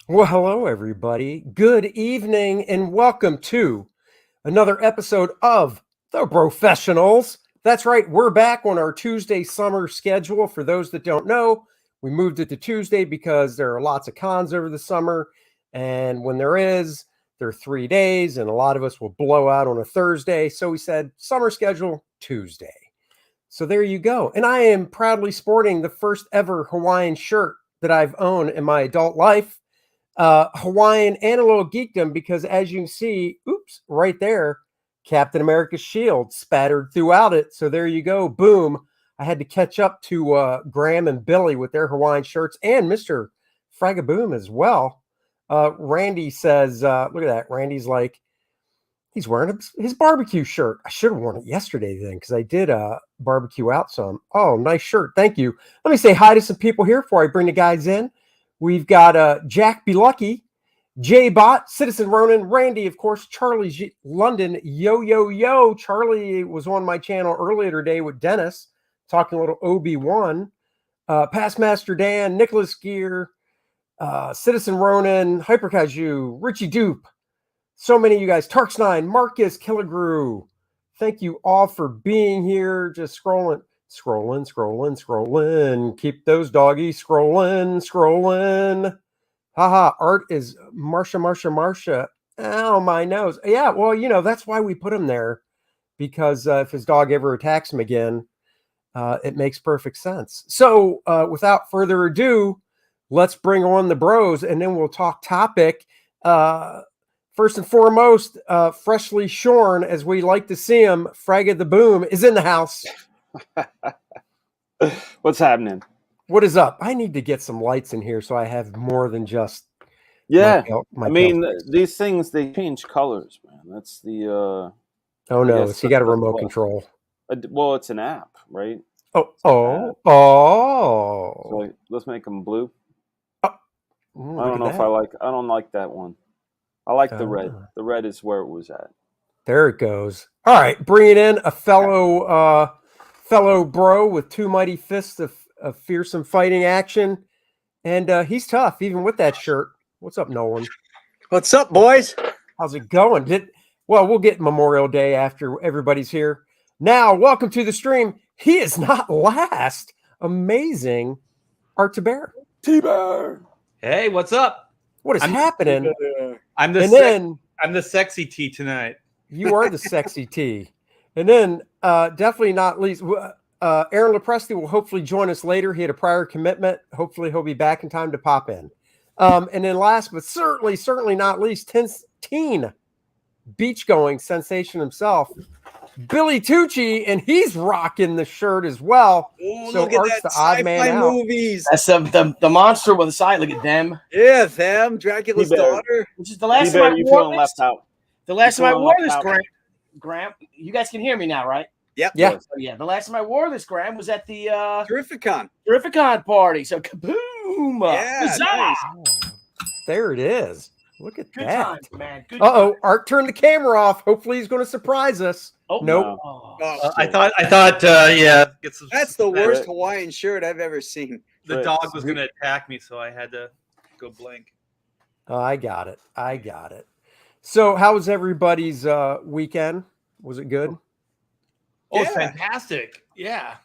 Well, hello, everybody. Good evening, and welcome to another episode of The Professionals. That's right, we're back on our Tuesday summer schedule. For those that don't know, we moved it to Tuesday because there are lots of cons over the summer. And when there are 3 days, and a lot of us will blow out on a Thursday. So we said summer schedule Tuesday. So there you go. And I am proudly sporting the first ever Hawaiian shirt that I've owned in my adult life. Hawaiian and a little geekdom because, as you can see, right there, Captain America's shield spattered throughout it. So there you go. Boom. I had to catch up to Graham and Billy with their Hawaiian shirts and Mr. Fragaboom as well. Randy says, look at that. Randy's like, he's wearing his barbecue shirt. I should have worn it yesterday then because I did barbecue out some. Oh, nice shirt. Thank you. Let me say hi to some people here before I bring the guys in. We've got Jack Be Lucky, J Bot, Citizen Ronan, Randy, of course, Charlie G- London, Yo. Charlie was on my channel earlier today with Dennis, talking a little Obi-Wan. Past Master Dan, Nicholas Gear, Citizen Ronan, Hyperkaiju, Richie Dupe. So many of you guys. Tarks9, Marcus, Killigrew. Thank you all for being here. Just scrolling. Keep those doggies scrolling. Haha, Art is Marsha. Ow, my nose. Yeah, well, that's why we put him there. Because if his dog ever attacks him again, it makes perfect sense. So without further ado, let's bring on the bros and then we'll talk topic. First and foremost, freshly shorn, as we like to see him, Fragga the Boom is in the house. What's happening? What is up? I need to get some lights in here so I have more than just my these things, they change colors, man. That's the oh no, so you got a remote control. Well, it's an app, right? So let's make them blue. I don't like that one. I like the red. The red is where it was at. There it goes. All right, bringing in a fellow bro with two mighty fists of fearsome fighting action. And he's tough, even with that shirt. What's up, Nolan? What's up, boys? How's it going? We'll get Memorial Day after everybody's here. Now, welcome to the stream. He is not last. Amazing. Art Bear. T-Bear. Hey, what's up? What is happening? I'm the sexy T tonight. You are the sexy T. And then, definitely not least, Aaron Lepresti will hopefully join us later. He had a prior commitment. Hopefully, he'll be back in time to pop in. And then last, but certainly not least, teen beach-going sensation himself, Billy Tucci, and he's rocking the shirt as well. Ooh, so Art's the odd man out. Movies. That's the monster with the side. Look at them. Yeah, them. Dracula's daughter. Which is the last time I wore this. Left out. The last time I wore this, Graham. You guys can hear me now, right? Yep. Yeah. So, yeah. The last time I wore this, Graham, was at the Terrificon party. So kaboom! Yeah, nice. There it is. Look at Good that. times, man. Art turned the camera off. Hopefully, he's going to surprise us. Oh nope. No. I thought. Yeah. That's the worst Hawaiian shirt I've ever seen. The dog was going to attack me, so I had to go blink. Oh, I got it. So, how was everybody's weekend? Was it good? Oh, yeah. Fantastic. Yeah.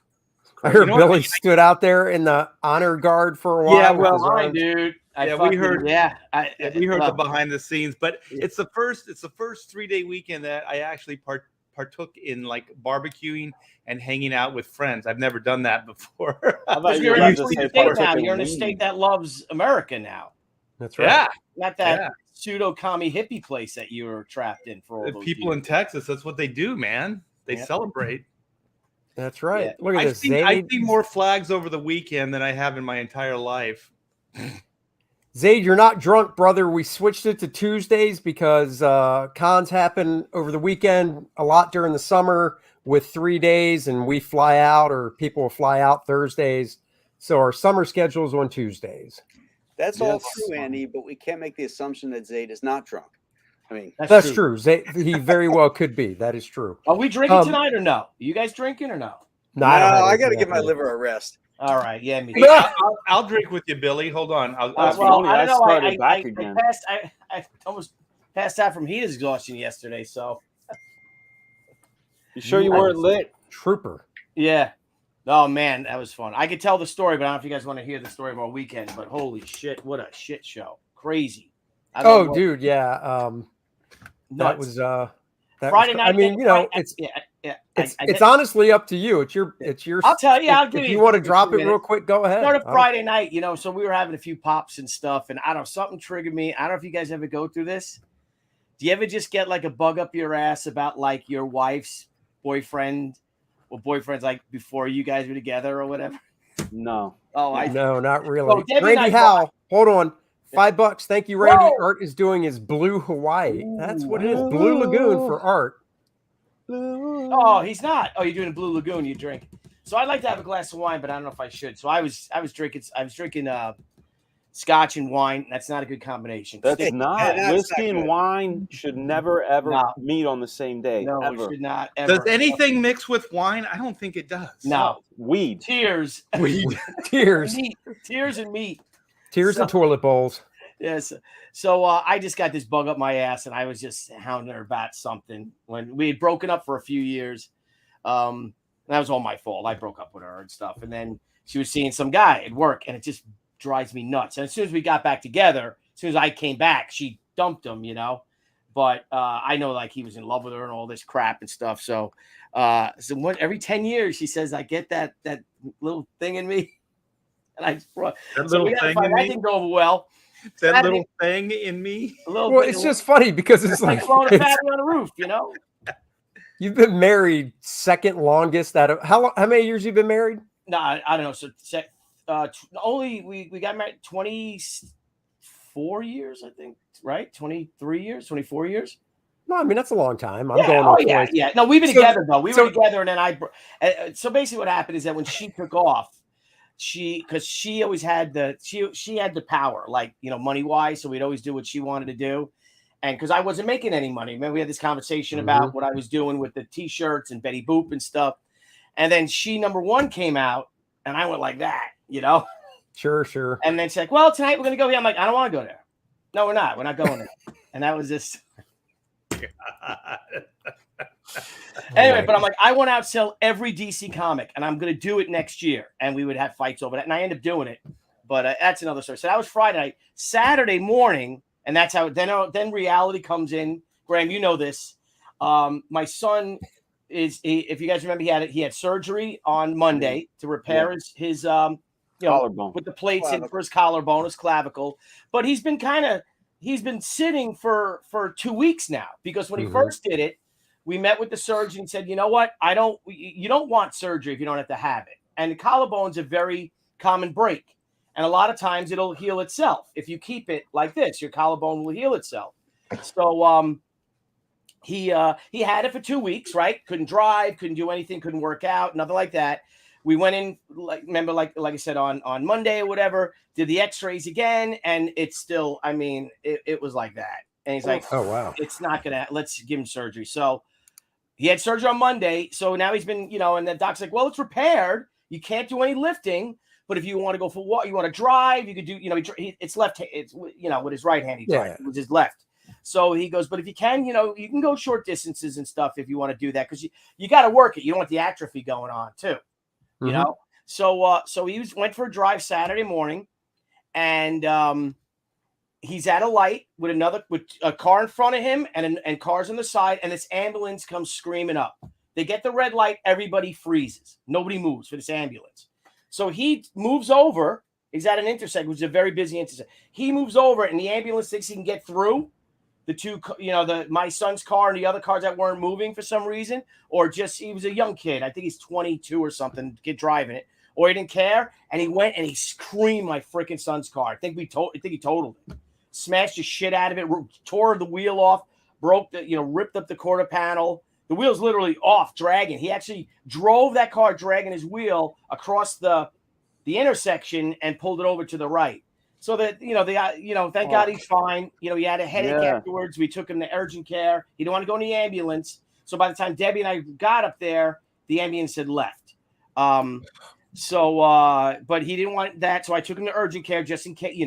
I heard Billy stood out there in the honor guard for a while. Yeah, well, hi, dude. We heard the behind the scenes, but it's the first 3-day weekend that I actually partook in like barbecuing and hanging out with friends. I've never done that before. You're in a state that loves America now. That's right. Yeah. Not that pseudo commie hippie place that you were trapped in for all those people years. in Texas. That's what they do, man. They celebrate. That's right. Yeah. Look at this. I've seen more flags over the weekend than I have in my entire life. Zaid, you're not drunk, brother. We switched it to Tuesdays because cons happen over the weekend a lot during the summer with 3 days, and we fly out, or people will fly out Thursdays. So our summer schedule is on Tuesdays. That's all true, Andy, but we can't make the assumption that Zaid is not drunk. I mean, that's true. Zaid, he very well could be. That is true. Are we drinking tonight or no? Are you guys drinking or no? No, I got to give my liver a rest. All right, yeah, me. Hey, I'll drink with you, Billy. Hold on. Well, I don't know. started back again. I almost passed out from heat exhaustion yesterday. So, you sure you weren't lit? Trooper. Yeah. Oh man, that was fun. I could tell the story, but I don't know if you guys want to hear the story of our weekend. But holy shit, what a shit show! Crazy. Dude, yeah. That was Friday night. I mean, it's honestly up to you. It's your. I'll tell you. I'll give you. If you want to drop it real quick, go ahead. Started Friday night, so we were having a few pops and stuff, and I don't know, something triggered me. I don't know if you guys ever go through this. Do you ever just get like a bug up your ass about like your wife's boyfriend or boyfriends like before you guys were together or whatever? No. Oh, no, not really. So Randy Howe, hold on. $5. Thank you, Randy. Whoa. Art is doing his Blue Hawaii. That's what it is. Blue Lagoon for Art. Oh, he's not. Oh, you're doing a Blue Lagoon. You drink. So I'd like to have a glass of wine, but I don't know if I should. So I was drinking scotch and wine. That's not a good combination. That's not. Whiskey and wine should never ever meet on the same day. No, ever. it should not. Ever. Does anything mix with wine? I don't think it does. No. Weed. Tears. Weed. Tears. Tears and meat. Tears and toilet bowls. Yes. So I just got this bug up my ass, and I was just hounding her about something when we had broken up for a few years. That was all my fault. I broke up with her and stuff. And then she was seeing some guy at work, and it just drives me nuts. And as soon as we got back together, as soon as I came back, she dumped him, But I know like he was in love with her and all this crap and stuff. So every 10 years, she says, I get that little thing in me. And I brought that little thing in me. That didn't go over well. That little thing in me. Well, it's just funny because it's like throwing a patty on the roof, You've been married second longest out of how many years you've been married? No, I don't know. So only we got married 24 years, I think, right? 23 years, 24 years. No, I mean that's a long time. I'm going on. Yeah. No, we've been together though. We were together, and then so basically what happened is that when she took off, because she always had she had the power, like money wise, so we'd always do what she wanted to do. And because I wasn't making any money, man, we had this conversation about what I was doing with the t-shirts and Betty Boop and stuff. And then she number one came out, and I went like that, Sure. And then she's like, well, tonight we're gonna go here. I'm like, I don't want to go there. No, we're not. We're not going there. And that was just anyway, but I'm like, I want to outsell every DC comic, and I'm going to do it next year. And we would have fights over that, and I ended up doing it. But that's another story. So that was Friday night. Saturday morning, and that's how then reality comes in. Graham, you know this. My son if you guys remember, he had surgery on Monday to repair his collarbone with the plates in for his collarbone, his clavicle. But he's been sitting for 2 weeks now, because when he first did it, we met with the surgeon and said, you know what? You don't want surgery if you don't have to have it. And the collarbone's a very common break. And a lot of times it'll heal itself. If you keep it like this, your collarbone will heal itself. So he had it for 2 weeks, right? Couldn't drive, couldn't do anything, couldn't work out, nothing like that. We went in, like I said, on Monday or whatever, did the x-rays again, and it's still, it was like that. And he's like, oh, wow. It's not going to, let's give him surgery. So he had surgery on Monday. So now he's been, and the doc's like, well, it's repaired. You can't do any lifting. But if you want to go for what, you want to drive, you could do, it's left, it's, with his right hand, he drives, with his left. So he goes, but if you can, you can go short distances and stuff if you want to do that, because you got to work it. You don't want the atrophy going on too, you know? So he went for a drive Saturday morning, and he's at a light with a car in front of him and cars on the side, and this ambulance comes screaming up. They get the red light, everybody freezes. Nobody moves for this ambulance. So he moves over. He's at an intersection, which is a very busy intersection. He moves over, and the ambulance thinks he can get through. The two, my son's car and the other cars that weren't moving for some reason, or just he was a young kid. I think he's 22 or something, kid driving it, or he didn't care, and he went and he screamed my freaking son's car. I think he totaled it, smashed the shit out of it, tore the wheel off, broke ripped up the quarter panel. The wheel's literally off, dragging. He actually drove that car, dragging his wheel across the intersection and pulled it over to the right. So that, thank God he's fine. He had a headache afterwards. We took him to urgent care. He didn't want to go in the ambulance. So by the time Debbie and I got up there, the ambulance had left. But he didn't want that, so I took him to urgent care just in case,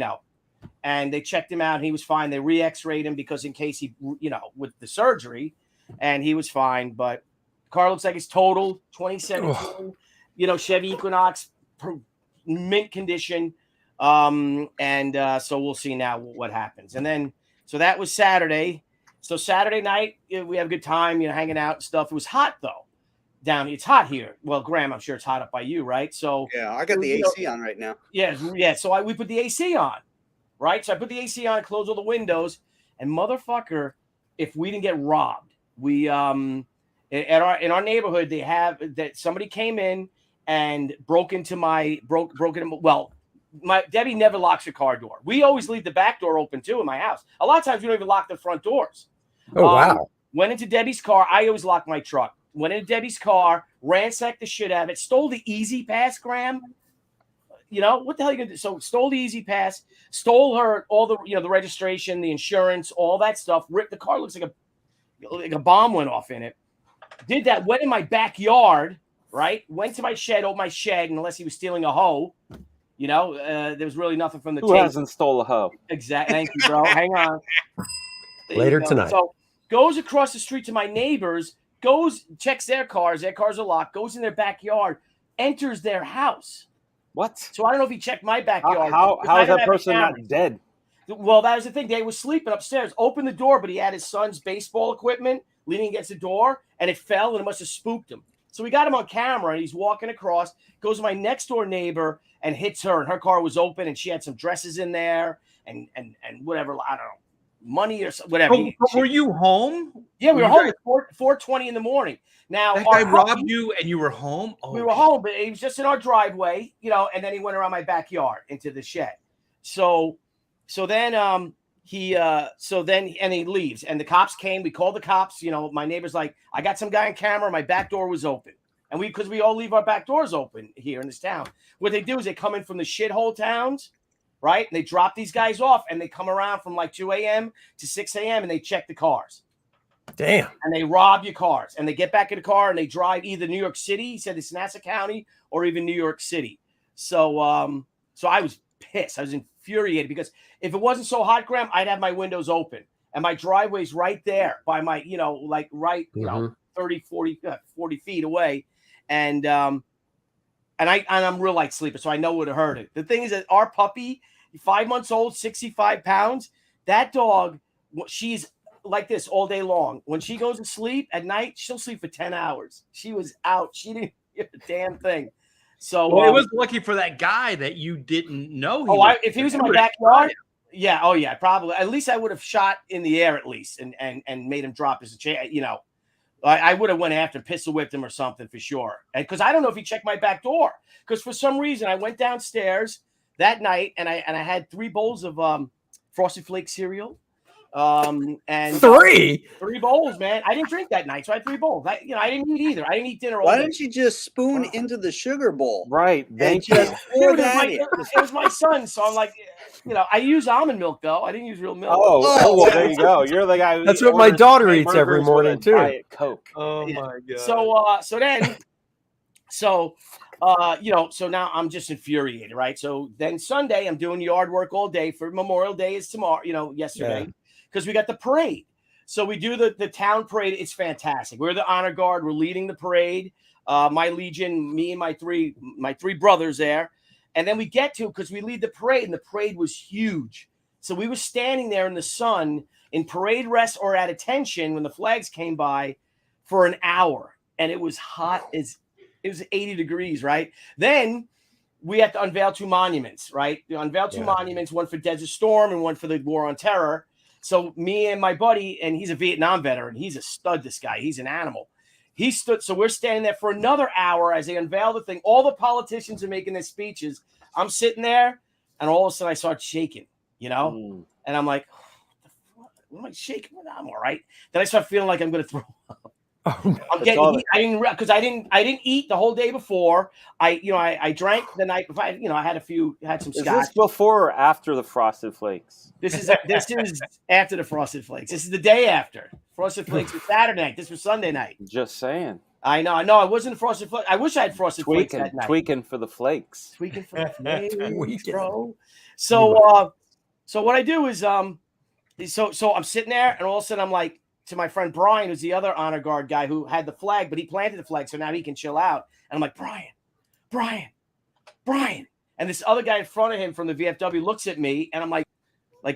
and they checked him out and he was fine. They re-x-rayed him because in case he, with the surgery, and he was fine. But car looks like it's totaled, 2017, Chevy Equinox, mint condition. So we'll see now what happens. And then, so that was Saturday. So Saturday night, we have a good time, hanging out and stuff. It was hot though. Down, it's hot here. Well, Graham, I'm sure it's hot up by you, right? So yeah, I got the AC on right now. Yeah. So we put the AC on, right? So I put the AC on, close all the windows, and motherfucker, if we didn't get robbed, we in our neighborhood they have that somebody came in and broke into my Debbie never locks her car door. We always leave the back door open too in my house. A lot of times we don't even lock the front doors. Oh wow! Went into Debbie's car. I always lock my truck. Went into Debbie's car, ransacked the shit out of it, stole the Easy Pass, Graham. What the hell are you gonna do? So stole the Easy Pass, stole her all the the registration, the insurance, all that stuff. Ripped the car. Looks like a bomb went off in it. Did that. Went in my backyard. Right. Went to my shed. Opened my shed. And unless he was stealing a hoe, there was really nothing from the Who hasn't stole a hoe? Exactly. Thank you, bro. Hang on. Later tonight. So goes across the street to my neighbors. Goes, checks their cars are locked, goes in their backyard, enters their house. What? So I don't know if he checked my backyard. How is that person not dead? Well, that was the thing. They were sleeping upstairs. Opened the door, but he had his son's baseball equipment leaning against the door, and it fell, and it must have spooked him. So we got him on camera, and he's walking across, goes to my next door neighbor, and hits her, and her car was open, and she had some dresses in there, and whatever, I don't know. Money or whatever. Were you home? Yeah, we were home at 4:20 in the morning. Now that guy robbed you, and you were home. We were home, but he was just in our driveway, and then he went around my backyard into the shed. So then he leaves, and the cops came. We called the cops. My neighbor's like, I got some guy on camera. My back door was open, and because we all leave our back doors open here in this town. What they do is they come in from the shithole towns. Right? And they drop these guys off and they come around from like 2 a.m. to 6 a.m. and they check the cars. Damn. And they rob your cars. And they get back in the car and they drive either New York City, he said it's Nassau County, or even New York City. So I was pissed. I was infuriated because if it wasn't so hot, Graham, I'd have my windows open. And my driveway's right there by my, 30, 40 feet away. And I'm real light sleeper, so I know it would have hurt it. The thing is that our puppy, 5 months old, 65 pounds, that dog, she's like this all day long. When she goes to sleep at night, she'll sleep for 10 hours. She was out. She didn't get a damn thing. So it was lucky for that guy that you didn't know. If he was in my backyard, yeah. Oh yeah, probably. At least I would have shot in the air at least and made him drop his chair, I would have went after him, pistol whipped him or something for sure. And because I don't know if he checked my back door. Because for some reason I went downstairs that night and I had 3 bowls of Frosted Flake cereal. And 3 bowls, man. I didn't drink that night, so I had 3 bowls. I didn't eat either. I didn't eat dinner. Why didn't you just spoon into the sugar bowl? Right. Thank you. It was my son, so I'm like, I use almond milk though. I didn't use real milk. Oh, well, there you go. You're the guy. That's what my daughter eats every morning too. Diet Coke. Oh my god. So now I'm just infuriated, right? So then Sunday, I'm doing yard work all day for Memorial Day is tomorrow. Yesterday. Yeah. Because we got the parade. So we do the town parade. It's fantastic. We're the honor guard. We're leading the parade. My Legion, me and my three brothers there. And then we get to, because we lead the parade, and the parade was huge. So we were standing there in the sun in parade rest or at attention when the flags came by for an hour. And it was hot as it was 80 degrees, right? Then we had to unveil 2 monuments, right? We unveiled 2 monuments, one for Desert Storm and one for the War on Terror. So me and my buddy, and he's a Vietnam veteran. He's a stud, this guy. He's an animal. He stood. So we're standing there for another hour as they unveil the thing. All the politicians are making their speeches. I'm sitting there, and all of a sudden I start shaking, And I'm like, what am I shaking? I'm all right. Then I start feeling like I'm going to throw up. Oh, no. I'm getting heat. I didn't eat the whole day before. I drank the night before. I had some scotch. Is this before or after the Frosted Flakes? This is after the Frosted Flakes. This is the day after. Frosted Flakes was Saturday night. This was Sunday night. Just saying. I know. I wasn't frosted flakes. I wish I had frosted flakes that night. Tweaking for the flakes. Tweaking for the flakes, bro. You So what I do is so I'm sitting there, and all of a sudden I'm like to my friend Brian, who's the other honor guard guy who had the flag, but he planted the flag, so now he can chill out. And I'm like, Brian. And this other guy in front of him from the VFW looks at me, and I'm like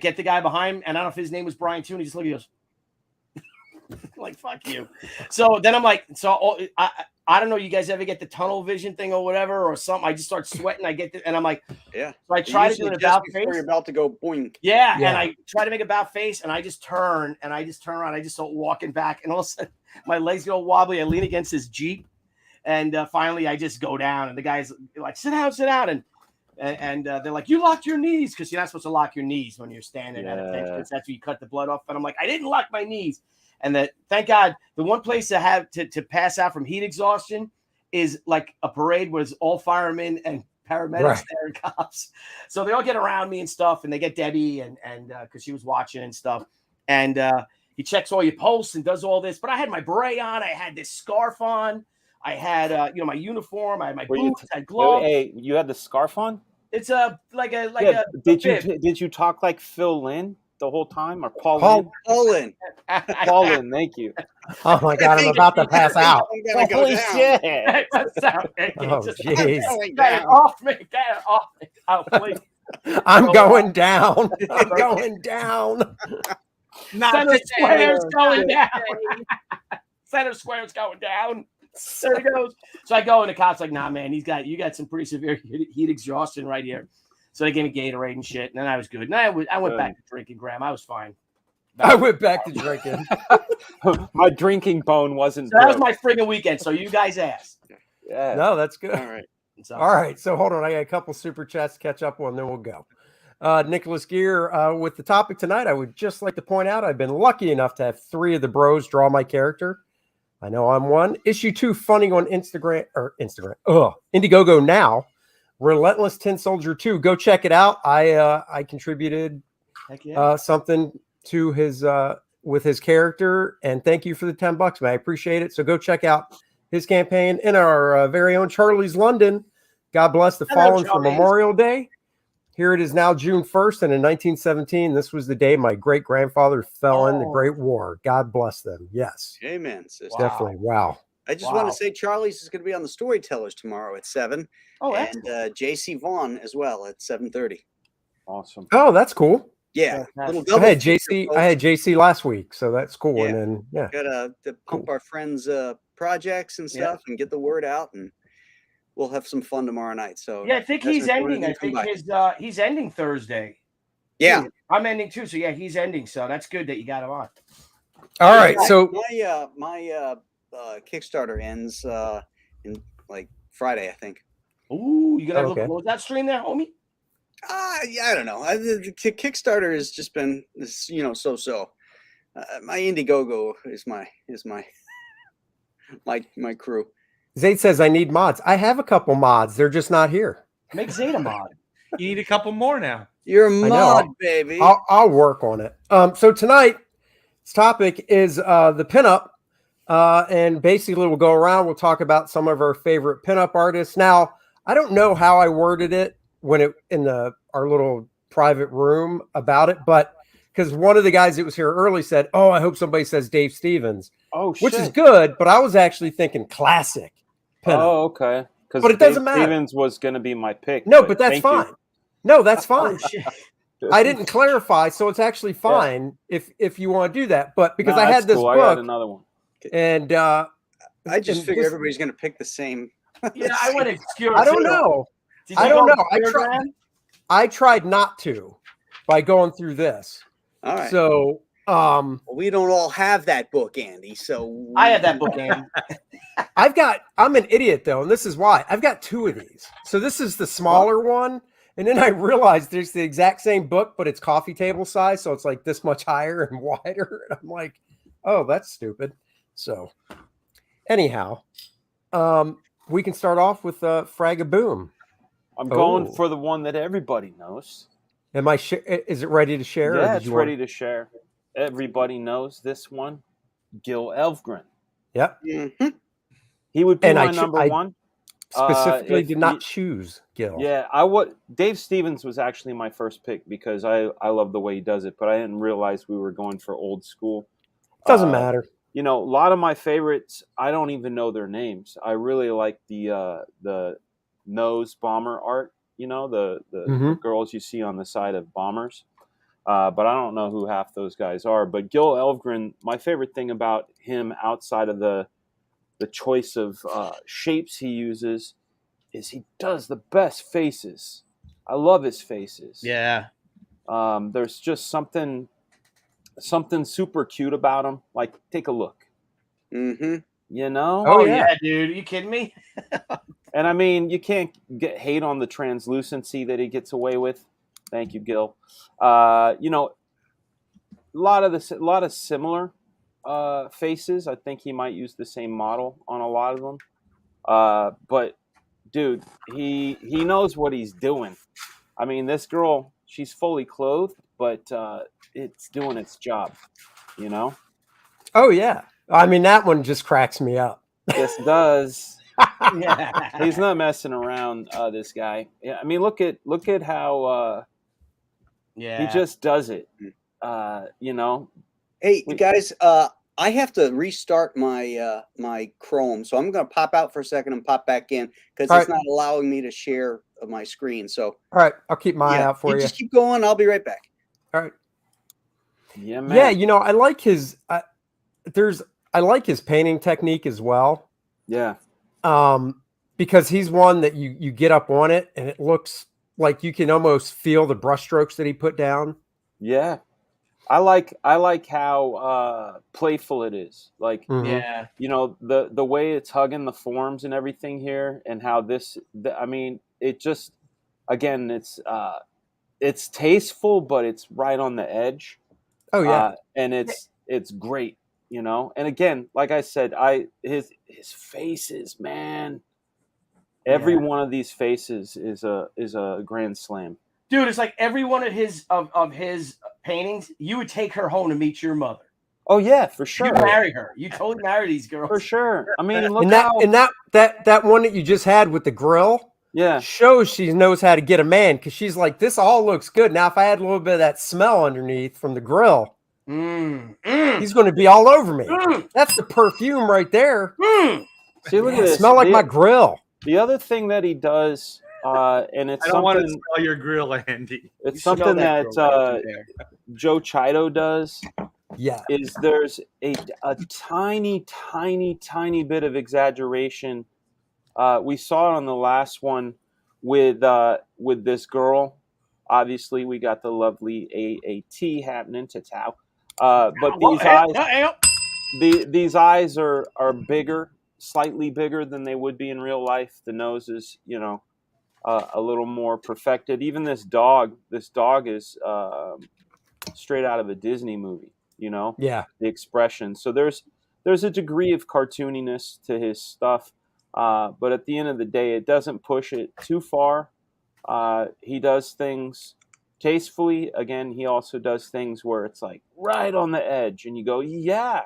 get the guy behind him, and I don't know if his name was Brian too, and he just looks, he goes, like, fuck you. So then I'm like, I don't know, you guys ever get the tunnel vision thing or whatever or something? I just start sweating. And I'm like, yeah. So I try to do an about face. You're about to go boing. Yeah, and I try to make about face, and I just turn around. I just start walking back, and all of a sudden my legs get all wobbly. I lean against his Jeep, and finally I just go down, and the guy's like, sit down, and they're like, you locked your knees, because you're not supposed to lock your knees when you're standing at attention, because that's where you cut the blood off. And I'm like, I didn't lock my knees. And that, thank God, the one place to have to pass out from heat exhaustion is like a parade where it's all firemen and paramedics there and cops. So they all get around me and stuff, and they get Debbie and because she was watching and stuff. And he checks all your pulse and does all this. But I had my beret on, I had this scarf on, I had my uniform, I had my boots, I had gloves. Hey, you had the scarf on? It's did you talk like Phil Lynn the whole time, or Paul Lynn? Paul Lynn, thank you. Oh my God, I'm about to pass out. Holy shit! Oh jeez. Get it off me! Oh, please. I'm going down. I'm going down. Center Square's going down. Center Square's going down. There he goes. So I go, and the cop's like, nah, man, you got some pretty severe heat exhaustion right here. So they gave me Gatorade and shit, and then I was good. And I went back to drinking, Graham. I was fine. I went back to drinking. My drinking bone wasn't. So that was my friggin' weekend. So you guys asked. Yeah. No, that's good. All right. All right. So hold on. I got a couple super chats to catch up on, then we'll go. Nicholas Gear, with the topic tonight, I would just like to point out I've been lucky enough to have 3 of the bros draw my character. I know I'm one. Issue 2 funding on Instagram. Indiegogo now. Relentless Tin Soldier 2. Go check it out. I contributed something to his with his character, and thank you for the $10, man. I appreciate it. So go check out his campaign in our very own Charlie's London. God bless the fallen for Memorial Day. Here it is now, June 1st, and in 1917, this was the day my great-grandfather fell in the Great War. God bless them. Yes. Amen, sister. Wow. Definitely. Wow. I just want to say Charlie's is going to be on the Storytellers tomorrow at 7. Oh, and JC Vaughn as well at 7:30. Awesome. Oh, that's cool. Yeah. Little I had JC last week, so that's cool. Yeah. And then Got to pump our friends' projects and stuff and get the word out, and we'll have some fun tomorrow night. So I think he's ending. I think he's ending Thursday. Yeah, I'm ending too. So he's ending. So that's good that you got him on. all right. So my Kickstarter ends in like Friday, I think. Ooh, you gonna close that stream there, homie? Yeah, I don't know. The Kickstarter has just been so. My Indiegogo is my crew. Zayd says I need mods. I have a couple mods. They're just not here. Make Zayd a mod. You need a couple more now. You're a mod, baby. I'll work on it. So tonight's topic is the pinup. And basically we'll go around. We'll talk about some of our favorite pinup artists. Now, I don't know how I worded it when our little private room about it, but because one of the guys that was here early said, "Oh, I hope somebody says Dave Stevens." Oh, shit. Which is good, but I was actually thinking classic pinup. Oh, okay. But it doesn't matter. Stevens was going to be my pick. No, but that's fine. No, that's fine. Oh, shit. I didn't clarify, so it's actually fine if you want to do that. But because I had this book, I got another one. And I just figure everybody's going to pick the same. Yeah, I went obscure. I don't know. I don't know. I tried not to by going through this. All right. So we don't all have that book, Andy. So I have that book, Andy. I'm an idiot though, and this is why. I've got 2 of these. So this is the smaller one, and then I realized there's the exact same book, but it's coffee table size, so it's like this much higher and wider. And I'm like, oh, that's stupid. So anyhow, we can start off with Frag-a-Boom. I'm going for the one that everybody knows. Am I? Is it ready to share? Yeah, it's ready to share. Everybody knows this one. Gil Elfgrin. Yep. Mm-hmm. He would be my number one. Specifically did not choose Gil. Yeah, Dave Stevens was actually my first pick because I love the way he does it, but I didn't realize we were going for old school. Doesn't matter. You know, a lot of my favorites, I don't even know their names. I really like the nose bomber art. You know, the girls you see on the side of bombers. But I don't know who half those guys are. But Gil Elfgrin, my favorite thing about him outside of the choice of shapes he uses is he does the best faces. I love his faces. Yeah. There's just something super cute about him. Like, take a look. Mm-hmm. You know? Oh yeah, dude. Are you kidding me? And I mean, you can't hate on the translucency that he gets away with. Thank you, Gil. You know, a lot of similar faces. I think he might use the same model on a lot of them. But dude, he knows what he's doing. I mean, this girl, she's fully clothed, but it's doing its job, you know? Oh yeah. I mean, that one just cracks me up. Yes, it does. He's not messing around, this guy. Yeah, I mean, look at how he just does it. You know. Hey guys, I have to restart my my Chrome, so I'm going to pop out for a second and pop back in because it's not allowing me to share my screen. So all right, I'll keep my eye out for you. Just keep going. I'll be right back. All right. Yeah, man. Yeah, you know, I like his. I like his painting technique as well. Yeah. Because he's one that you get up on it and it looks like you can almost feel the brushstrokes that he put down. Yeah. I like how playful it is. Like, you know, the way it's hugging the forms and everything here, and how I mean, it just, again, it's tasteful, but it's right on the edge. Oh yeah. And it's great, you know. And again, like I said, his faces, man. Every one of these faces is a grand slam. Dude, it's like every one of his paintings, you would take her home to meet your mother. Oh yeah, for sure. You marry her. You totally marry these girls. For sure. I mean, look and that one that you just had with the grill, shows she knows how to get a man, because she's like, this all looks good. Now, if I had a little bit of that smell underneath from the grill, he's going to be all over me. That's the perfume right there. See, look at this. Smell like my grill. The other thing that he does, and it's I don't want to smell your grill, Andy. It's something that Joe Chido does. Yeah, is there's a tiny bit of exaggeration. We saw it on the last one with this girl. Obviously, we got the lovely AAT happening to Tao. But these eyes are bigger, slightly bigger than they would be in real life. The nose is, you know, a little more perfected. Even this dog is straight out of a Disney movie. You know, the expression. So there's a degree of cartooniness to his stuff, but at the end of the day, it doesn't push it too far. He does things tastefully. Again, he also does things where it's like right on the edge, and you go, yeah,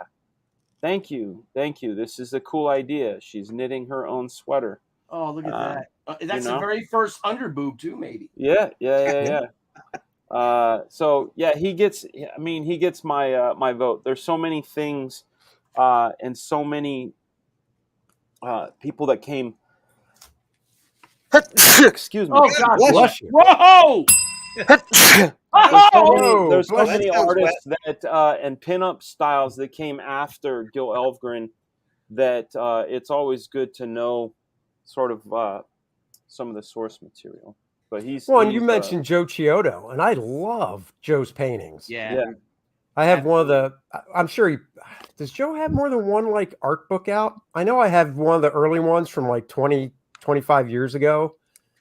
thank you. This is a cool idea. She's knitting her own sweater. Oh, look at that. That's the very first underboob too, maybe. Yeah. So yeah, he gets my my vote. There's so many things, and so many people that came. Excuse me. Oh God, bless you. Whoa! There's so many artists that and pinup styles that came after Gil Elfgrin that it's always good to know sort of some of the source material. But and you mentioned Joe Chiodo, and I love Joe's paintings. Yeah. I have one of the. I'm sure does Joe have more than one like art book out? I know I have one of the early ones from like 20, 25 years ago.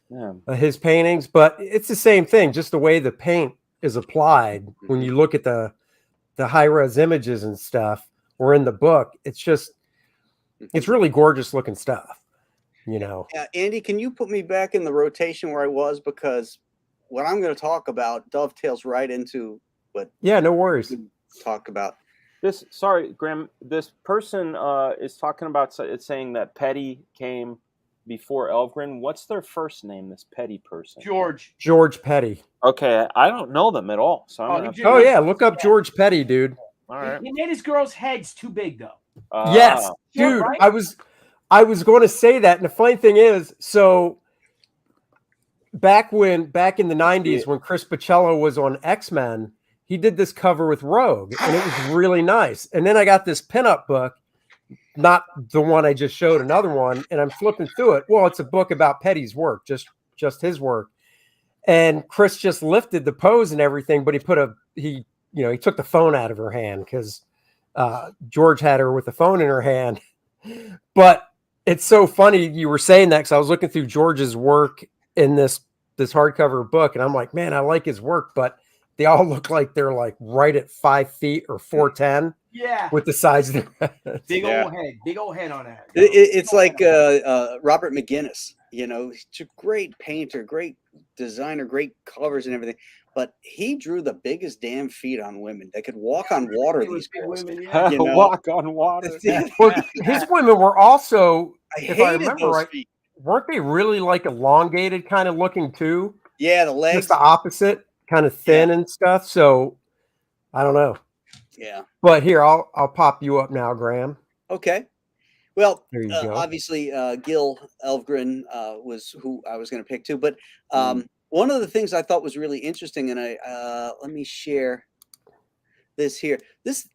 Yeah. His paintings, but it's the same thing. Just the way the paint is applied when you look at the high res images and stuff, or in the book, it's really gorgeous looking stuff. You know, Andy, can you put me back in the rotation where I was, because what I'm going to talk about dovetails right into what. Yeah, no worries. Talk about. Sorry, Graham. This person is talking about it's saying that Petty came before Elgren. What's their first name? This Petty person. George Petty. Okay, I don't know them at all. So oh yeah, look up George Petty, dude. All right. He made his girls' heads too big, though. Yes, dude. Right? I was going to say that, and the funny thing is, so back in the 90s when Chris Pacello was on X-Men, he did this cover with Rogue, and it was really nice. And then I got this pinup book, not the one I just showed, another one, and I'm flipping through it. Well, it's a book about Petty's work, just his work. And Chris just lifted the pose and everything, but he took the phone out of her hand because George had her with the phone in her hand. But it's so funny you were saying that, because I was looking through George's work in this hardcover book, and I'm like, man, I like his work, but they all look like they're like right at 5 feet or 4'10". Yeah, with the size of their heads. big old head on that. It's like Robert McGinnis. He's a great painter, great designer, great covers and everything. But he drew the biggest damn feet on women. They could walk on water. These girls, walk on water. Well, his women were also, if I remember those right, feet. weren't they really like elongated kind of looking too? Yeah, the legs. Just the opposite, kind of thin and stuff. So I don't know. Yeah. But here, I'll pop you up now, Graham. Okay. Well, There you go. obviously, Gil Elfgrin was who I was going to pick too. But one of the things I thought was really interesting, and let me share this here. This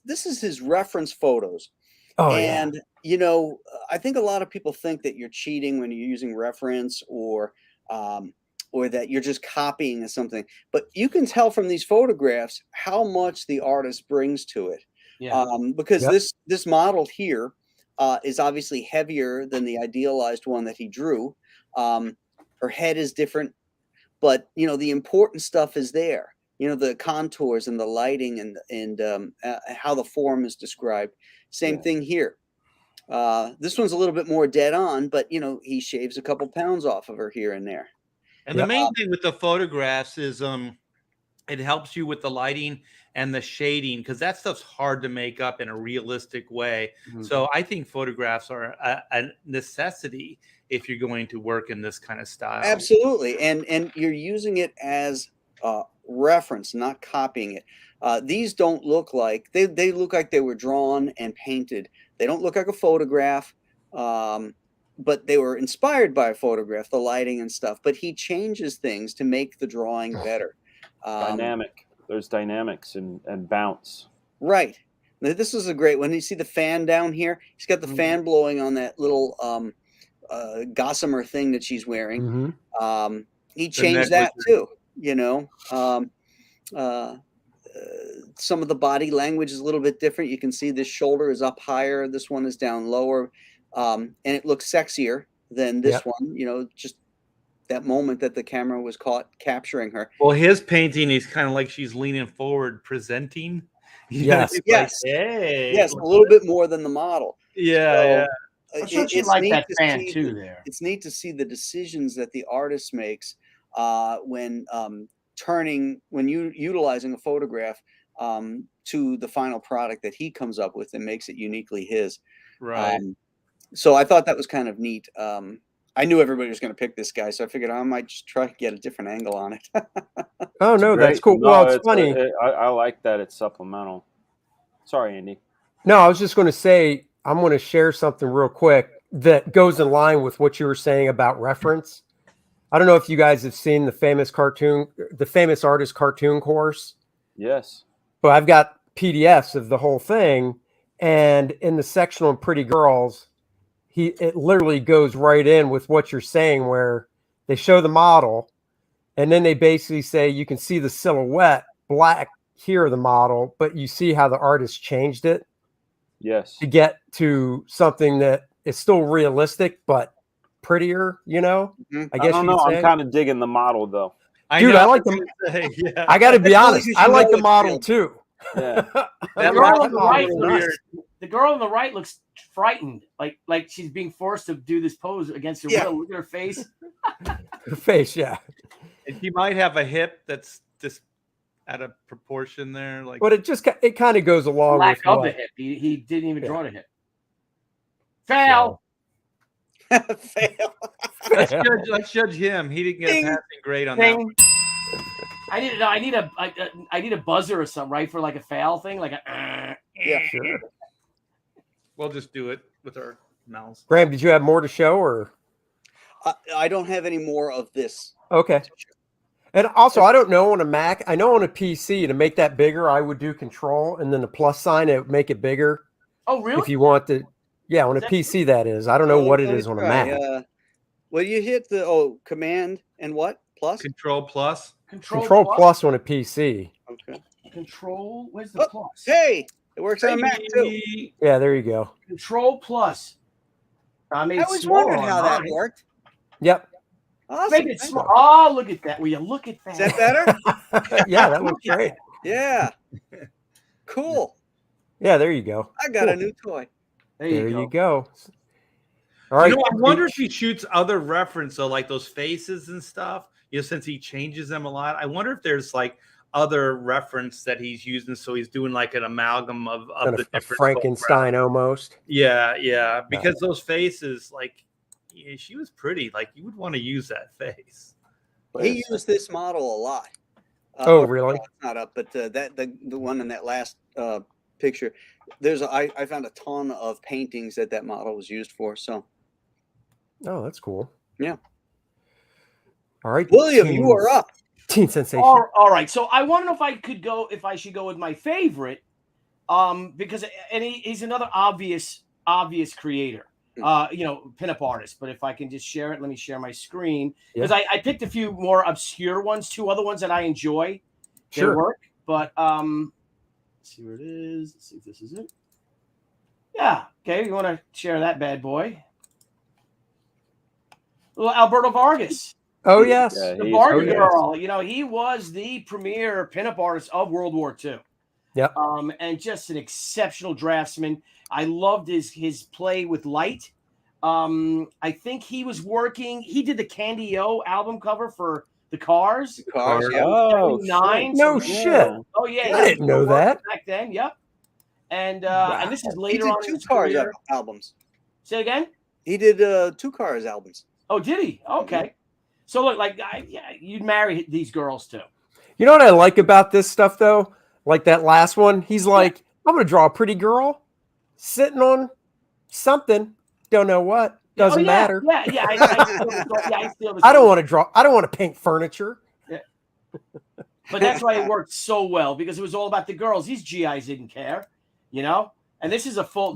is his reference photos. Oh, and I think a lot of people think that you're cheating when you're using reference or that you're just copying something. But you can tell from these photographs how much the artist brings to it. Yeah. Because this model here is obviously heavier than the idealized one that he drew. Her head is different, but the important stuff is there. The contours and the lighting and how the form is described. Same thing here. This one's a little bit more dead on, but he shaves a couple pounds off of her here and there. And the main thing with the photographs is it helps you with the lighting and the shading, because that stuff's hard to make up in a realistic way. Mm-hmm. So I think photographs are a necessity if you're going to work in this kind of style. Absolutely. And you're using it as reference, not copying it. These don't look like they look like they were drawn and painted. They don't look like a photograph. But they were inspired by a photograph, the lighting and stuff. But he changes things to make the drawing better. Dynamic. There's dynamics and bounce. Right. Now, this is a great one. You see the fan down here? He's got the fan blowing on that little gossamer thing that she's wearing. Mm-hmm. He changed that too. Some of the body language is a little bit different. You can see this shoulder is up higher. This one is down lower. And it looks sexier than this one, just that moment that the camera was caught capturing her. Well, his painting is kind of like she's leaning forward, presenting. Yes. Yes. Like, hey. Yes. A little bit more than the model. Yeah. So, I'm sure she liked that fan too there. It's neat to see the decisions that the artist makes when utilizing a photograph to the final product that he comes up with and makes it uniquely his. Right. So I thought that was kind of neat. I knew everybody was going to pick this guy, so I figured I might just try to get a different angle on it. Oh, no, that's cool. No, well, it's funny. I like that it's supplemental. Sorry, Andy. No, I was just going to say, I'm going to share something real quick that goes in line with what you were saying about reference. I don't know if you guys have seen the famous artist cartoon course. Yes. But I've got PDFs of the whole thing. And in the section on Pretty Girls, it literally goes right in with what you're saying, where they show the model and then they basically say you can see the silhouette black here, the model, but you see how the artist changed it. Yes. To get to something that is still realistic, but prettier, Mm-hmm. I guess I don't know. I'm kind of digging the model though. Dude, I like them. Yeah. I got to be honest. I like the model too. Yeah. The girl on the right looks frightened, like she's being forced to do this pose against her will. Look at her face. Her face, yeah. And she might have a hip that's just out of proportion there. Like, But it kind of goes along Lack with of what the hip. He didn't even Yeah. draw the hip. Fail. Fail. let's judge him. He didn't get a Ding. passing grade on that one. I need a buzzer or something, right? For like a fail thing, like a. Yeah. Sure. We'll just do it with our mouths. Graham, did you have more to show or? I don't have any more of this. Okay. And also, I don't know on a Mac. I know on a PC to make that bigger, I would do Control and then the plus sign. It would make it bigger. Oh, really? If you want to, yeah, on a Is that PC that is. I don't know what it Let me is on a try. Mac. Well, you hit the Command and what plus? Control plus. Control plus on a PC. Okay. Control. Where's the plus? Hey, it works on a Mac too. Yeah, there you go. Control plus. I made I it was smaller wondering on how that mine. worked. Yep. Awesome. Make it small. Oh, look at that. Will you look at that? Is that better? Yeah, that looks Look at great. that. Yeah. Cool. Yeah, there you go. I got a Cool. new toy. There There you you go. go. All right. You know, I wonder if he shoots other reference, so like those faces and stuff. You know, since he changes them a lot, I wonder if there's like other reference that he's using. So he's doing like an amalgam of Kind the of a different Frankenstein almost. Yeah, because those faces, like, yeah, she was pretty. Like, you would want to use that face. He used this model a lot. Oh, really? It's not up, but the one in that last picture, I found a ton of paintings that model was used for. So, Oh, that's cool. Yeah. All right. William, you are up. Teen Sensation. All right. So I want to know if I should go with my favorite, because he's another obvious creator, pinup artist. But if I can just share it, let me share my screen because I picked a few more obscure ones, two other ones that I enjoy. Their Sure. work, but let's see where it is. Let's see if this is it. Yeah. Okay. You want to share that bad boy? Well, Alberto Vargas. Oh, yes. Yeah, The he's Vargas great. girl, he was the premier pinup artist of World War II. Yep. And just an exceptional draftsman. I loved his play with light. I think he did the Candy O album cover for the Cars. Cars, yeah. Oh, 79. No So- shit. Oh yeah, I didn't know that. back then. Yep. And Wow. and this is He later did on in two his Cars career. albums. Say again. He did two Cars albums. Oh, did he? Okay. So look, like, you'd marry these girls too. You know what I like about this stuff, though? Like that last one, he's like, I'm going to draw a pretty girl sitting on something. Don't know what. Doesn't matter. Yeah. I steal I don't want to draw. I don't want to paint furniture. But that's why it worked so well because it was all about the girls. These GIs didn't care, And this is a full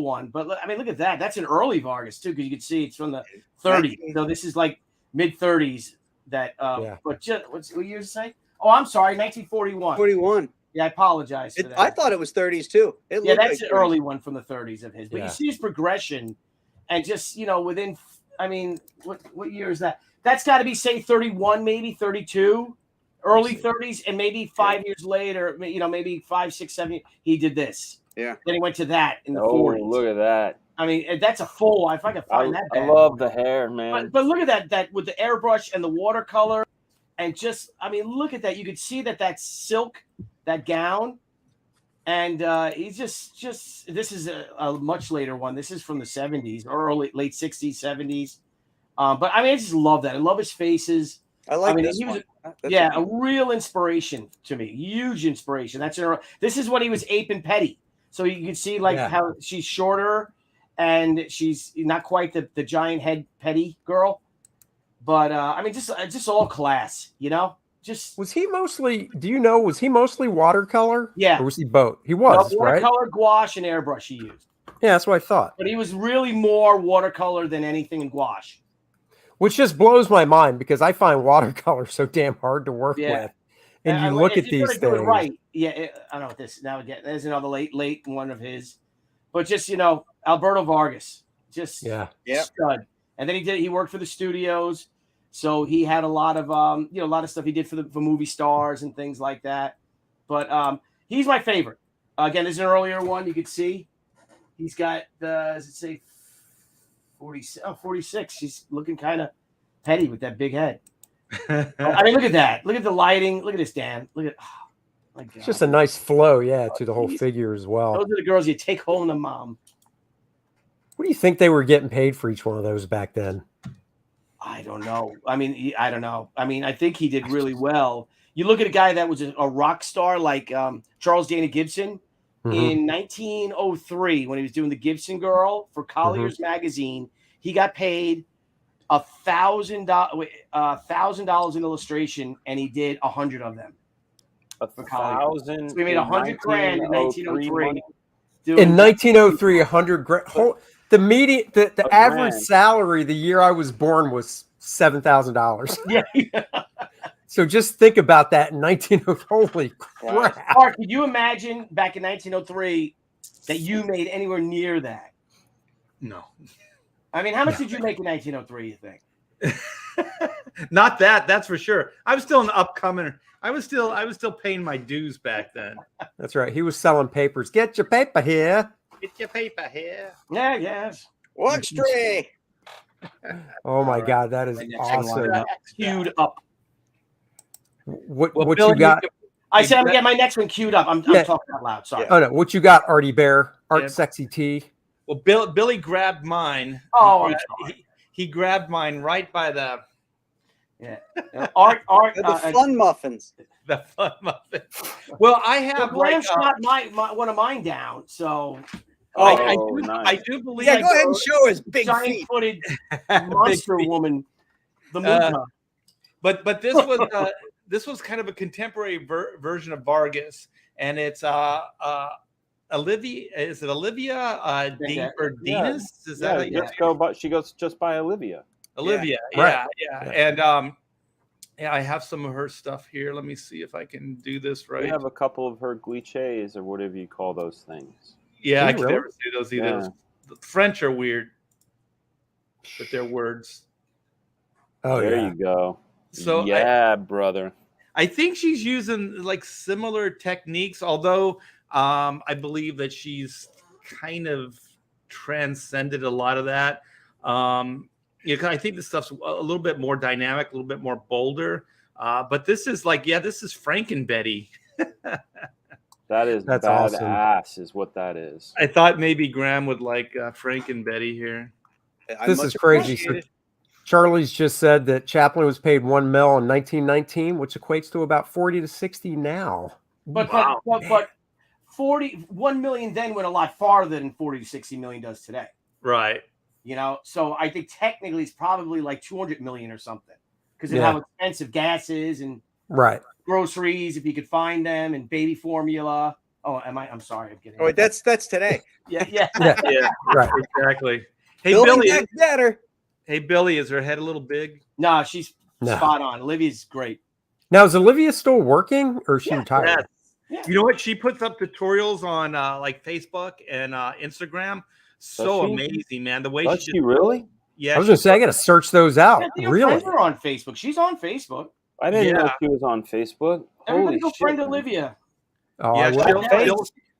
one. But I mean, look at that. That's an early Vargas too, because you can see it's from the 30s. So this is like mid 30s. That. But just what year did it say? Oh, I'm sorry, 1941. 41. Yeah, I apologize for that. I thought it was 30s too. That's like an early one from the 30s of his. But Yeah. you see his progression, and just within. I mean, what year is that? That's got to be say 31, maybe 32. Early 30s, and maybe 5 years later, maybe 5, 6, 7 years, he did this. Yeah. Then he went to that in the Oh, 40s. look at that. I mean, that's a full. If I can find that. I bad love boy. the hair, man. But look at that with the airbrush and the watercolor, and just look at that. You could see that silk, that gown, and he's just. This is a much later one. This is from the 70s, late 60s, 70s. But I just love that. I love his faces. I like mean, this he was one. a real inspiration to me. Huge inspiration. This is when he was Ape and Petty. So you can see how she's shorter and she's not quite the giant head Petty girl. But just all class, Just Was he mostly? Do you know? Was he mostly watercolor? Yeah. Or was he both? He was right. watercolor, gouache, and airbrush he used. Yeah, that's what I thought. But he was really more watercolor than anything in gouache. Which just blows my mind because I find watercolor so damn hard to work Yeah. with. And you look at these things. Right. Yeah. I don't know what this now again. There's another late one of his. But just, Alberto Vargas. Just stud. And then he worked for the studios. So he had a lot of a lot of stuff he did for movie stars and things like that. But he's my favorite. Again, there's an earlier one you could see. He's got does it say 46? He's looking kind of petty with that big head. I mean, look at that. Look at the lighting. Look at this, Dan. Look at. Oh, my God. It's just a nice flow, to the whole figure as well. Those are the girls you take home to mom. What do you think they were getting paid for each one of those back then? I don't know. I mean, I don't know. I mean, I think he did really well. You look at a guy that was a rock star like Charles Dana Gibson in 1903 when he was doing the Gibson Girl for Collier's magazine. He got paid $1,000 in illustration, and he did 100 of them. 1,000. So we made 100 grand in 1903. In 1903, 100 grand. The median, the average salary the year I was born was $7,000. Yeah. So just think about that in 1903. Holy crap! Mark, could you imagine back in 1903 that you made anywhere near that? No. I mean, how much did you make in 1903? You think? Not that. That's for sure. I was still an upcomer. I was still paying my dues back then. That's right. He was selling papers. Get your paper here. Get your paper here. Yeah, yes. Watch tray. Oh my God, that is awesome. Queued up. What Bill, you got? I said I'm gonna get my next one queued up. I'm talking out loud. Sorry. Oh no, what you got, Artie Bear? Art Sexy T. Well, Billy grabbed mine. Oh, he grabbed mine right by the Art. The fun muffins. The fun muffin. Well, I have Blanche got one of mine down. So I nice. do believe. Yeah, go ahead and show his big feet. Giant-footed monster woman. The Muta. But this was kind of a contemporary version of Vargas, and it's Olivia. Is it Olivia or Dinas? Is that she goes just by Olivia. Olivia, yeah. And I have some of her stuff here. Let me see if I can do this right. We have a couple of her cliches or whatever you call those things. Yeah, I can never see those either. Yeah. The French are weird, but they're words. Oh, there you go. So brother. I think she's using like similar techniques, although I believe that she's kind of transcended a lot of that. I think this stuff's a little bit more dynamic, a little bit more bolder. But this is this is Frankenbetty. That's badass, awesome. Is what that is. I thought maybe Graham would like Frankenbetty here. This is crazy. So Charlie's just said that Chaplin was paid $1 million in 1919, which equates to about 40 to 60 now. But 1 million then went a lot farther than 40 to 60 million does today. Right. So I think technically it's probably like 200 million or something because of how expensive gas is and groceries if you could find them and baby formula. Oh, I'm sorry. I'm kidding. Oh, that's today. Yeah. Right. Exactly. Hey, Billy, better. Hey, Billy, is her head a little big? No, she's spot on. Olivia's great. Now, is Olivia still working or is she retired? Yeah. You know what? She puts up tutorials on like Facebook and Instagram. So amazing, man. The way she really? Yeah. I was going to say, I got to search those out. Really? Her on Facebook. She's on Facebook. I didn't know she was on Facebook. Everybody go friend Olivia. Oh, yeah,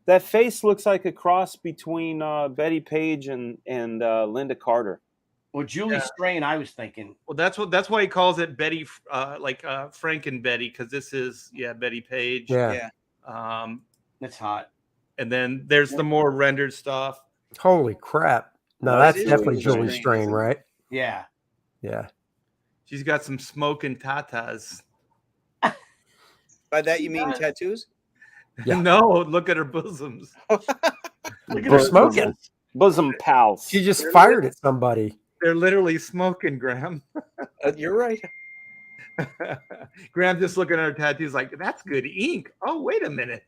that face looks like a cross between Betty Page and Linda Carter. Or Julie Strain, I was thinking. Well, that's why he calls it Betty, Frank and Betty, because this is Betty Page. Yeah. That's hot. And then there's the more rendered stuff. Holy crap! No, that's definitely Julie Strain, right? Yeah. Yeah. She's got some smoking tatas. By that you mean tattoos? Yeah. No, look at her bosoms. They're smoking. Bosom pals. She just fired at somebody. They're literally smoking, Graham. You're right. Graham just looking at her tattoos like, that's good ink. Oh, wait a minute.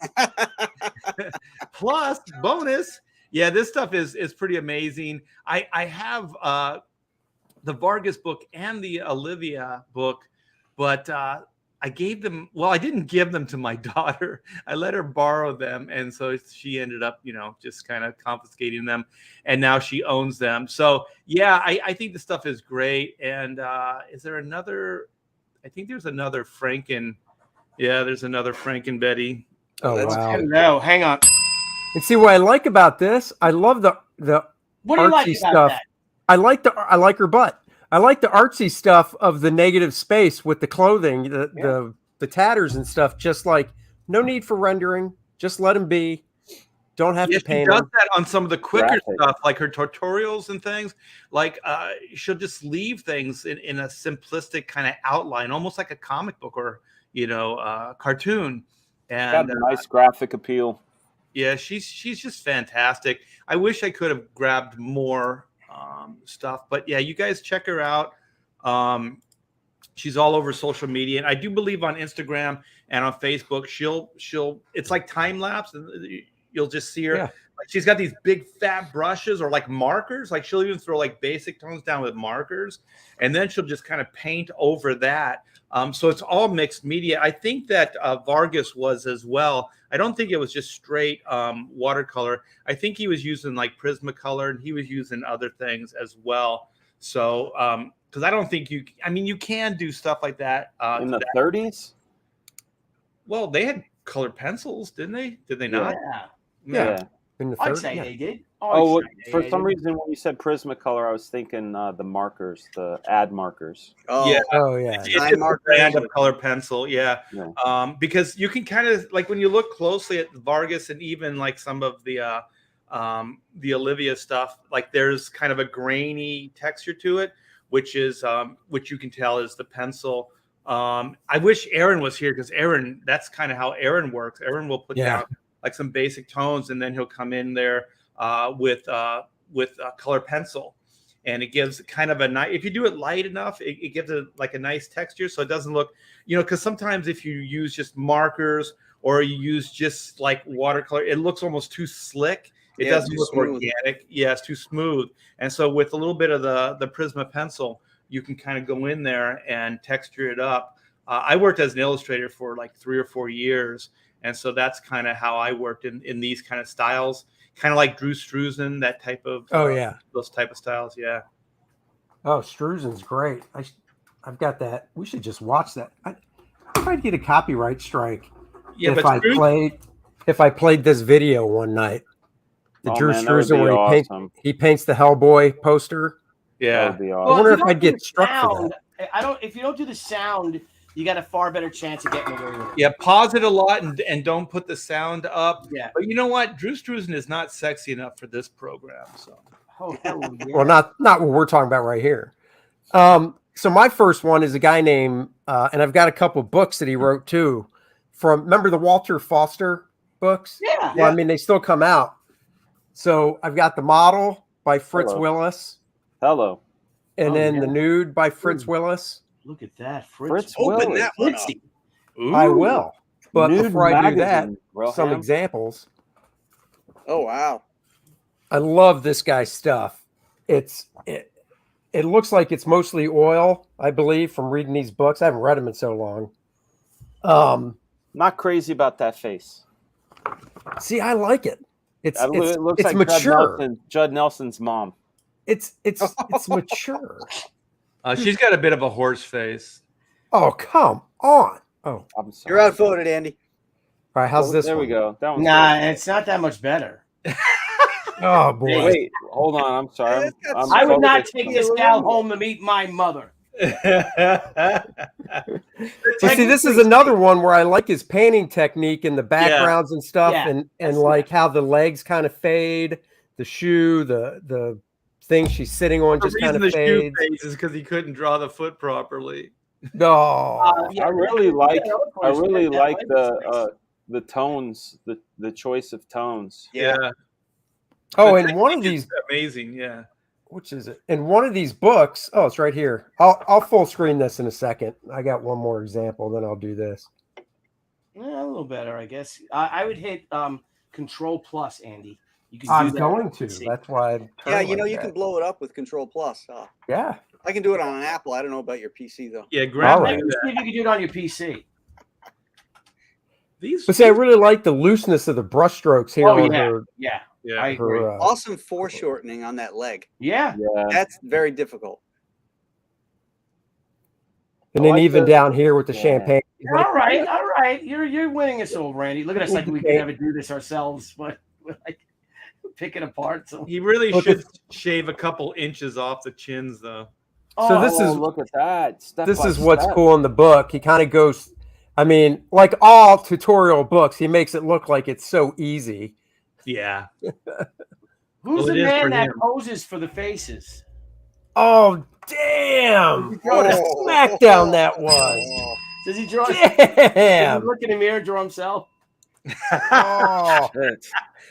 Plus, bonus. Yeah, this stuff is pretty amazing. I have the Vargas book and the Olivia book, but I gave them, I didn't give them to my daughter. I let her borrow them. And so she ended up, just kind of confiscating them. And now she owns them. So, yeah, I think the stuff is great. And is there another? I think there's another Franken. Yeah, there's another Frankenbetty. Oh, wow. No, hang on. And see what I like about this, I love the what do you like artsy about stuff. that? I like her butt. I like the artsy stuff of the negative space with the clothing, the tatters and stuff. Just like no need for rendering, just let them be. Don't have to paint She does them. that on some of the quicker Graphic. stuff, like her tutorials and things. Like she'll just leave things in a simplistic kind of outline, almost like a comic book or cartoon. Got And a nice graphic appeal. yeah, she's just fantastic. I wish I could have grabbed more stuff, but yeah, you guys check her out. She's all over social media, and I do believe on Instagram and on Facebook, she'll it's like time lapse, and you'll just see her. Yeah. Like she's got these big fat brushes or like markers. Like she'll even throw like basic tones down with markers, and then she'll just kind of paint over that. So it's all mixed media. I think that Vargas was as well. I don't think it was just straight watercolor. I think he was using like Prismacolor, and he was using other things as well. So because I don't think you can do stuff like that In the 30s? Well, they had colored pencils, didn't they? Did they not? Yeah. In the I'd third, say yeah. they did. Oh, I'd say for they some did. reason, when you said Prismacolor, I was thinking the markers, the ad markers. Oh, Yeah. Oh yeah. It's just Time a markers. brand of color pencil, Yeah. because you can kind of like when you look closely at Vargas and even like some of the Olivia stuff, like there's kind of a grainy texture to it, which you can tell is the pencil. I wish Aaron was here because Aaron, that's kind of how Aaron works. Aaron will put down like some basic tones, and then he'll come in there with color pencil, and it gives kind of a nice. If you do it light enough, it gives it like a nice texture, so it doesn't look, because sometimes if you use just markers or you use just like watercolor, it looks almost too slick. It doesn't too look smooth. organic. Yeah, it's too smooth. And so with a little bit of the Prisma pencil, you can kind of go in there and texture it up. I worked as an illustrator for like 3 or 4 years. And so that's kind of how I worked in these kind of styles, kind of like Drew Struzan, that type of, those type of styles. Yeah. Oh, Struzan's great. I've got that. We should just watch that. I'd get a copyright strike if I played this video one night. The Drew Struzan where he paints the Hellboy poster. Yeah. That would be I awesome. wonder if I'd get struck for that. If you don't do the sound, you got a far better chance of getting away with it. Yeah, pause it a lot and don't put the sound up. Yeah. But you know what? Drew Struzan is not sexy enough for this program. So Oh, hell yeah. Well, not what we're talking about right here. So my first one is a guy named, and I've got a couple of books that he wrote too. Remember the Walter Foster books? Yeah. Well, I mean, they still come out. So I've got The Model by Fritz Hello. Willis. Hello. And then The Nude by Fritz Willis. Look at that. Fritz Open Willis. that one up. Fritzy. I will. But Nude before I do that, magazine, some Wilhelm. examples. Oh, wow. I love this guy's stuff. It looks like it's mostly oil, I believe, from reading these books. I haven't read them in so long. Not crazy about that face. See, I like it. It's It looks it's like mature. Judd Nelson's mom. It's mature. she's got a bit of a horse face. Oh, come on. Oh, I'm sorry. You're outvoted, Andy. all right. How's this There we one? go. That one's Nah, good. it's not that much better. Oh boy. Wait, hold on. I'm sorry. I'm I would not totally- take this gal home to meet my mother. But see, this is another one where I like his painting technique and the backgrounds and stuff, Yeah. and like how the legs kind of fade, the shoe, the thing she's sitting on The just kind reason of the shoe fades. fades is because he couldn't draw the foot properly. No, I really like the the tones, the choice of tones. Yeah. oh, The and one of technique is these, amazing. Yeah. which is it? In one of these books, oh, it's right here. I'll full screen this in a second. I got one more example, then I'll do this. Yeah, a little better, I guess. I would hit Control Plus, Andy. You can I'm do that. going to. See. That's why. I Yeah, turn like you that. can blow it up with Control Plus. Yeah. I can do it on an Apple. I don't know about your PC, though. Yeah. Grab All Maybe right. see if you can do it on your PC. These. But see, I really like the looseness of the brush strokes here Oh, on yeah. her. Yeah, Yeah. I agree. her Awesome foreshortening on that leg. Yeah. Yeah. That's very difficult. and I then like even the- down here with the Yeah. champagne. All right. You're winning us over, Randy. Look at us like we can never do this ourselves, but we're like pick it apart. So He really Look should shave a couple inches off the chins, though. So this is look at that. this is what's cool in the book. He kind of goes, I mean, like all tutorial books, he makes it look like it's so easy. Yeah. Who's Well, it the is man for that him. poses for the faces? Oh, damn! What a smackdown that was! Does he draw? Does he Damn! look in the mirror and draw himself? Oh,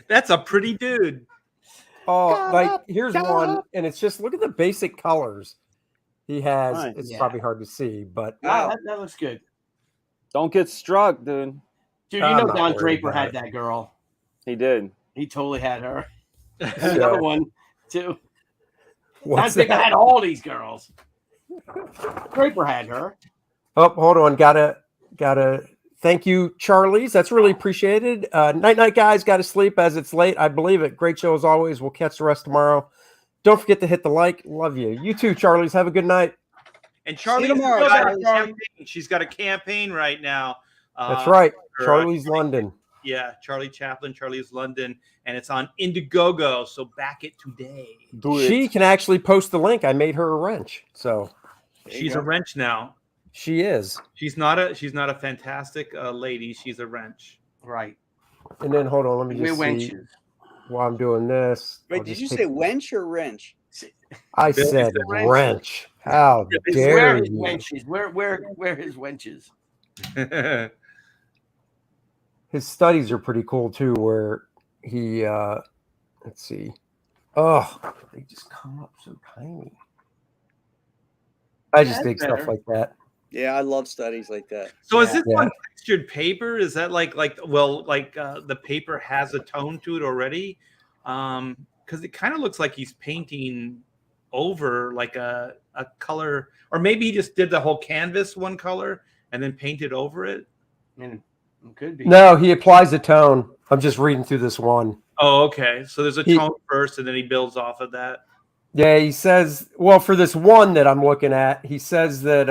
That's a pretty dude. oh, like here's one, and it's just look at the basic colors he has. Nice. It's Yeah. probably hard to see, but Wow, that looks good. Don't get struck, dude. Dude, I'm you know not Don worried Draper about had it. that girl. He did. He totally had her. And So, the other one, too. I what's think I that? had all these girls. Draper had her. Oh, hold on. Gotta. Thank you, Charlie's. That's really appreciated. Night, guys. Got to sleep as it's late. I believe it. Great show as always. We'll catch the rest tomorrow. Don't forget to hit the like. Love you. You too, Charlie's. Have a good night. And Charlie, tomorrow, campaign. She's got a campaign right now. That's right. for, Charlie's London. Yeah, Charlie Chaplin, Charlie's London, and it's on Indiegogo. So back it today. She can actually post the link. I made her a wrench, so She's a wrench now. she is. She's not a fantastic lady. She's a wrench. Right. And then hold on, let me We're just see wenches. while I'm doing this. I'll Wait, did just you pick- say wench or wrench? I Billy said said wrench. wrench. How Where dare his you? wenches? Where his wenches? His studies are pretty cool too, where he let's see. Oh, they just come up so tiny. I just That's dig stuff better. like that. Yeah, I love studies like that. So is Yeah. this on textured paper? Is that like the paper has a tone to it already? Because it kind of looks like he's painting over like a color, or maybe he just did the whole canvas one color and then painted over it. I mean, it could be. No, he applies a tone. I'm just reading through this one. Oh, okay. So there's a He- tone first, and then he builds off of that. Yeah, he says, well, for this one that I'm looking at, he says that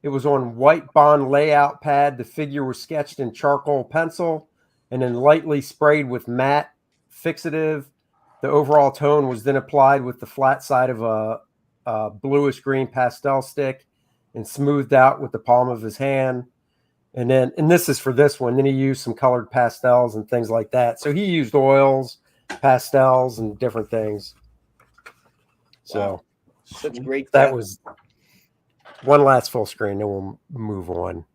it was on white bond layout pad. The figure was sketched in charcoal pencil and then lightly sprayed with matte fixative. The overall tone was then applied with the flat side of a bluish green pastel stick and smoothed out with the palm of his hand. And this is for this one. Then he used some colored pastels and things like that. So he used oils, pastels, and different things. So Wow. Such great. that depth. was one last full screen, then we'll move on.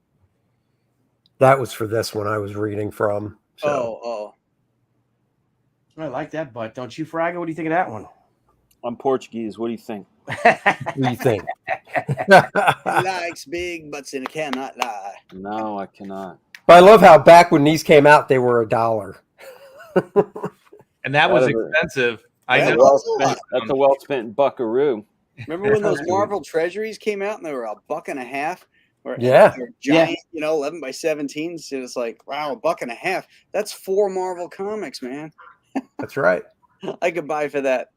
That was for this one I was reading from. So Oh. I like that butt. Don't you, Fraga? What do you think of that one? I'm Portuguese. What do you think? what do you think? He likes big butts and he cannot lie. No, I cannot. But I love how back when these came out, they were $1. And that was That is a- expensive. I Yeah, know. well spent. That's a well spent buckaroo. Remember when those Marvel treasuries came out and they were $1.50? Or, Yeah. they were giant, 11 by 17s. And it's like, wow, $1.50. That's 4 Marvel comics, man. That's right. I could buy for that.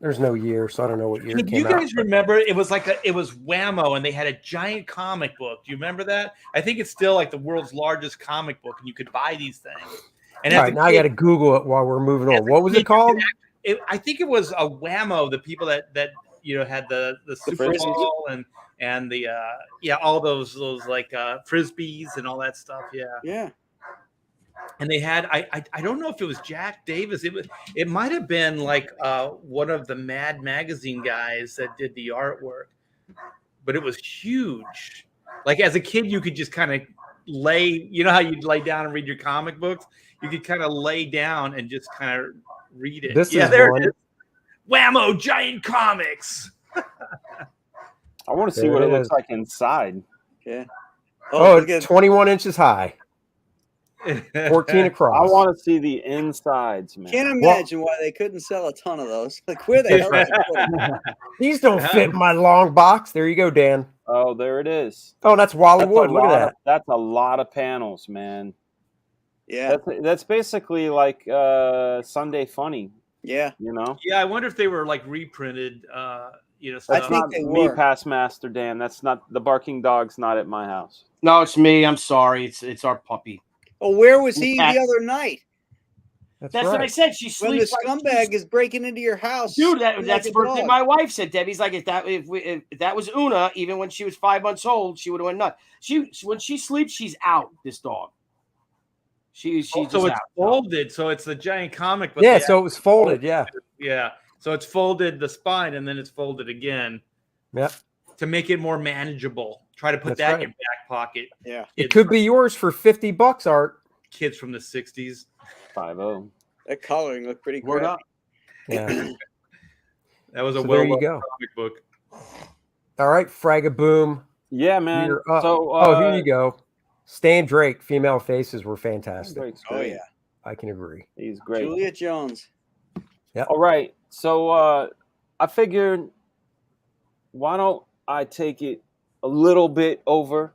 There's no year, so I don't know what year it Do came you out. guys remember it was Whammo, and they had a giant comic book? Do you remember that? I think it's still like the world's largest comic book, and you could buy these things. And All as right, a now I kid- got to Google it while we're moving as on. a What was kid, it called? I think it was a Whammo. The people that had the Super frisbees? Bowl and the all those like frisbees and all that stuff. Yeah. Yeah. And they had I don't know if it was Jack Davis. It might have been like one of the Mad Magazine guys that did the artwork, but it was huge. Like as a kid, you could just kind of lay. You know how you'd lay down and read your comic books. You could kind of lay down and just kind of read it. This is there one. it is. Whammo Giant Comics. I want to see There what it it looks is. like inside. Yeah. Oh, look it's at 21 inches high, 14 across. I want to see the insides, man. Can't imagine why they couldn't sell a ton of those. Like, where the hell did they put 'em? These don't fit in my long box. There you go, Dan. Oh, there it is. Oh, that's Wally That's Wood. a Look at lot that. of- that's a lot of panels, man. Yeah. That's basically like Sunday Funny, Yeah. you know? Yeah, I wonder if they were like reprinted. I Stuff. think Not they me, were. past Master Dan. That's not the barking dog's not at my house. No, it's me. I'm sorry. It's our puppy. Oh, where was he Cat. the other night? That's That's what I right. said. She When the sleeps like scumbag is breaking into your house, dude. like That's a the first thing dog. my wife said. Debbie's like, if that was Una, even when she was 5 months old, she would have went nuts. When she sleeps, she's out. This dog. She's So just it's out. folded. So it's the giant comic. But Yeah, the so it was folded. Yeah. yeah. So it's folded the spine and then it's folded again. Yep. To make it more manageable. Try to put That's that right. in your back pocket. Yeah. It could be yours for $50, Art. Kids from the 60s. 5-0. That coloring looked pretty Word crappy. up. Yeah. That was a So there you well go. comic book. All right, Fragaboom. Yeah, man. You're up. So here you go. Stan Drake, female faces were fantastic. Drake's Oh great. yeah. I can agree. He's great. Juliet Jones. All right. So I figured, why don't I take it a little bit over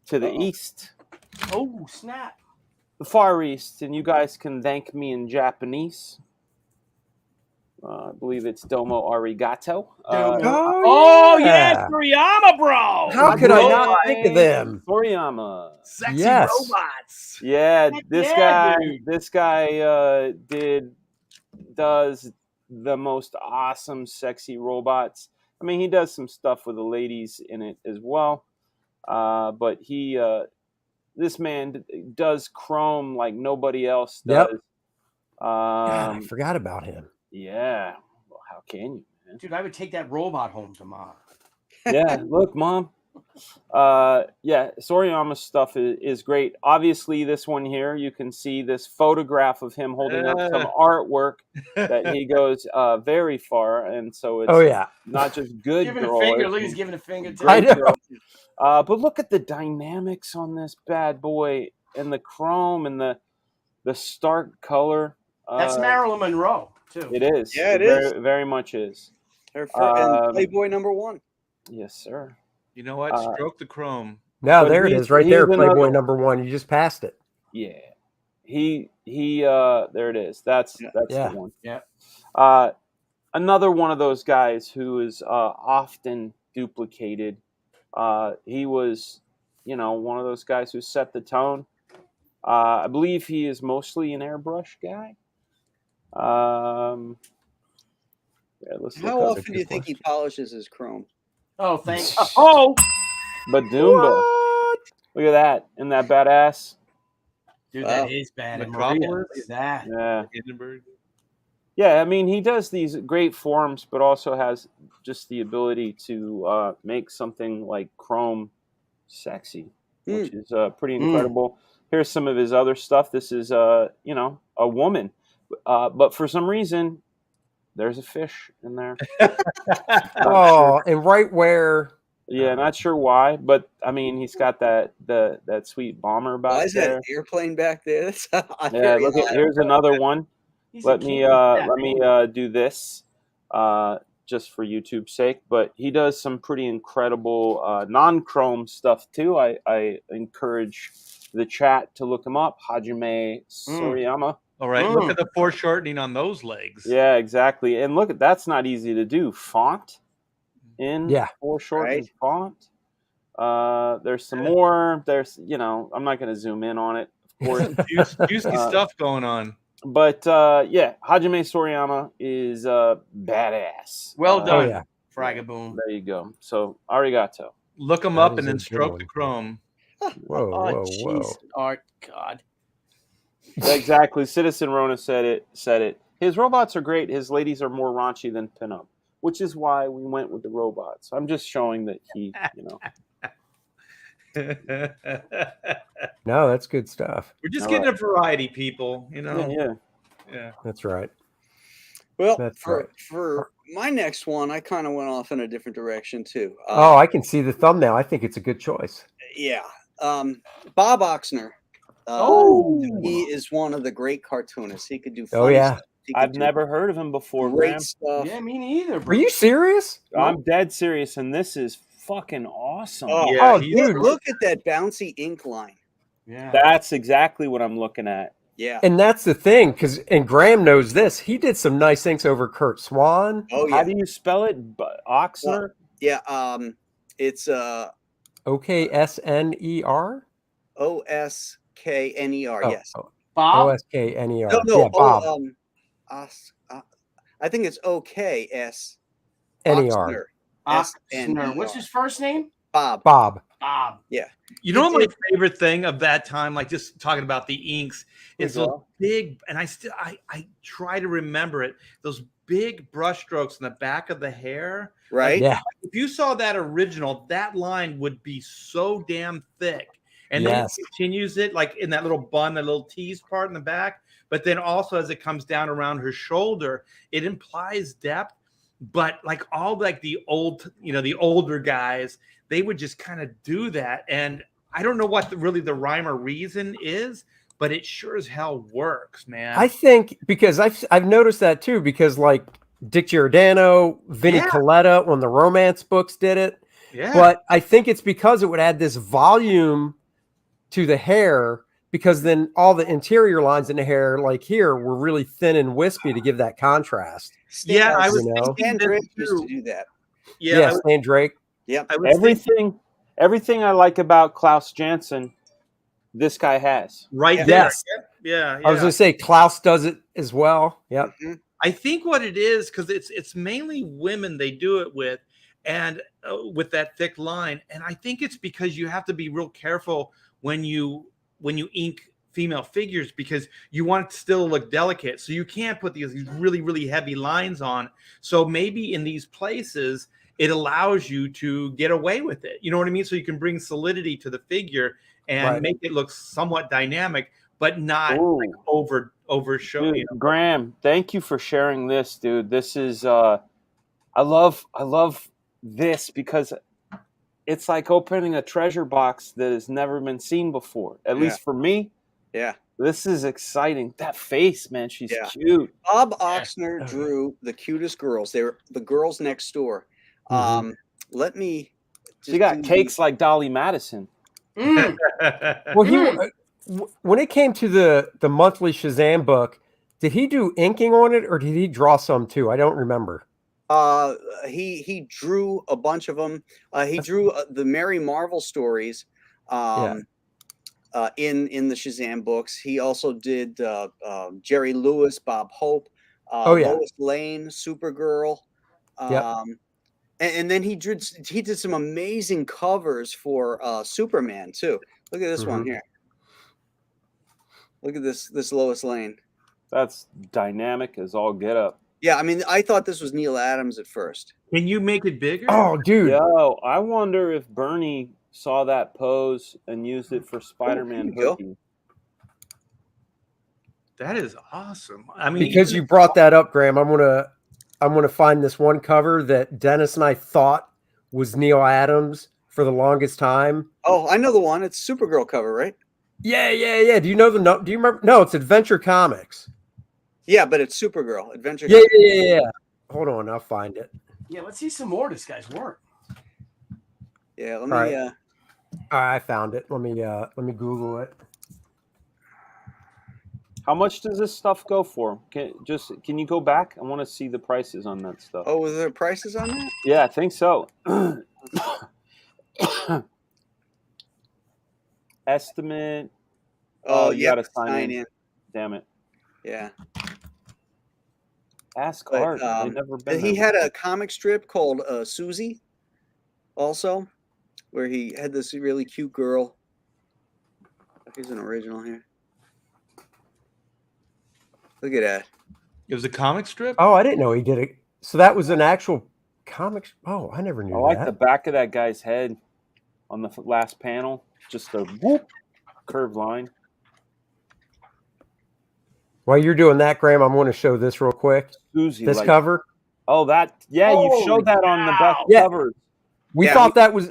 to the east, Oh snap! the Far East, and you guys can thank me in Japanese. I believe it's Domo Arigato. Oh yeah, Suriyama, bro. How could I not think of them? Toriyama. Sexy Yes. robots. Yeah, Heck this yeah, guy. dude. This guy does the most awesome, sexy robots. I mean, he does some stuff with the ladies in it as well. But this man does chrome like nobody else Yep. does. God, I forgot about him. Yeah. Well, how can you, man? Dude, I would take that robot home to mom. Yeah. Look, Mom. Yeah, Soriyama's stuff is great. Obviously, this one here, you can see this photograph of him holding up some artwork that he goes very far, and so it's not just good Giving girl. a finger. Look, he's giving a finger. To I it. know. But look at the dynamics on this bad boy, and the chrome and the stark color. That's Marilyn Monroe too. It is. Yeah, it very, is. very much is. Her and Playboy #1. Yes, sir. You know what? Stroke the chrome. No, But there it he's- is, right he's there. another- Playboy #1. You just passed it. Yeah. He there it is. That's Yeah. the one. Yeah. Another one of those guys who is often duplicated. He was, one of those guys who set the tone. I believe he is mostly an airbrush guy. Let's look How up. often do you think he polishes his chrome? Oh, thanks. Oh, But Doomba, look at that. Isn't that badass? dude, Wow. that is bad. And Maria, Metropolis? look at that. Yeah. Hindenburg. Yeah, I mean, he does these great forms, but also has just the ability to make something like chrome sexy, which is pretty incredible. Here's some of his other stuff. This is, a woman. But for some reason, there's a fish in there. And right where... Yeah, not sure why, but I mean, he's got that sweet bomber back Why is there. that airplane back there? That's Yeah, look at here's another one. He's Let a me king. do this just for YouTube's sake. But he does some pretty incredible non-chrome stuff too. I encourage the chat to look him up. Hajime Soriyama. All right, look at the foreshortening on those legs. Yeah, exactly. And look, that's not easy to do. Font in foreshortened font. There's some more. There's, I'm not going to zoom in on it, of course. Juicy stuff going on. But Hajime Soriyama is badass. Well done. Oh, yeah. Fragaboom. There you go. So arigato. Look them That up is and a then good stroke one. the chrome. Whoa. Jeez, Art, God. Exactly. Citizen Rona said it. His robots are great. His ladies are more raunchy than pinup, which is why we went with the robots. I'm just showing that he, No, that's good stuff. We're just getting a variety, people. Yeah. That's right. Well, That's for my next one, I kind of went off in a different direction too. I can see the thumbnail. I think it's a good choice. Yeah. Bob Oxner. He is one of the great cartoonists. He could do funny stuff. He could I've do never heard of him before. great Graham. stuff. Yeah, me neither. Are you serious? I'm dead serious, and this is fucking awesome. Oh, dude. look at that bouncy ink line. Yeah. That's exactly what I'm looking at. Yeah. And that's the thing, and Graham knows this. He did some nice things over Kurt Swan. Oh yeah. How do you spell it? Oxner? Yeah. It's OKSNER. OSKNER. Oh, Yes. oh. Bob. Oskner. No, no. Yeah, Bob. I think it's OKS. Ner. Oxner. Oxner. What's his first name? Bob. Bob. Yeah. You know, my favorite thing of that time, like just talking about the inks, is those big, and I try to remember it, those big brush strokes in the back of the hair. Right. Yeah. If you saw that original, that line would be so damn thick. And then it continues it like in that little bun, that little tease part in the back. But then also as it comes down around her shoulder, it implies depth. But like all like the old, the older guys, they would just kind of do that. And I don't know what really the rhyme or reason is, but it sure as hell works, man. I think because I've noticed that too, because like Dick Giordano, Vinnie Coletta, when the romance books did it. Yeah. But I think it's because it would add this volume to the hair, because then all the interior lines in the hair, like here, were really thin and wispy to give that contrast. I was Stan Drake used to do that. Yeah, Stan Drake. Yep. Everything I like about Klaus Janson, this guy has. Right there. Yes. Yeah. I was going to say Klaus does it as well. Yep. Mm-hmm. I think what it is, because it's mainly women they do it with, and with that thick line. And I think it's because you have to be real careful when you ink female figures, because you want it to still look delicate. So you can't put these really, really heavy lines on. So maybe in these places, it allows you to get away with it. You know what I mean? So you can bring solidity to the figure and make it look somewhat dynamic, but not like overshow. Dude, Graham, thank you for sharing this, dude. This is I love this because it's like opening a treasure box that has never been seen before. At least for me. Yeah. This is exciting. That face, man, she's cute. Bob Oxner drew the cutest girls. They were the girls next door. Let me She got cakes like Dolly Madison. Well, when it came to the monthly Shazam book, did he do inking on it or did he draw some too? I don't remember. He drew a bunch of them. He drew the Mary Marvel stories in the Shazam books. He also did Jerry Lewis, Bob Hope, Lois Lane, Supergirl. And then he did some amazing covers for Superman too. Look at this one here. Look at this Lois Lane. That's dynamic as all get up. Yeah, I mean, I thought this was Neil Adams at first. Can you make it bigger? Oh, dude. Yo, I wonder if Bernie saw that pose and used it for Spider-Man Hookie. That is awesome. I mean, because you brought that up, Graham, I'm gonna find this one cover that Dennis and I thought was Neil Adams for the longest time. Oh, I know the one. It's Supergirl cover, right? Yeah. Do you know do you remember? No, it's Adventure Comics. Yeah, but it's Supergirl. Adventure. Yeah. Hold on, I'll find it. Yeah, let's see some more of this guy's work. Yeah, let me. All right, I found it. Let me Google it. How much does this stuff go for? Can you go back? I want to see the prices on that stuff. Oh, was there prices on that? Yeah, I think so. Estimate. Oh, you gotta sign in. Damn it. Yeah. Ask Art. They've never been. He had a comic strip called Susie, also, where he had this really cute girl. Here's an original here. Look at that. It was a comic strip? Oh, I didn't know he did it. So that was an actual comic. Oh, I never knew that. I like the back of that guy's head on the last panel. Just a whoop curved line. While you're doing that, Graham, I'm going to show this real quick. Susie, this cover. Oh, you showed that on the best covers.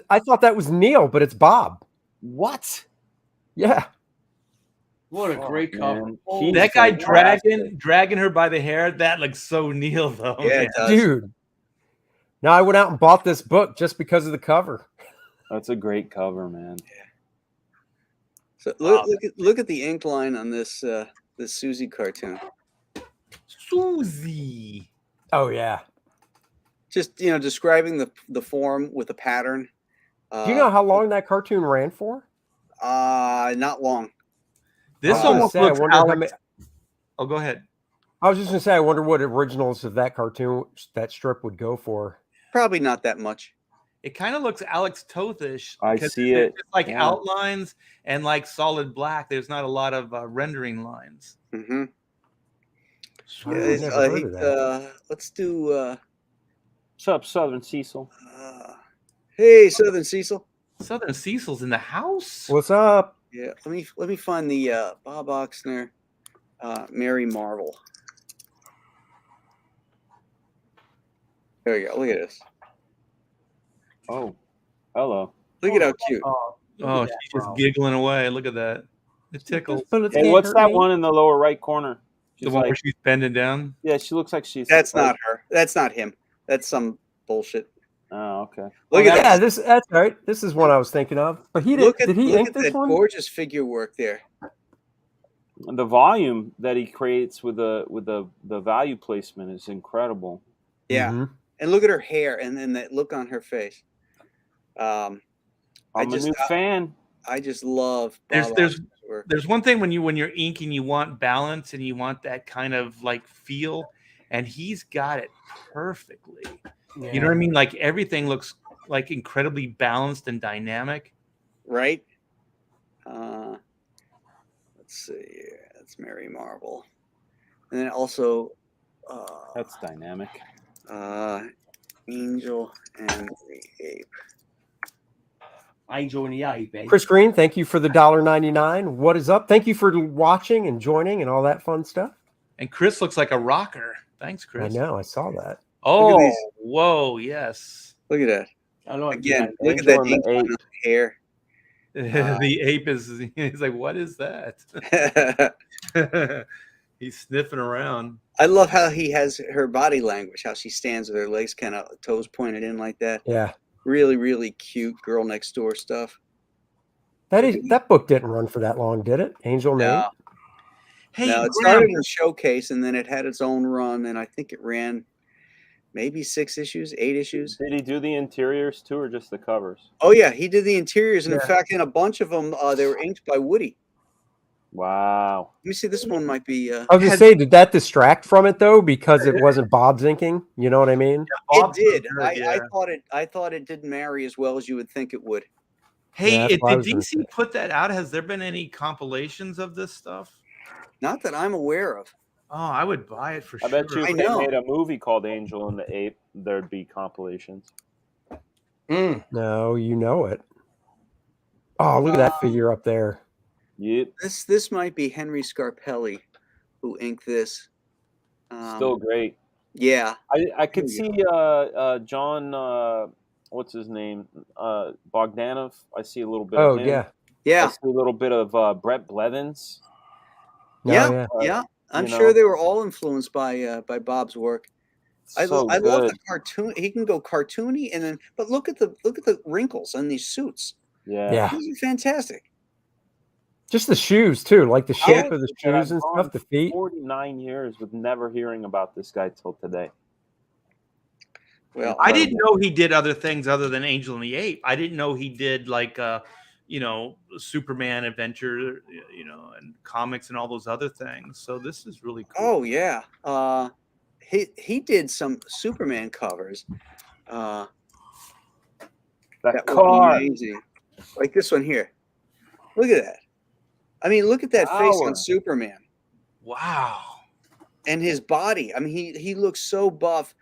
I thought that was Neil, but it's Bob. What? Yeah. What a great cover. That guy dragging her by the hair, that looks so Neil, though. Yeah, it does. Dude. Now I went out and bought this book just because of the cover. That's a great cover, man. Yeah. So look at the ink line on this this Susie cartoon. Susie. Oh yeah. Just describing the form with a pattern. Do you know how long that cartoon ran for? Not long. This was gonna almost say, I looks wonder how Alex. many- Oh, go ahead. I was just gonna say, I wonder what originals of that cartoon, that strip would go for. Probably not that much. It kind of looks Alex Tothish. I because see it's it. just like Yeah. outlines and like solid black. There's not a lot of rendering lines. Mm-hmm. Wow, I've never heard of that. Let's do. What's up, Southern Cecil? Hey, Southern Cecil. Southern Cecil's in the house. What's up? Yeah, let me find the Bob Oxner, Mary Marvel. There we go. Look at this. Oh, hello. Look at how cute. Oh, Oh, she's just giggling away. Look at that. It tickles. Hey, what's that one in the lower right corner? The She's one like, where she's bending down. yeah, she looks like she's. That's not her. That's not him. That's some bullshit. Oh, okay. Look at Yeah, that. that's right. This is one I was thinking of. But he Look did at, he look ink at this that one? gorgeous figure work there. The volume that he creates with the value placement is incredible. Yeah, Mhm. and look at her hair, and then that look on her face. I'm a new fan. I just love. There's- Bob there's- Oxner's work. There's one thing when you're inking, you want balance and you want that kind of like feel, and he's got it perfectly. You know what I mean? Like everything looks like incredibly balanced and dynamic. Right. Let's see here. That's Mary Marvel, and then also That's dynamic. Angel and the Ape. Angel in the Ape, baby. Chris Green, thank you for the $1.99. What is up? Thank you for watching and joining and all that fun stuff. And Chris looks like a rocker. Thanks, Chris. I know, I saw that. Oh, these. whoa, yes. Look at that. I know. Again, Yeah, look at that Angel and ink the on her hair. The ape is, he's like, what is that? He's sniffing around. I love how he has her body language, how she stands with her legs kind of toes pointed in like that. Yeah. Really, really cute girl next door stuff. That book didn't run for that long, did it? Angel Name? No, Hey, no, it Graham, started in Showcase and then it had its own run, and I think it ran maybe 6 issues, 8 issues. Did he do the interiors too, or just the covers? Oh yeah, he did the interiors, and in Yeah. fact, in a bunch of them, they were inked by Woody. Wow. Let me see. This one might be. I was gonna say, did that distract from it though, because it wasn't Bob's inking? You know what I mean? It did. Yeah. I thought it didn't marry as well as you would think it would. Hey, Yeah, that's what I did was gonna DC put that out? Has there been any compilations of this stuff? Not that I'm aware of. Oh, I would buy it for I sure. bet you I if they know. made a movie called Angel and the Ape, there'd be compilations. No, you know it. Oh, look at that figure up there. Yep. This might be Henry Scarpelli, who inked this. Still great. Yeah. I could see John, what's his name? Bogdanov. I see a little bit Oh of him. yeah. I Yeah. see a little bit of Brett Blevins. No, Yeah. yeah. I'm you know. sure they were all influenced by Bob's work. I So love good. the cartoon. He can go cartoony, and then but look at the wrinkles on these suits. Yeah. Yeah. These are fantastic. Just the shoes too, like the How shape is of the it that I've shoes and gone stuff, the feet. 49 years with never hearing about this guy till today. Well, I didn't know he did other things other than Angel and the Ape. I didn't know he did like Superman adventure, and comics and all those other things. So this is really cool. Oh yeah. He did some Superman covers. That That were car. amazing. Like this one here. Look at that. I mean, look at that face Power. on Superman Wow. and his body. I mean, he looks so buff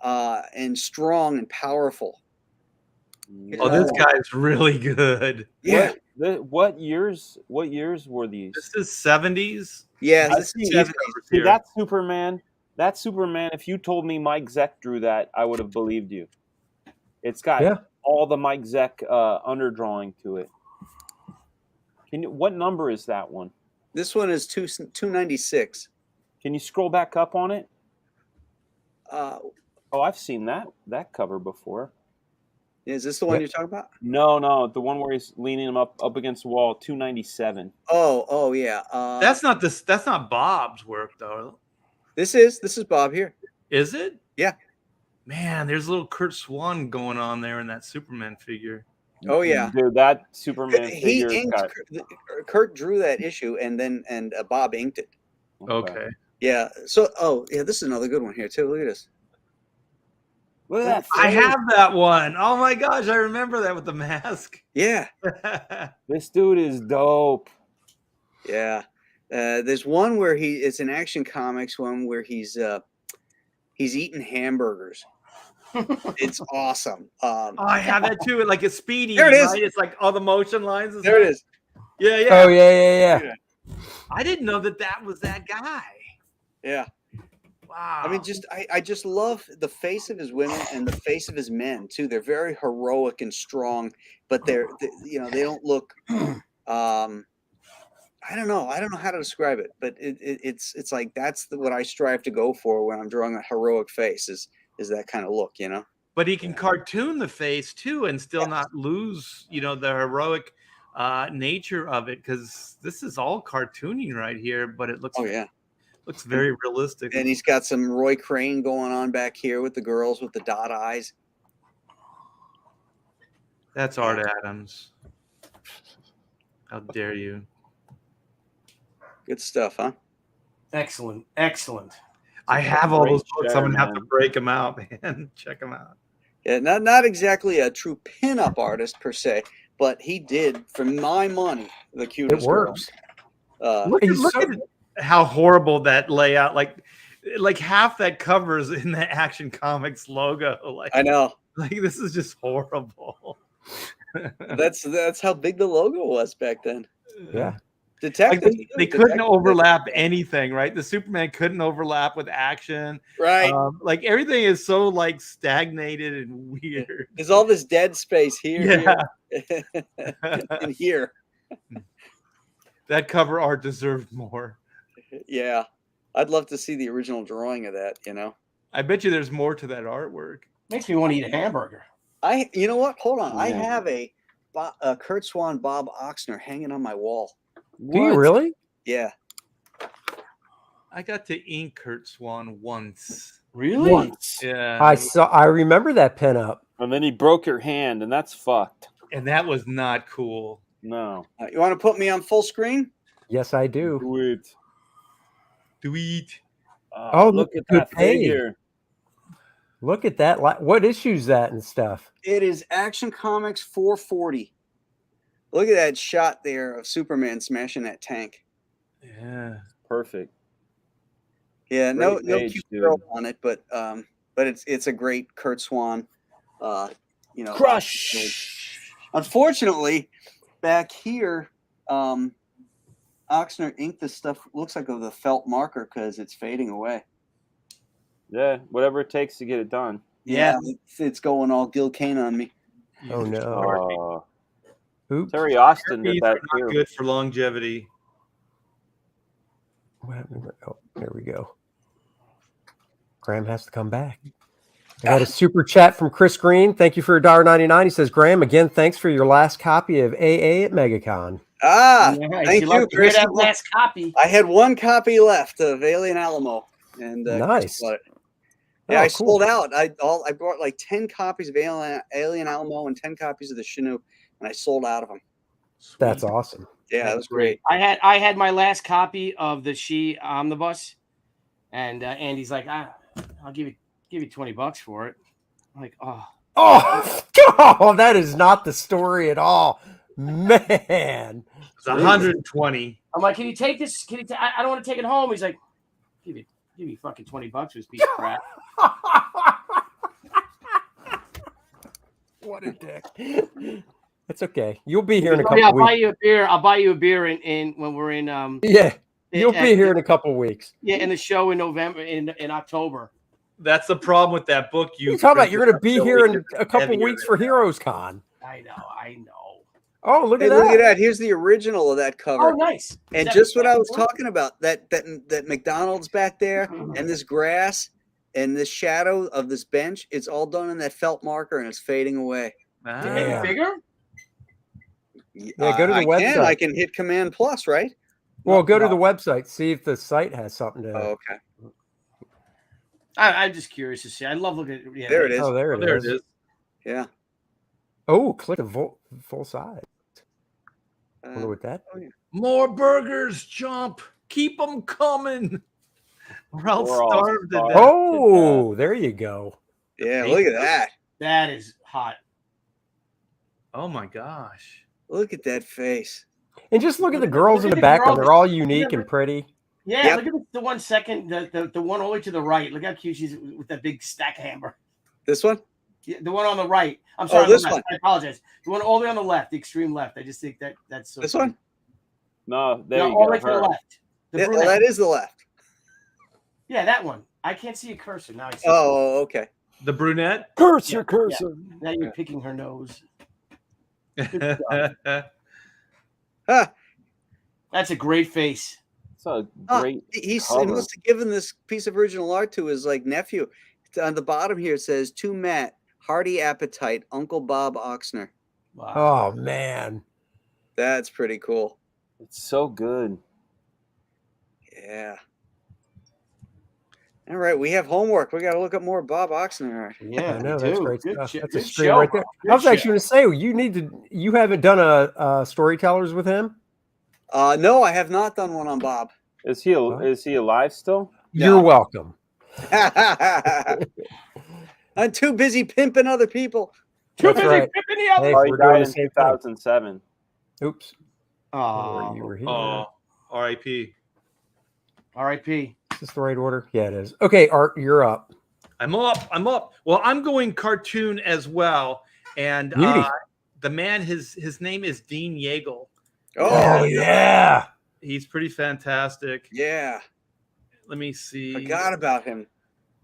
and strong and powerful. Oh, this guy's really good. Yeah. What years were these? This is 70s. Yeah. I This see, is Jeff- 70s. See, that Superman, if you told me Mike Zeck drew that, I would have believed you. It's got Yeah. all the Mike Zeck underdrawing to it. What number is that one? This one is 296. Can you scroll back up on it? Oh, I've seen that cover before. is this the one Yep. you're talking about? No, the one where he's leaning him up against the wall, 297. Oh yeah. That's not Bob's work though. This is Bob here. Is it? Yeah. Man, there's a little Kurt Swan going on there in that Superman figure. Oh yeah, Dude, that Superman he figure is inked. cut. Kurt drew that issue, and Bob inked it. Okay. Yeah. So, this is another good one here too. Look at this. Look at that. I face. have that one. Oh my gosh, I remember that with the mask. Yeah. This dude is dope. Yeah. There's one where it's an Action Comics one where he's eating hamburgers. It's awesome. I have that too. Like a Speedy. There it is. Right? It's like all the motion lines. There it is. Yeah, yeah. Oh yeah. I didn't know that was that guy. Yeah. Wow. I mean, I just love the face of his women and the face of his men too. They're very heroic and strong, but they don't look. I don't know how to describe it, but it's like that's what I strive to go for when I'm drawing a heroic face is that kind of look, you know. But he can cartoon the face too, and still not lose, the heroic nature of it, because this is all cartooning right here, but it looks looks very realistic. And he's got some Roy Crane going on back here with the girls with the dot eyes. That's Art Adams. How dare you? Good stuff, huh? Excellent. I have all those Great books. I'm gonna share, have to break them out, man. Check them out. Yeah, not exactly a true pin-up artist per se, but he did, for my money, the cutest. It works. Look at how horrible that layout. Like half that covers in the Action Comics logo. Like I know. Like this is just horrible. That's how big the logo was back then. Yeah. Detective. They couldn't overlap anything, right? The Superman couldn't overlap with Action. Right. Like everything is so like stagnated and weird. There's all this dead space here, Yeah. and here. That cover art deserved more. Yeah. I'd love to see the original drawing of that, I bet you there's more to that artwork. Makes me want to eat a hamburger. You know what? Hold on. I Yeah. have a Kurt Swan Bob Oxner hanging on my wall. Do you really? Yeah. I got to ink Kurt Swan once. Really? Once. Yeah. I remember that pinup. And then he broke your hand, and that's fucked. And that was not cool. No. You want to put me on full screen? Yes, I do. Do it. Sweet. Oh, look look at that at page. figure. Look at that. What issue's that and stuff? It is Action Comics 440. Look at that shot there of Superman smashing that tank. Yeah. Perfect. Yeah, no Great page, cute dude. girl on it, but it's a great Kurt Swan. Crush. Unfortunately, back here, Oxner inked this stuff. Looks like the felt marker because it's fading away. Yeah, whatever it takes to get it done. Yeah, it's going all Gil Kane on me. Oh no. Oops. Terry Austin did These that are not too. good for longevity. What happened? Oh, there we go. Graham has to come back. I got a super chat from Chris Green. Thank you for $1.99. He says, Graham, again, thanks for your last copy of AA at MegaCon. Thank you, Like to hear Chris. that last copy. I had one copy left of Alien Alamo, and Nice. Chris bought it. Yeah, Oh, I cool. sold out. I bought like 10 copies of Alien Alamo and 10 copies of the Chinook, and I sold out of them. That's awesome. Yeah, that was great. I had my last copy of the She Omnibus, and Andy's like, I'll give you $20 for it. I'm like, oh, Oh, that is not the story at all. Man. It's 120. I'm like, can you take this? I don't want to take it home. He's like, give me fucking $20 for this piece of crap. What a dick. It's okay. You'll be here in a Oh, couple yeah, I'll buy weeks. you a beer. I'll buy you a beer in when we're in Yeah. You'll be here in a couple weeks. Yeah, in the show in November in October. That's the problem with that book. What are you talking about? You're going to be here in a couple Heavier weeks than for that. Heroes Con. I know. Oh, look Hey, at look at that. that. Here's the original of that cover. Oh, nice. And Is that just what I was McDonald's? talking about, that McDonald's back there and this grass and this shadow of this bench, it's all done in that felt marker and it's fading away. Ah. To make it bigger? Yeah, go to the website. I can hit Command Plus, right? Well, go to the website. See if the site has something to. Oh, okay. I'm just curious to see. I love looking at There it is. Oh, there it There is. it is. Yeah. Oh, click the full size. Wonder what that. More burgers, Chomp. Keep them coming. Or I'll We're all starve to starved. death. Oh, there you go. Yeah, look at that. That is hot. Oh my gosh. Look at that face. And just look at the Look girls at in the the background. girls. They're all unique and pretty. Yeah, Yep. look at the 1 second, the one all the way to the right. Look how cute she is with that big stack hammer. This one? Yeah, the one on the right. I'm sorry, this on the one. left. I apologize. The one all the way on the left, the extreme left. I just think that's so This cute. one? No, there No, you all the go. way to the Her. left. The Yeah, brunette. that is the left. Yeah, that one. I can't see a cursor now. I see Oh, okay. The brunette. Cursor, Yeah, cursor. now you're picking her nose. Ah, That's a great face. It's a ah, great. he cover. must have given this piece of original art to his nephew. On the bottom here it says, "To Matt, hearty appetite, Uncle Bob Oxner." Wow. Oh man. That's pretty cool. It's so good. Yeah. All right, we have homework. We got to look up more Bob Oxner art. Yeah, I know we that's do. great Good stuff. shit. That's a Good stream show, right there. Bob. I was Good actually going to say you haven't done a storytellers with him. No, I have not done one on Bob. Is he alive still? You're welcome. I'm too busy pimping other people. Too That's busy right. pimping the other. Hey, Oh, he we're doing died the in same thing. 2007. Oops. Oh, You were here. Oh, R.I.P. R.I.P. Is this the right order? Yeah, it is. Okay, Art, you're up. I'm up. Well, I'm going cartoon as well. And Beauty. the man, his name is Dean Yeagle. Oh, yeah. He's pretty fantastic. yeah. Let me see. Forgot about him.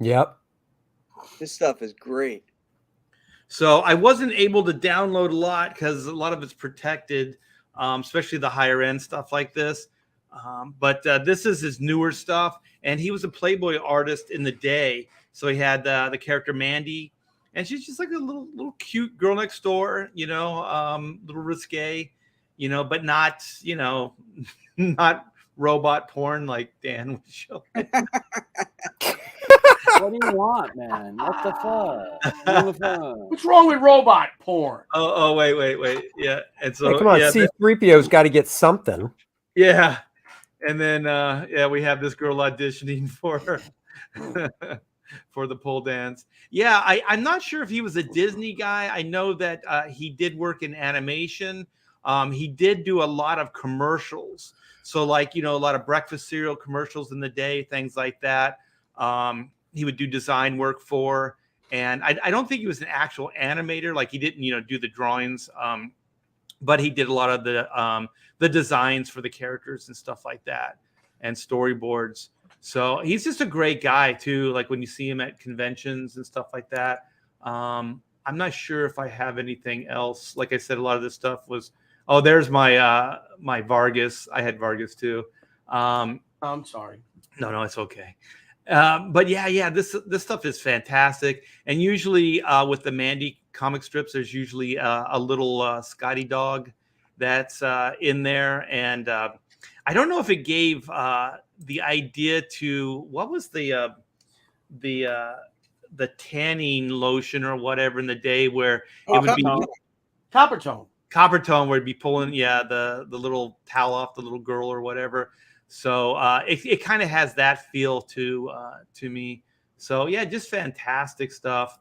Yep. This stuff is great. So I wasn't able to download a lot because a lot of it's protected, especially the higher end stuff like this. But this is his newer stuff, and he was a Playboy artist in the day. So he had the character Mandy, and she's just like a little cute girl next door, little risque, but not, not robot porn like Dan would show. What do you want, man? What the fuck? What's wrong with robot porn? Oh, wait. Yeah. And so, Hey, come on, yeah, C-3PO's got to get something. yeah. And then, we have this girl auditioning for for the pole dance. Yeah, I'm not sure if he was a Disney guy. I know that he did work in animation. He did do a lot of commercials. So, like, a lot of breakfast cereal commercials in the day, things like that. He would do design work for. And I don't think he was an actual animator. Like, he didn't, do the drawings. But he did a lot of the designs for the characters and stuff like that, and storyboards. So he's just a great guy too. Like when you see him at conventions and stuff like that. I'm not sure if I have anything else. Like I said, a lot of this stuff was. Oh, there's my my Vargas. I had Vargas too. I'm sorry. No, it's okay. But yeah, this stuff is fantastic. And usually with the Mandy comic strips, there's usually a little Scotty dog that's in there. And I don't know if it gave the idea to what was the tanning lotion or whatever in the day where it would be Copper tone, where it'd be pulling the little towel off the little girl or whatever. So it kind of has that feel to me. So yeah, just fantastic stuff.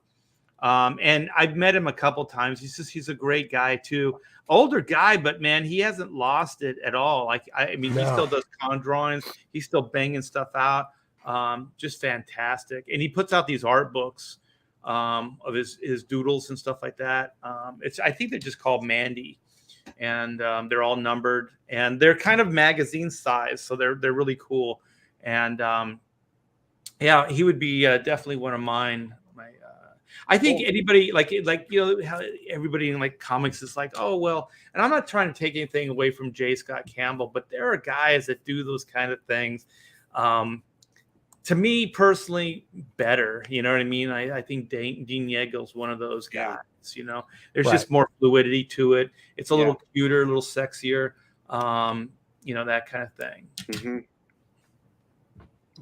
And I've met him a couple times. He's a great guy too. Older guy, but man, he hasn't lost it at all. Like he still does con drawings. He's still banging stuff out. Just fantastic. And he puts out these art books of his doodles and stuff like that. I think they're just called Mandy. And they're all numbered, and they're kind of magazine size, so they're really cool. And yeah, he would be definitely one of mine. I think anybody like how everybody in like comics is like, oh well, and I'm not trying to take anything away from J. Scott Campbell, but there are guys that do those kind of things. To me personally, better. You know what I mean? I think Dean Yeagle's one of those guys. There's just more fluidity to it. It's a little cuter, a little sexier. That kind of thing. Mm-hmm.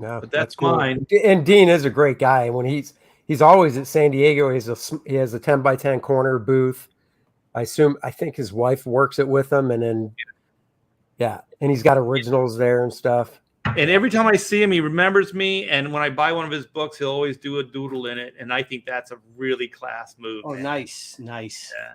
No, but that's cool. mine. And Dean is a great guy. When he's always at San Diego, he has a 10x10 corner booth. I think his wife works it with him, and then and he's got originals there and stuff. And every time I see him, he remembers me. And when I buy one of his books, he'll always do a doodle in it. And I think that's a really class move. Oh, man. nice. Yeah.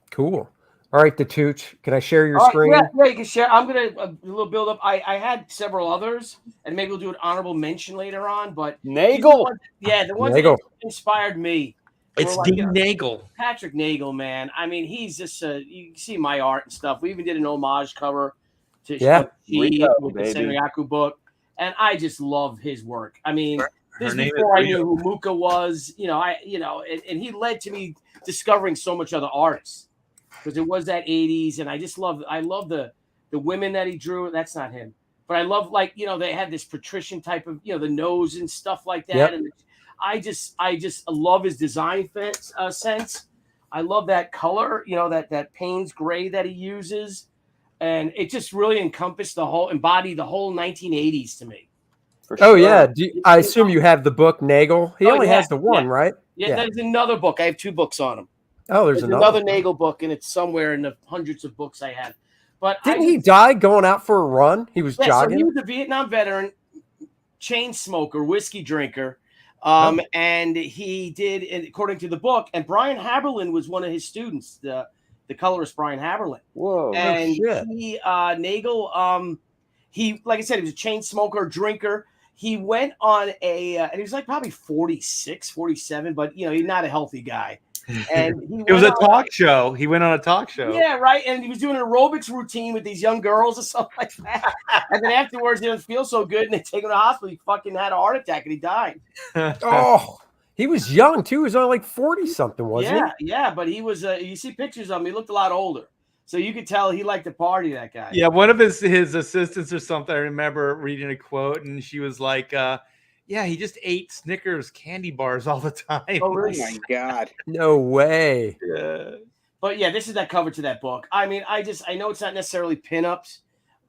Cool. All right, the Tooch. Can I share your All right, screen? yeah, you can share. I'm gonna a little build up. I had several others, and maybe we'll do an honorable mention later on. But Nagel. the ones Nagel. that inspired me. It's were Dean Nagel. Patrick Nagel, man. I mean, he's just you can see my art and stuff. We even did an homage cover to Rico, with the baby. Senryaku book, and I just love his work. I mean, this is name is before I knew Rico. who Muka was. And he led to me discovering so much other artists because it was that 80s, and I love the women that he drew. That's not him, but I love they had this patrician type of the nose and stuff like that, Yep. and I just love his design sense. I love that color, that Payne's gray that he uses. And it just really embodied the whole 1980s to me. For Oh sure. yeah. I assume you have the book Nagel. He only has the one, right? Yeah, there's another book. I have 2 books on him. Oh, there's another Nagel book, and it's somewhere in the hundreds of books I have. But Didn't he die going out for a run? He was jogging. So he was a Vietnam veteran, chain smoker, whiskey drinker. And he did, according to the book, and Brian Haberlin was one of his students, the colorist Brian Haberlin. Whoa. And he, Nagel, he, like I said, he was a chain smoker, drinker. He went on and he was like probably 46, 47, but he's not a healthy guy. And It was a talk show. He went on a talk show. Yeah, right. And he was doing an aerobics routine with these young girls or something like that. And then afterwards, he didn't feel so good, and they take him to the hospital. He fucking had a heart attack, and he died. Oh, he was young too. He was only like 40 something, wasn't he? Yeah, but he was. You see pictures of him. He looked a lot older, so you could tell he liked to party. That guy. Yeah, one of his assistants or something. I remember reading a quote, and she was like, "Yeah, he just ate Snickers candy bars all the time." Oh, really? my God. No way. Yeah. But yeah, this is that cover to that book. I mean, I know it's not necessarily pinups.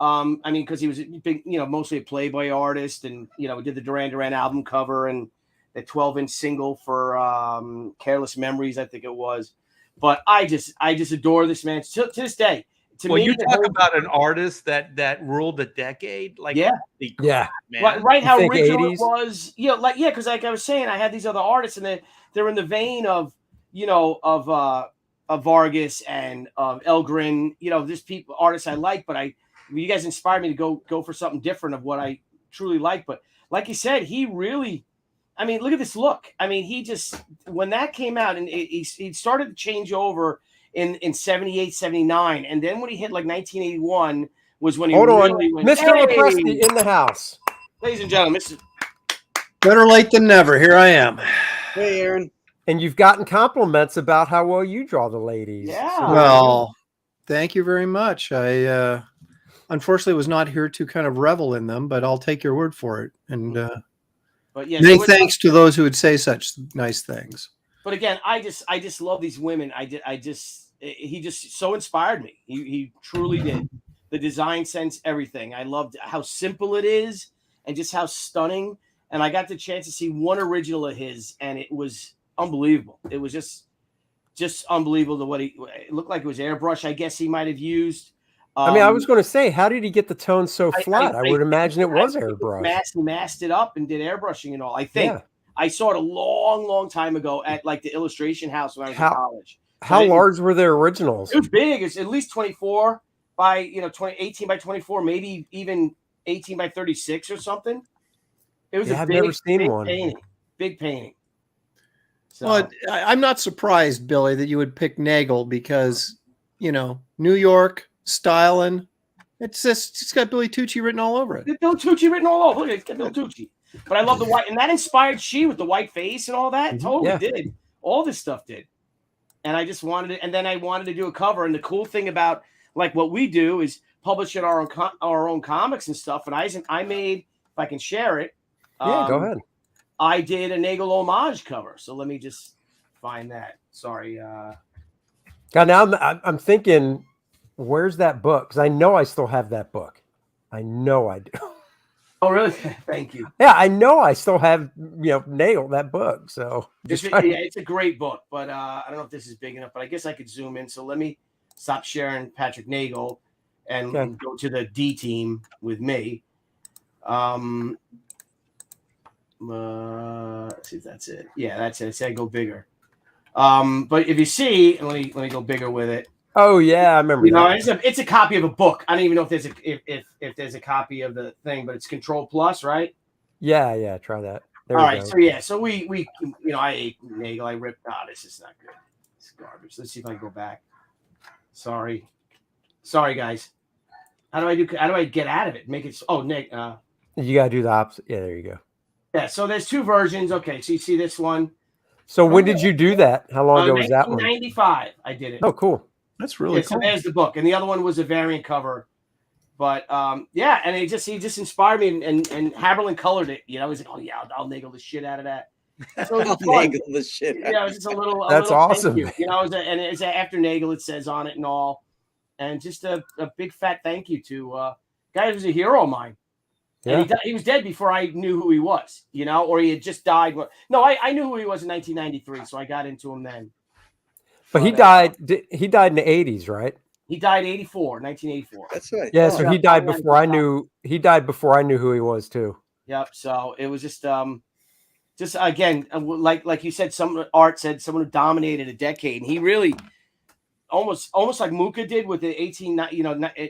I mean, because he was a big, mostly a Playboy artist, and did the Duran Duran album cover and the 12-inch single for Careless Memories, I think it was. But I just adore this man to this day. Well, you talk about an artist that ruled a decade, like Yeah. man. Right, how think original 80s? it was, because like I was saying, I had these other artists, and they're in the vein of Vargas and Elgren, there's artists I like, but you guys inspired me to go for something different of what I truly like. But like you said, he really, I mean, look at this look. I mean, he just, when that came out, and he started to change over in 78, 79, and then when he hit like 1981 was when he really went, Mr. Lepresti in the house. Ladies and gentlemen, Better late than never. Here I am. Hey, Aaron. And you've gotten compliments about how well you draw the ladies. Yeah. Well, thank you very much. I unfortunately was not here to kind of revel in them, but I'll take your word for it. And but yeah, many thanks to those who would say such nice things. But again, I just love these women. He just so inspired me. He truly did. The design sense, everything. I loved how simple it is and just how stunning. And I got the chance to see one original of his, and it was unbelievable. It was just unbelievable to what it looked like. It was airbrush, I guess he might have used. I mean, I was going to say, how did he get the tone so flat? I would imagine it was airbrush. Masked it up and did airbrushing and all. I think I saw it a long, long time ago at like the illustration house when I was in college. How large were their originals? It was big. It's at least 24 by 18 by 24, maybe even 18 by 36 or something. It was I've never seen one. Big painting. So, Well, I'm not surprised, Billy, that you would pick Nagel because, New York, styling. It's got Billy Tucci written all over it. Bill Tucci written all over. Look at it, it's got Bill Tucci. But I love the white, and that inspired she with the white face and all that. Totally did. All this stuff did. And I just wanted it, and then I wanted to do a cover. And the cool thing about like what we do is publish our own comics and stuff. And I made, if I can share it. Yeah, go ahead. I did a Nagel homage cover. So let me just find that. Sorry. God, now I'm thinking, where's that book? Because I know I still have that book. I know I do. Oh, really? Thank you. Yeah, I know. I still have Nagel, that book. So It's a great book, but I don't know if this is big enough. But I guess I could zoom in. So let me stop sharing Patrick Nagel and go to the D team with me. Let's see if that's it. Yeah, that's it. I said go bigger. But if you see, let me go bigger with it. Oh yeah, I remember. It's a copy of a book. I don't even know if there's if there's a copy of the thing, but it's Control Plus, right? Yeah. Try that. There All we right. go. So we I ate Nagel. I ripped. This is not good. It's garbage. Let's see if I can go back. Sorry, guys. How do I get out of it? Make it. Oh, Nick. You gotta do the opposite. Yeah, there you go. Yeah. So there's two versions. Okay. So you see this one. So when did you do that? How long ago was that one? 1995. I did it. Oh, cool. That's really cool. So there's the book, and the other one was a variant cover. But and he just inspired me, and Haberlin colored it. He's like, oh yeah, I'll nagel the shit out of that. So I'll nagel the shit. It's just a little. That's awesome. And it's after Nagel, it says on it and all, and just a big fat thank you to guy who's a hero of mine. Yeah. And he was dead before I knew who he was, or he had just died. No, I knew who he was in 1993, so I got into him then. But he died. He died in the 80s, right? He died 1984. That's right. Yeah, so he died before I knew. He died before I knew who he was too. Yep. So it was just again, like you said, Art said someone who dominated a decade, and he really almost like Muka did with the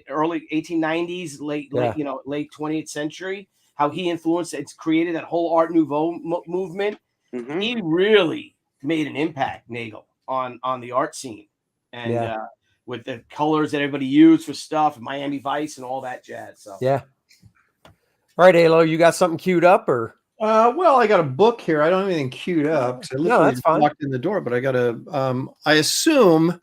early 1890s, late 20th century. How he influenced, it's created that whole Art Nouveau movement. Mm-hmm. He really made an impact, Nagel, on the art scene, and with the colors that everybody used for stuff, Miami Vice and all that jazz. So yeah. All right, Alo, you got something queued up or? Well, I got a book here. I don't have anything queued up. No, that's fine. Walked in the door, but I got a. I assume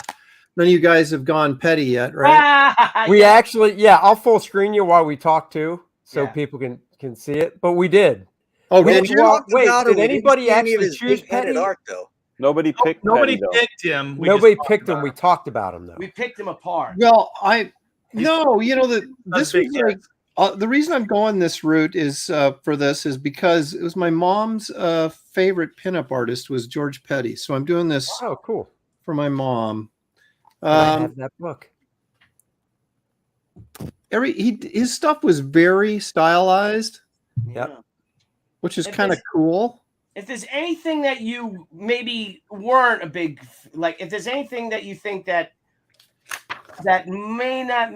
none of you guys have gone petty yet, right? We actually, I'll full screen you while we talk too, so people can see it. But we did. Oh, wait, Did did anybody actually choose petty? Art though? Nobody picked. Nobody Petty, picked him. Nobody picked him. We talked about him though. we picked them apart. Well, this was like. The reason I'm going this route is because it was my mom's favorite pinup artist was George Petty. So I'm doing this cool for my mom. I have that book. His stuff was very stylized. Yep. Which is kind of cool. If there's anything that you maybe weren't a big if there's anything that you think that may not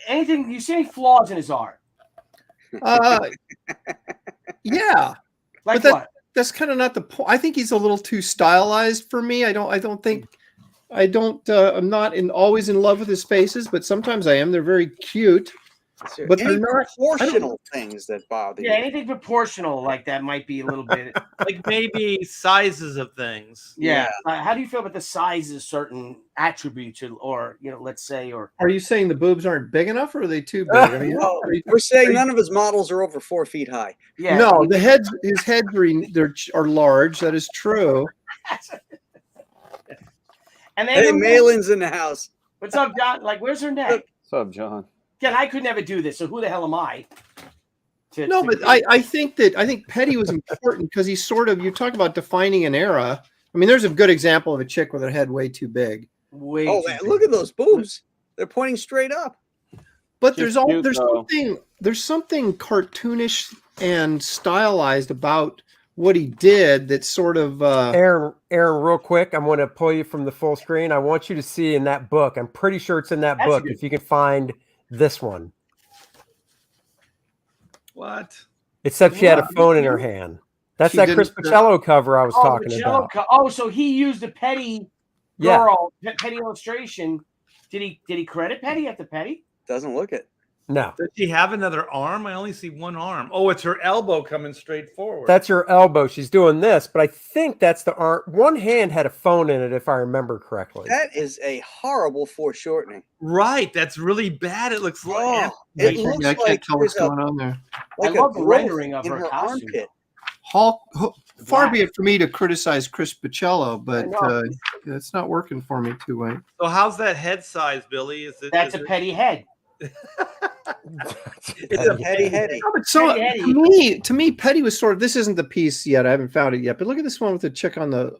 anything you see any flaws in his art? Yeah. Like but what? That's kind of not the point. I think he's a little too stylized for me. I'm not always in love with his faces, but sometimes I am. They're very cute. But any they're not proportional things that bother you. Yeah, anything proportional like that might be a little bit like maybe sizes of things. Yeah. How do you feel about the size of certain attributes, or let's say, or are you saying the boobs aren't big enough, or are they too big? I mean, no, we're saying none of his models are over 4 feet high. Yeah. No, his heads are large. That is true. And hey, Malin's in the house. What's up, John? Where's her neck? What's up, John? Again, I could never do this, so who the hell am I? I think Petty was important because he's you talk about defining an era. I mean, there's a good example of a chick with her head way too big. Look at those boobs. They're pointing straight up. But there's something cartoonish and stylized about what he did that's sort of Aaron, real quick, I'm going to pull you from the full screen. I want you to see in that book. I'm pretty sure it's in that book. If you can find this one. What? Except she had a phone in her hand. That's that Chris Pacello cover I was talking about. So he used a Petty girl, Petty illustration. Did he credit Petty at the Petty? Doesn't look it. No. Does she have another arm? I only see one arm. Oh, it's her elbow coming straight forward. That's her elbow. She's doing this, but I think that's the arm. One hand had a phone in it, if I remember correctly. That is a horrible foreshortening. Right. That's really bad. It looks like I can't tell what's going on there. I love the rendering of her costume. Far be it for me to criticize Chris Pacello, but it's not working for me too well. So how's that head size, Billy? That's a Petty head. It's a Petty heady. No, but so Petty. to me, Petty was sort of. This isn't the piece yet. I haven't found it yet. But look at this one with the chick on the.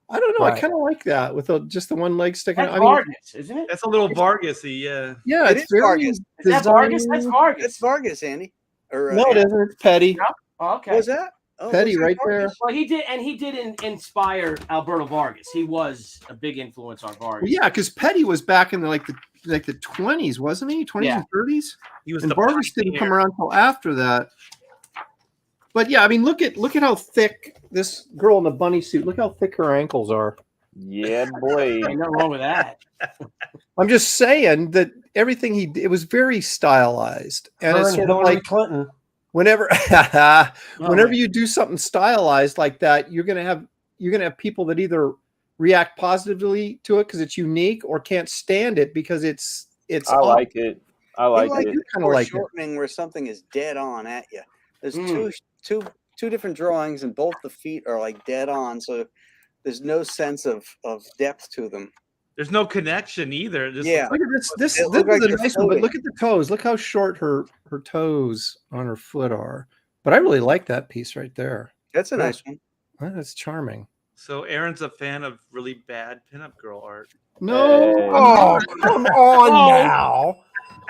I don't know. Right. I kind of like that with just the one leg sticking. That's I mean, Vargas, isn't it? That's a little Vargas-y, yeah. yeah, It it's is very Vargas. Is that Vargas? That's It's Vargas. Vargas, Andy. Or, no, it isn't. It's Petty. Oh, okay. What was that? Oh, Petty was that right Vargas? Well, he did inspire Alberto Vargas. He was a big influence on Vargas. Well, yeah, because Petty was back in the 20s, wasn't he? 20s Yeah. and 30s. He was And the Vargas didn't come pioneer. around until after that. But yeah, I mean, look at how thick this girl in the bunny suit. Look how thick her ankles are. Yeah, boy. Ain't nothing wrong with that. I'm just saying that everything it was very stylized, and Her it's and sort of Hillary like Clinton. whenever whenever man. you do something stylized like that, you're gonna have people that either react positively to it because it's unique, or can't stand it because it's. I like it. I like like it. You kind of like it. foreshortening where something is dead on at you. There's Mm. two different drawings, and both the feet are like dead on, so there's no sense of depth to them. There's no connection either. Just Yeah. Look at this. This It is looked like a they're nice one, but floating. look at the toes. Look how short her toes on her foot are. But I really like that piece right there. That's a Yeah. nice one. That's charming. So Aaron's a fan of really bad pinup girl art. No, Hey. I'm Oh, not. come on Oh. now.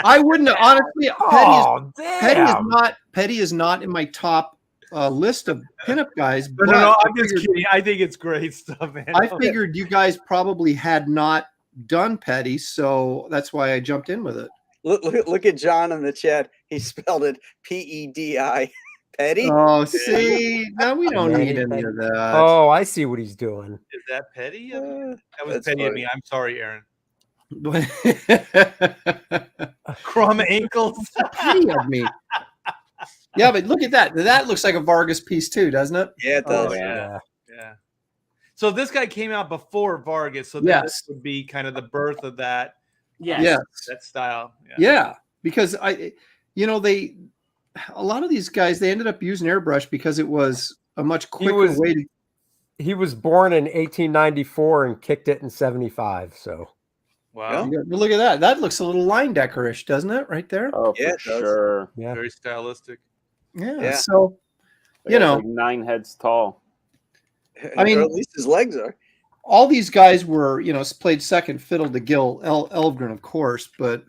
I wouldn't have, honestly. Oh, Petty is not in my top list of pinup guys. No, But no, no. I I'm just figured- kidding. I think it's great stuff, man. I figured you guys probably had not done Petty, so that's why I jumped in with it. Look at John in the chat. He spelled it P-E-D-I. Petty. Oh, see, now we don't Petty, need any Petty. of that. Oh, I see what he's doing. Is that petty? That was That's petty of funny. me. I'm sorry, Aaron. Crumb ankles. Petty of me. Yeah, but look at that. That looks like a Vargas piece too, doesn't it? Yeah, it does. Oh, yeah. Yeah. So this guy came out before Vargas, so then Yes. this would be kind of the birth of that Yes. Yes. that style. Yeah, because a lot of these guys, they ended up using airbrush because it was a much quicker was- way to. He was born in 1894 and kicked it in 75. So Wow. Yeah. But look at that. That looks a little line decorish, doesn't it? Right there. Oh, Yeah, for it does. sure. yeah. Very stylistic. Yeah. Yeah. So, Yeah, you know, like 9 heads tall. I mean- or at least his legs are. all these guys were, played second fiddle to Gil Elgren, of course, but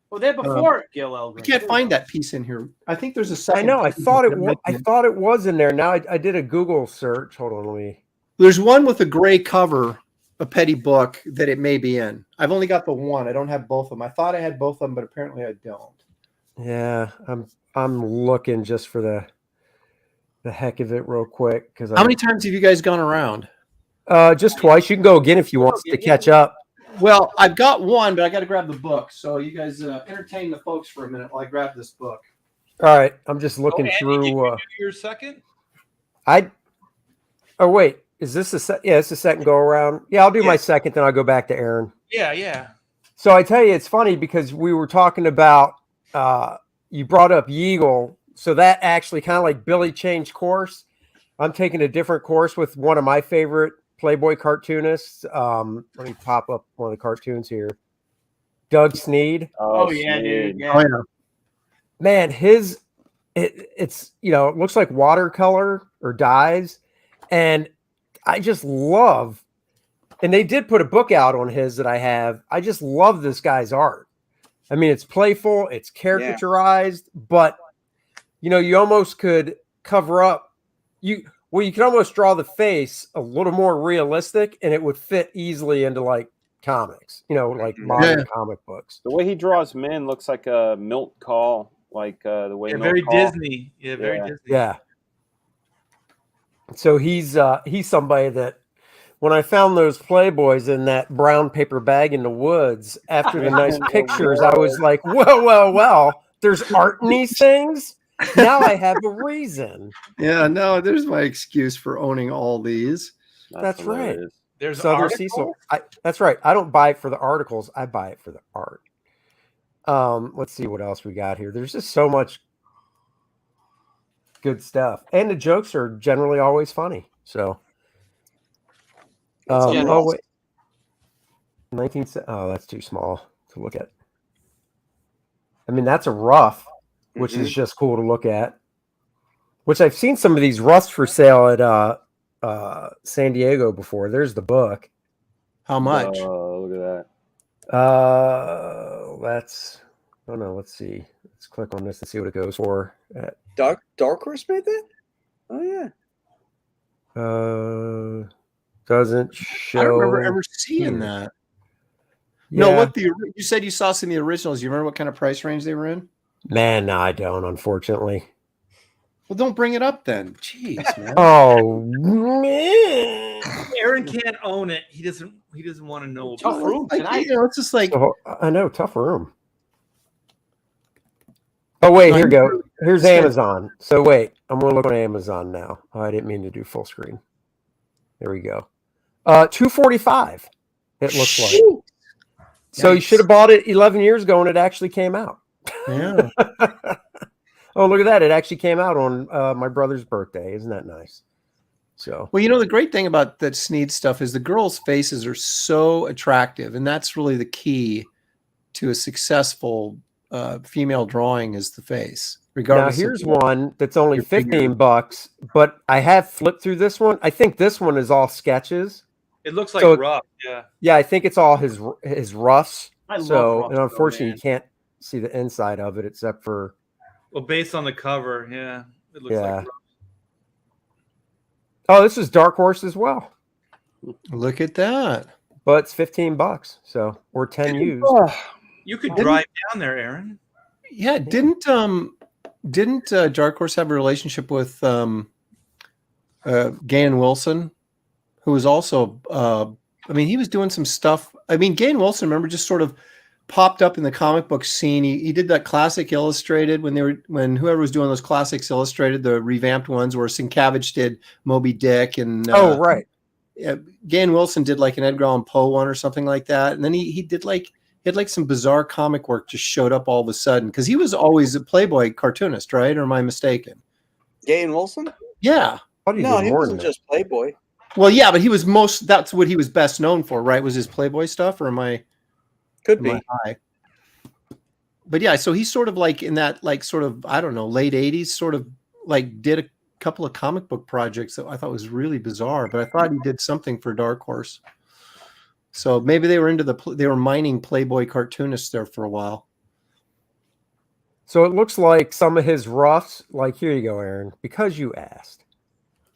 Well, they're before Gil Elgren. we can't find that piece in here. I think there's a I second. know. I piece thought it that was. I mentioned thought it was in there. Now I did a Google search. Hold on, let me. There's one with a gray cover, a Petty book that it may be in. I've only got the one. I don't have both of them. I thought I had both of them, but apparently I don't. Yeah, I'm looking just for the heck of it, real quick. Because How many times have you guys gone around? Just twice. You can go again if you want to catch up. Well, I've got one, but I got to grab the book. So you guys entertain the folks for a minute while I grab this book. All right, I'm just looking Andy, through. did you do your second? Oh wait, is this yeah, it's the second go around. Yeah, I'll do my Yeah. second, then I'll go back to Aaron. Yeah, yeah. So I tell you, it's funny because we were talking about you brought up Yeagle, so that actually kind of like Billy changed course. I'm taking a different course with one of my favorite Playboy cartoonists. Let me pop up one of the cartoons here. Doug Sneed. Oh, yeah, dude. Sneed. Yeah. Oh, yeah. Man, it's it looks like watercolor or dyes, and I just love. And they did put a book out on his that I have. I just love this guy's art. I mean, it's playful, it's caricaturized, but you almost could cover up you can almost draw the face a little more realistic, and it would fit easily into like comics, like modern comic books. The way he draws men looks like a Milt Call, like the way Yeah, Milt very Call. Disney. Yeah, very Yeah. Disney. Yeah. So he's somebody that when I found those Playboys in that brown paper bag in the woods after the nice pictures, I was like, well, there's art in these things. Now I have a reason. Yeah, no, there's my excuse for owning all these. That's right. hilarious. There's Southern article? Cecil. That's right. I don't buy it for the articles. I buy it for the art. Let's see what else we got here. There's just so much good stuff, and the jokes are generally always funny. So, It's oh generous. wait, 19. Oh, that's too small to look at. I mean, that's a rough, which is just cool to look at. Which I've seen some of these roughs for sale at San Diego before. There's the book. How much? Oh, look at that. Let's see. Let's click on this and see what it goes for. Dark Horse made that? Oh yeah. Doesn't show. I don't remember ever seeing that. No, what you said you saw some of the originals. You remember what kind of price range they were in? Man, no, I don't, unfortunately. Well, don't bring it up then. Jeez, man. Oh man. Aaron can't own it. He doesn't want to know. Tough room tonight. It's just like I know, tough room. Oh wait, here we go. Here's Amazon. So wait, I'm gonna look on Amazon now. Oh, I didn't mean to do full screen. There we go. $245. It looks like. So you should have bought it 11 years ago when it actually came out. Yeah. Oh, look at that! It actually came out on my brother's birthday. Isn't that nice? So, well, the great thing about that Sneed stuff is the girls' faces are so attractive, and that's really the key to a successful female drawing is the face. Regardless. Now here's one that's only $15, but I have flipped through this one. I think this one is all sketches. It looks like rough. Yeah. Yeah, I think it's all his roughs. I love roughs, and unfortunately, man. you can't see the inside of it except for. Well, based on the cover, yeah, it looks like rough. Oh, this is Dark Horse as well. Look at that. But it's $15, so or 10 used. You could drive down there, Aaron. Yeah, didn't Dark Horse have a relationship with Gane Wilson, who was also he was doing some stuff. I mean, Gane Wilson, remember, just sort of popped up in the comic book scene. He did that classic illustrated when whoever was doing those classics illustrated, the revamped ones where Sienkiewicz did Moby Dick and right. Gane Wilson did like an Edgar Allan Poe one or something like that, and then he did like some bizarre comic work just showed up all of a sudden because he was always a Playboy cartoonist, right? Or am I mistaken? Gane Wilson? Yeah. No, he wasn't just Playboy. Well, yeah, but he was that's what he was best known for, right? Was his Playboy stuff, or am I? Could be. But yeah, so he's sort of like in that, like, sort of, I don't know, late 80s, sort of like did a couple of comic book projects that I thought was really bizarre, but I thought he did something for Dark Horse. So maybe they were mining Playboy cartoonists there for a while. So it looks like some of his roughs, like here you go, Aaron, because you asked.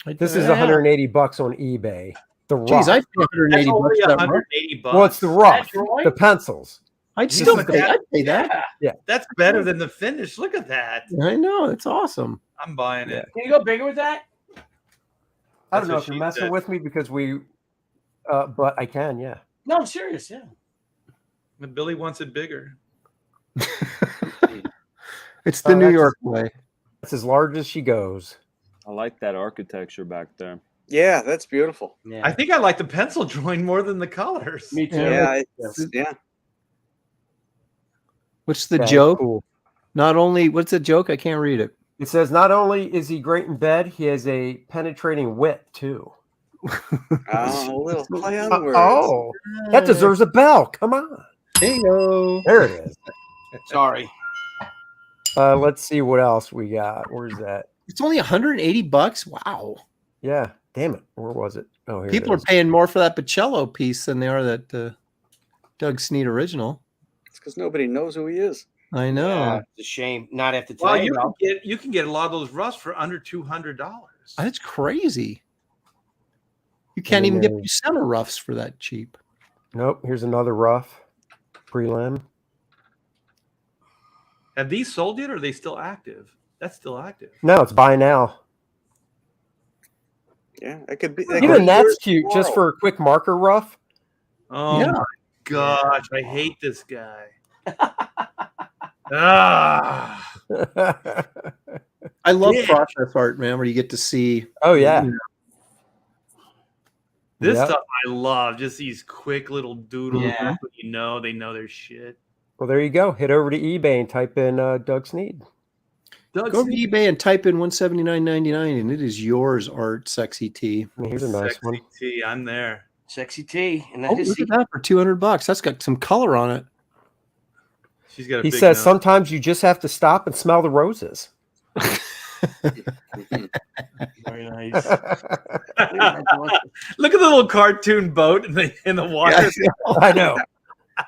This is $180 on eBay. The rough. Jeez, I pay $180 for that rough. $180. Well, it's the rough, the pencils. I'd still pay that. Yeah, that's better than the finish. Look at that. I know, it's awesome. I'm buying it. Can you go bigger with that? I don't know if you're messing with me because but I can, yeah. No, I'm serious, yeah. But Billy wants it bigger. It's the New York way. That's as large as she goes. I like that architecture back there. Yeah, that's beautiful. Yeah. I think I like the pencil drawing more than the colors. Me too. Yeah, What's the joke? Cool. What's the joke? I can't read it. It says, not only is he great in bed, he has a penetrating wit, too. A little play on words. Oh, that deserves a bell. Come on. Hey-o. There it is. Sorry. Let's see what else we got. Where's that? It's only $180. Wow. Yeah. Damn it. Where was it? Oh, here people are paying more for that Bocello piece than they are that Doug Sneed original. It's because nobody knows who he is. I know. Yeah, it's a shame. Not after today. Well, you can get a lot of those roughs for under $200. That's crazy. You can't even get Buscema roughs for that cheap. Nope. Here's another rough prelim. Have these sold yet, or are they still active? That's still active. No, it's buy now. Yeah, it could be. Even that's cute, just for a quick marker rough. Oh yeah. My gosh, I hate this guy. I love process art, man, where you get to see. Oh yeah. This stuff I love. Just these quick little doodles. Yeah. They know their shit. Well, there you go. Head over to eBay and type in Doug Sneed. Go to eBay and type in $179.99, and it is yours, Art Sexy T. Here's a nice one. Sexy T, I'm there. Sexy T. And look at that for $200. That's got some color on it. She's got a He big says nose. sometimes you just have to stop and smell the roses. Very nice. Look at the little cartoon boat in the water. I know.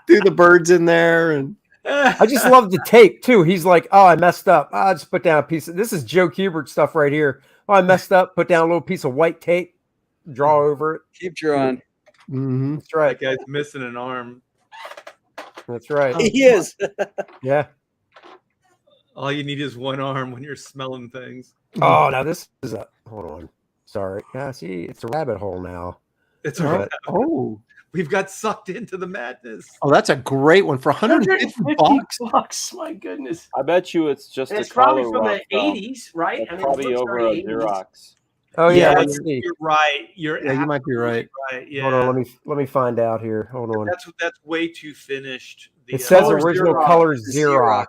Threw the birds in there, and I just love the tape too. He's like, "Oh, I messed up. I just put down a piece of this is Joe Kubert stuff right here. Oh, I messed up. Put down a little piece of white tape, draw over it. Keep drawing. Mhm. That's right. That guy's missing an arm. That's right. He is. Yeah. All you need is one arm when you're smelling things. Oh, now this is a hold on. Sorry. Yeah, see, it's a rabbit hole now. It's all right. Oh, We've got sucked into the madness. oh, that's a great one for 150 bucks. $150. My goodness. I bet you it's just And a it's probably color from rough, the though. 80s, right? It's I mean, it probably looks over very a 80s. Xerox. Oh yeah, Yeah, let's see. You're right. You're Yeah, you might be right. right. Yeah. Hold on, let me find out here. Hold on. That's way too finished. It says color original Xerox. color Xerox.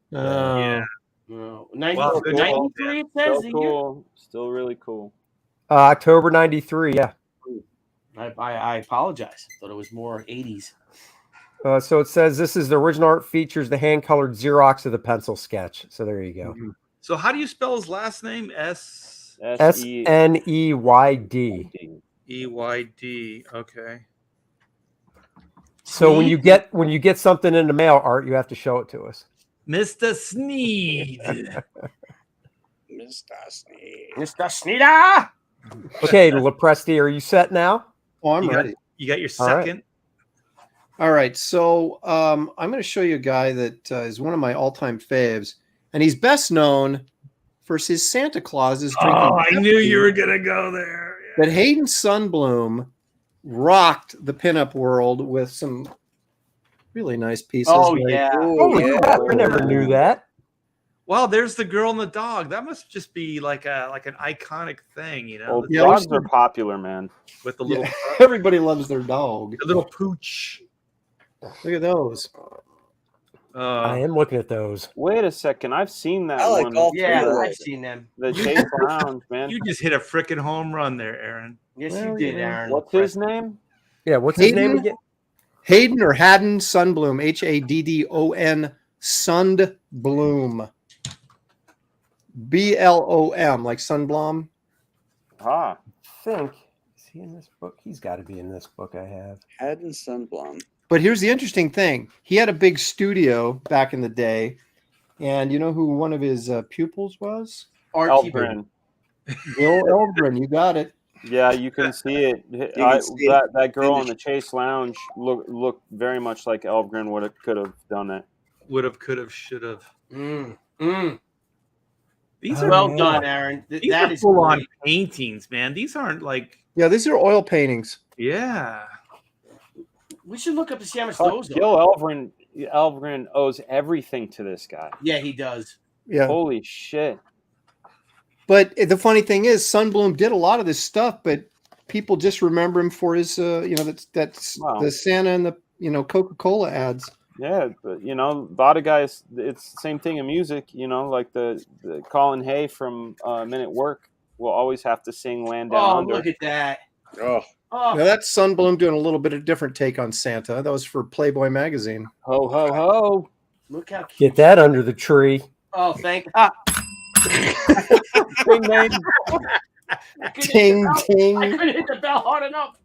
Yeah. No. Wow, good call, 93 it Still says the year. cool. Still really cool. October 93, yeah. I apologize. I thought it was more 80s. So it says this is the original art features the hand-colored Xerox of the pencil sketch. So there you go. So how do you spell his last name? S-E-Y-D. Sneyd. Okay. So when you get something in the mail, Art, you have to show it to us. Mr. Sneed. Mr. Sneeder! Okay, Lepresti, are you set now? Oh, I'm You got- ready. You got your All right. second? All right, so I'm going to show you a guy that is one of my all-time faves, and he's best known for his Santa Clauses drinking. Oh, I knew Pepsi you were going to go there. That Hayden Sundblom rocked the pinup world with some really nice pieces. Oh, like- yeah. Holy yeah. crap, I never knew that. Wow, there's the girl and the dog. That must just be like an iconic thing, you know, Well, Yeah, dogs we are popular, man. with the little Yeah, everybody loves their dog. the little pooch. Look at those. I am looking at those. Wait a second. I've seen that I like one. all three Yeah, of those. I've seen them. The Chase Lounge, man. You just hit a freaking home run there, Aaron. Yes, Well, you did, yeah. Aaron. What's his name? Yeah, what's his name Hayden? again? Hayden or Haddon Sundblom, Haddon Sundblom, BLOM, like Sunblom. Ah, I think is he in this book? He's got to be in this book I have. Haddon Sundblom. But here's the interesting thing: he had a big studio back in the day, and you know who one of his pupils was? Elgren. Gil Elgren. You got it. Yeah, you can see it. can see it. That girl in the Chase Lounge looked very much like Elgren could have done it. Would have, could have, should have. These Oh, are Well yeah. done, Aaron. these That are is full on great. paintings, man. These aren't like Yeah, these are oil paintings. yeah. We should look up to see how much Fuck, those Gil are. Elgren owes everything to this guy. Yeah, he does. Yeah. Holy shit. But the funny thing is, Sundblom did a lot of this stuff, but people just remember him for his, that's Wow. the Santa and the, Coca-Cola ads. Yeah, but a lot of guys, it's the same thing in music, like the Colin Hay from Men at Work will always have to sing Land Down Oh, Under. look at that. Oh, Oh, Now that's Sundblom doing a little bit of different take on Santa. That was for Playboy magazine. Ho, ho, ho. look how cute. Get that under the tree. Oh, thank God. Big name. I couldn't hit Ting, the bell. ting. I couldn't hit the bell hard enough.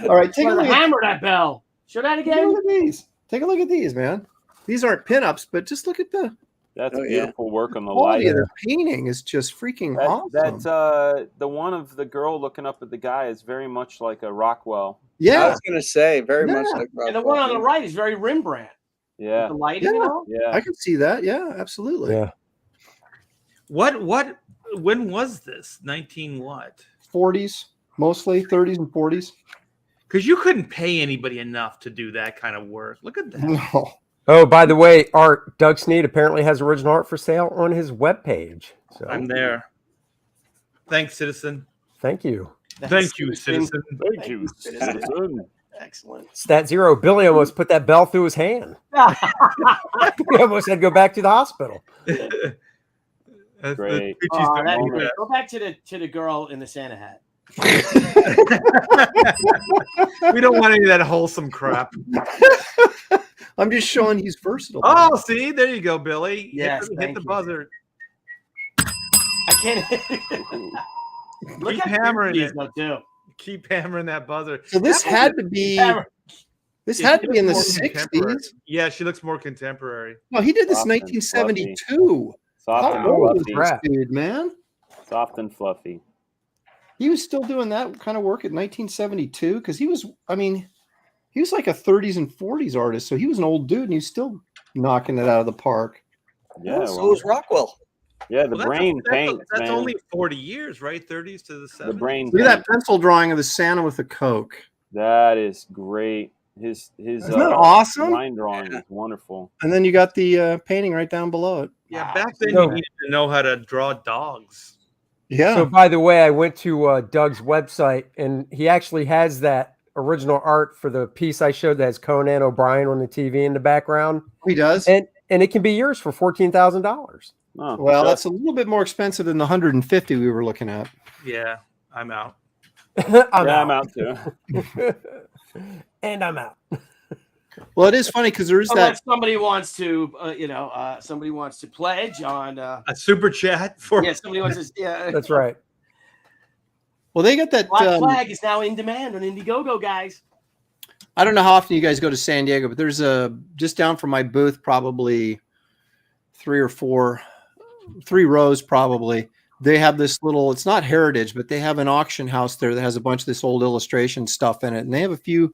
All right, take a Well, look at, hammer that bell. Show that take a again. look at these. Take a look at these, man. These aren't pinups, but just look at the That's Oh, yeah. beautiful work on the quality light. of their painting is just freaking awesome. That's the one of the girl looking up at the guy is very much like a Rockwell. I yeah, was going to say very much Yeah. like And the one on the right is very Rembrandt. Yeah, The lighting Yeah. and all. yeah. I can see that. Yeah, absolutely. Yeah. When was this? 19 what? 40s, mostly 30s and 40s. Because you couldn't pay anybody enough to do that kind of work. Look at that. No. Oh, by the way, Art, Doug Sneed apparently has original art for sale on his webpage. So I'm there. Thanks, citizen. thank you. Thank you, citizen. Thank you, citizen. Excellent. Stat Zero, Billy almost put that bell through his hand. He almost had to go back to the hospital. That's Great. the Tucci's Oh, the that's moment. great. Go back to the girl in the Santa hat. We don't want any of that wholesome crap. I'm just showing he's versatile. Oh, see, there you go, Billy. Yes, hit thank the you. buzzer. I can't. Look Keep how hammering cute he is, it. though, too. Keep hammering that buzzer. So this had to be. Hammer. This Yeah, had she to be in the looks more contemporary. 60s. Yeah, she looks more contemporary. No, he did this in Soft and 1972. Soft How and old is fluffy. this dude, man? Soft and fluffy. He was still doing that kind of work in 1972 because he was, I mean, he was like a 30s and 40s artist. So he was an old dude and he's still knocking it out of the park. Yeah, Well, so well, is Rockwell. yeah. The Well, brain paints, that's man. only 40 years, right? 30s to the 70s. The brain. Look at that paint. pencil drawing of the Santa with the Coke. That is great. His Isn't that awesome? line drawing is wonderful. And then you got the painting right down below it. Yeah, back then So- you needed to know how to draw dogs. Yeah. So, by the way, I went to Doug's website, and he actually has that original art for the piece I showed that has Conan O'Brien on the TV in the background, he does. and it can be yours for $14,000. Oh, Well, just- that's a little bit more expensive than the 150 we were looking at. Yeah, I'm out. I'm out too. And I'm out. Well, it is funny because there is Unless that. somebody wants to, somebody wants to pledge on. A super chat for Yeah, somebody wants to. Yeah, That's right. Well, they got that. Black Flag is now in demand on Indiegogo, guys. I don't know how often you guys go to San Diego, but there's just down from my booth, probably 3 rows probably. They have this little, it's not heritage, but they have an auction house there that has a bunch of this old illustration stuff in it. And they have a few,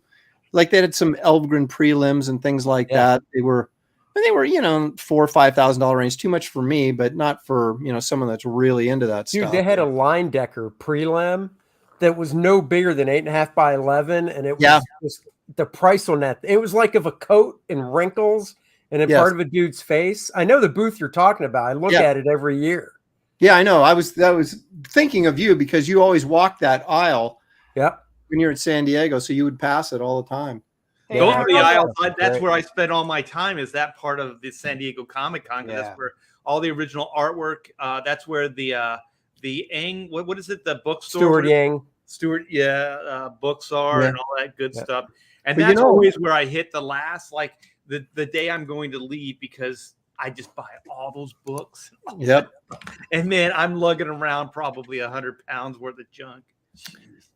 like they had some Elfgren prelims and things like that. They were, $4,000 or $5,000 range. Too much for me, but not for, someone that's really into that Dude, stuff. they had a line decker prelim that was no bigger than 8.5 by 11. And it was just the price on that. It was like of a coat and wrinkles and then part of a dude's face. I know the booth you're talking about. I look at it every year. Yeah, I know. I was thinking of you because you always walk that aisle. Yep. When you're in San Diego, so you would pass it all the time. Hey, Those Yeah. are the aisles. That's Right. where I spend all my time. Is that part of the San Diego Comic Con? 'Cause That's where all the original artwork. That's where the Eng. What is it? The bookstore. Stuart Yang. Stuart. Books are and all that good stuff. And But that's always where I hit the last, like the day I'm going to leave because I just buy all those books. Yep. And then I'm lugging around probably 100 pounds worth of junk.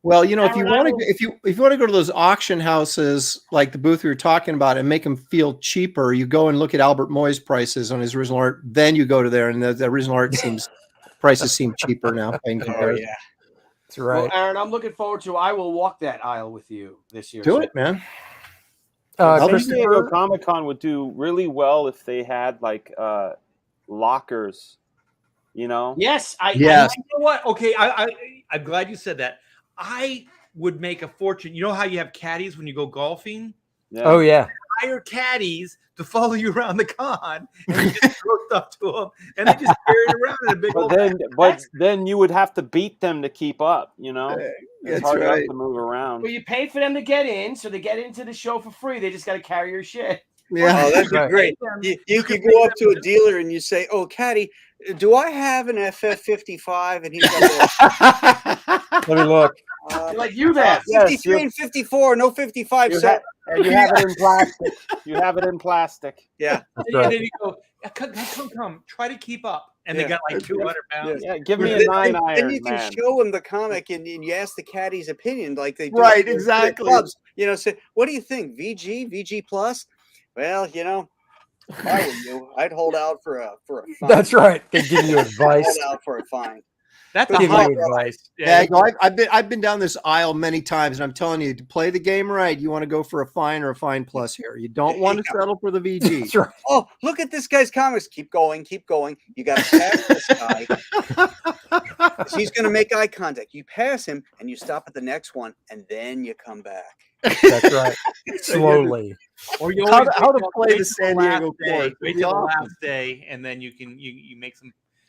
Well, if you want to, if you want to go to those auction houses like the booth we were talking about and make them feel cheaper, you go and look at Albert Moy's prices on his original art. Then you go to there, and the original art prices seem cheaper now. In comparison. That's right. Well, Aaron, I'm looking forward to. I will walk that aisle with you this year. Do it, man. San Christopher, Diego Comic Con would do really well if they had like lockers. Yes, Yes. You know what? Okay, I'm glad you said that. I would make a fortune. You know how you have caddies when you go golfing? oh yeah. Hire caddies to follow you around the con and you just throw stuff to them and they just carry it around in a big old But then you would have to beat them to keep up. It's That's hard enough right. to move around. Well, you pay for them to get in, so they get into the show for free. They just got to carry your shit. Yeah. Oh, that'd be Right. great. You could go up to a dealer and you say, "Oh, Caddy, do I have an FF55?" And he's like, Let me look. You're like you there. 53 and 54, no 55 You, cent. and you have it in plastic. You have it in plastic. Yeah. That's And right. then you go, come, try to keep up. And they got like 200 pounds. Yeah, give me a Then 9 then iron, you can man. show him the comic and you ask the caddy's opinion like they do. Right, at the exactly. Clubs. Say, what do you think? VG plus? Well, if I were you, I'd hold out for a fine. That's right. They give you I'd advice. hold out for a fine. That's Give a Give me high you advice. Yeah, I've been down this aisle many times, and I'm telling you, to play the game right, you want to go for a fine or a fine plus here. You don't want to settle for the VG. That's right. Oh, look at this guy's comics. Keep going, keep going. You got to pass this guy. He's going to make eye contact. You pass him, and you stop at the next one, and then you come back. That's right. Slowly. Or you How always to- how to wait play till the San last Diego day. court. Wait till the last day, and then you can you make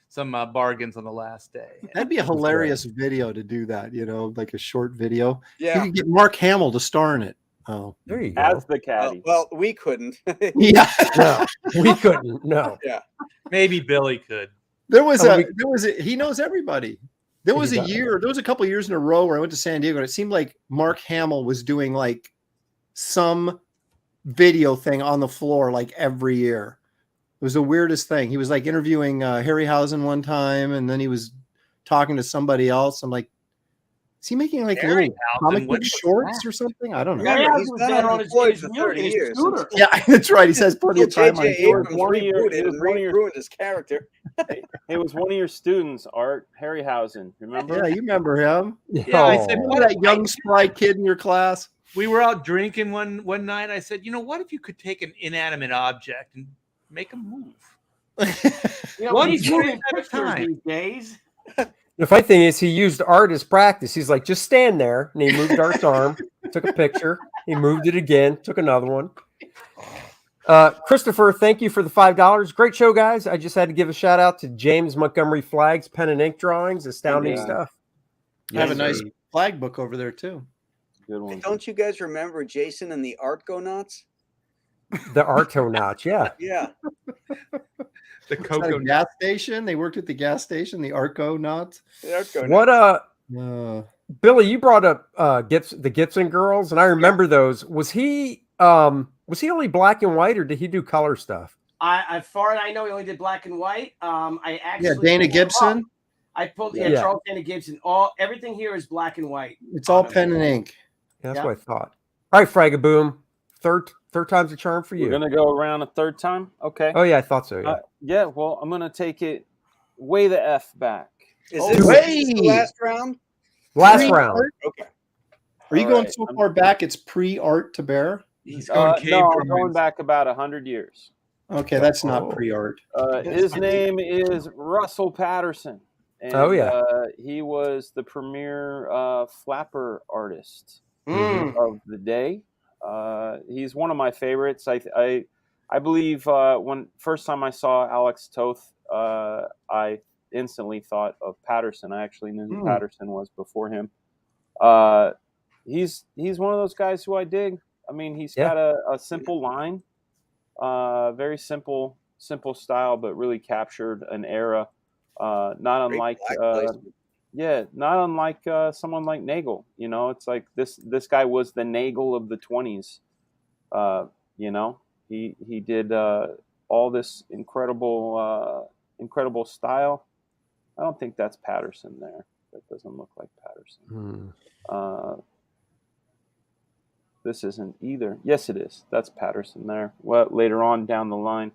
some bargains on the last day. That'd be a hilarious video to do that, like a short video. You Yeah. could get Mark Hamill to star in it. Oh, There you go. As the caddy. Well, we couldn't. yeah. No, we couldn't. No. Maybe Billy could. There was he knows everybody. There was a couple of years in a row where I went to San Diego and it seemed like Mark Hamill was doing like some video thing on the floor like every year. It was the weirdest thing. He was like interviewing Harryhausen one time, and then he was talking to somebody else. I'm like, is he making like little comic book shorts or something? I don't know. Remember, he's been unemployed for 30 years. Yeah, that's right. He says plenty of time on J.J. board. Abrams ruined his character. It was one of your students, Art Harryhausen. Remember? Yeah, you remember him. Yeah, I said, Remember that young spry kid in your class? we were out drinking one night. I said, what if you could take an inanimate object and make him move? What he's day moving at a pictures time. these days. The funny thing is, he used Art as practice. He's like, just stand there. And he moved Art's arm, took a picture. He moved it again, took another one. Christopher, thank you for the $5. Great show, guys. I just had to give a shout out to James Montgomery Flagg's pen and ink drawings. Astounding stuff. I have a nice flag book over there, too. Good one. Don't you guys remember Jason and the Argonauts? The Artonauts, yeah. Yeah. The cocoa gas station. They worked at the gas station, the Argonauts. What Billy, you brought up the Gibson girls, and I remember those. Was he only black and white, or did he do color stuff? As far as I know, he only did black and white. I actually Dana Gibson. I pulled Yeah. Charles Dana Gibson. Everything here is black and white. It's all pen and ink. Yeah, that's what I thought. All right, Fragaboom. Third time's a charm for you. We're gonna go around a third time. Okay. Oh yeah, I thought so. Yeah. Yeah. Well, I'm gonna take it way the f back. Is this the last round? Last round. Okay. Are you going so far back? It's pre-art to bear. He's going cave no, I'm drawings. going back about 100 years. Okay, that's not pre-art. His name is Russell Patterson. And, he was the premier flapper artist of the day. He's one of my favorites. I believe when first time I saw Alex Toth, I instantly thought of Patterson. I actually knew who Patterson was before him. He's one of those guys who I dig. I mean, he's got a simple line, very simple style, but really captured an era. Not unlike someone like Nagel. It's like this guy was the Nagel of the 20s. He did all this incredible style. I don't think that's Patterson there. That doesn't look like Patterson. This isn't either. Yes, it is. That's Patterson there. Well, later on down the line,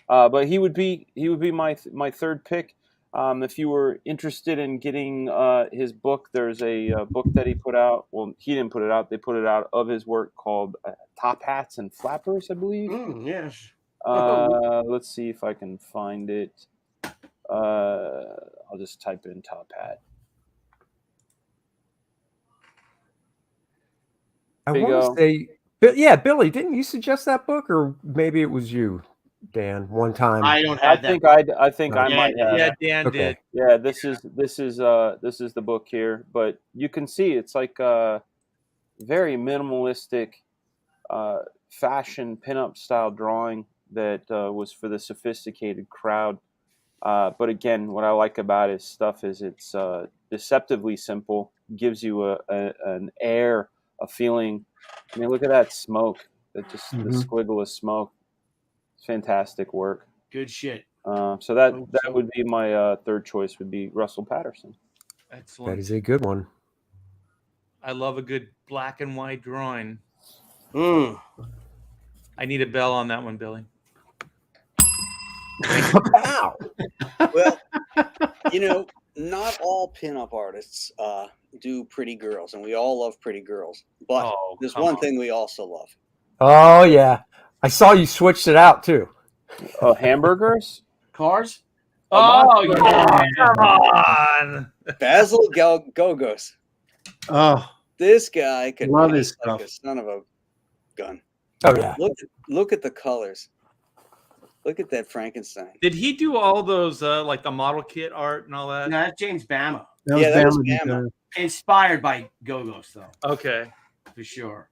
but he would be my third pick. If you were interested in getting his book, there's a book that he put out. Well, he didn't put it out. They put it out of his work called Top Hats and Flappers, I believe. Yes. Let's see if I can find it. I'll just type in Top Hat. I want to say, Billy, didn't you suggest that book, or maybe it was you, Dan, one time? I don't have that. I think I might have. Yeah, Dan did. Yeah, this is the book here, but you can see it's like a very minimalistic fashion pinup style drawing that was for the sophisticated crowd. But again, what I like about his stuff is it's deceptively simple, gives you an air, a feeling. I mean, look at that smoke, the squiggle of smoke. It's fantastic work. Good shit. So that would be my third choice, would be Russell Patterson. Excellent. That is a good one. I love a good black and white drawing. Mm. I need a bell on that one, Billy. Wow. Well, not all pinup artists do pretty girls, and we all love pretty girls. But there's one thing we also love. Oh yeah, I saw you switched it out too. Hamburgers? Cars? Oh, yeah. Come on. Basil Gogos. Oh, This guy could love paint his like stuff. a son of a gun. Oh yeah. Look at the colors. Look at that Frankenstein. Did he do all those like the model kit art and all that? No, that's James Bama. That was Bama. Inspired by Go-Go's, though. Okay. For sure.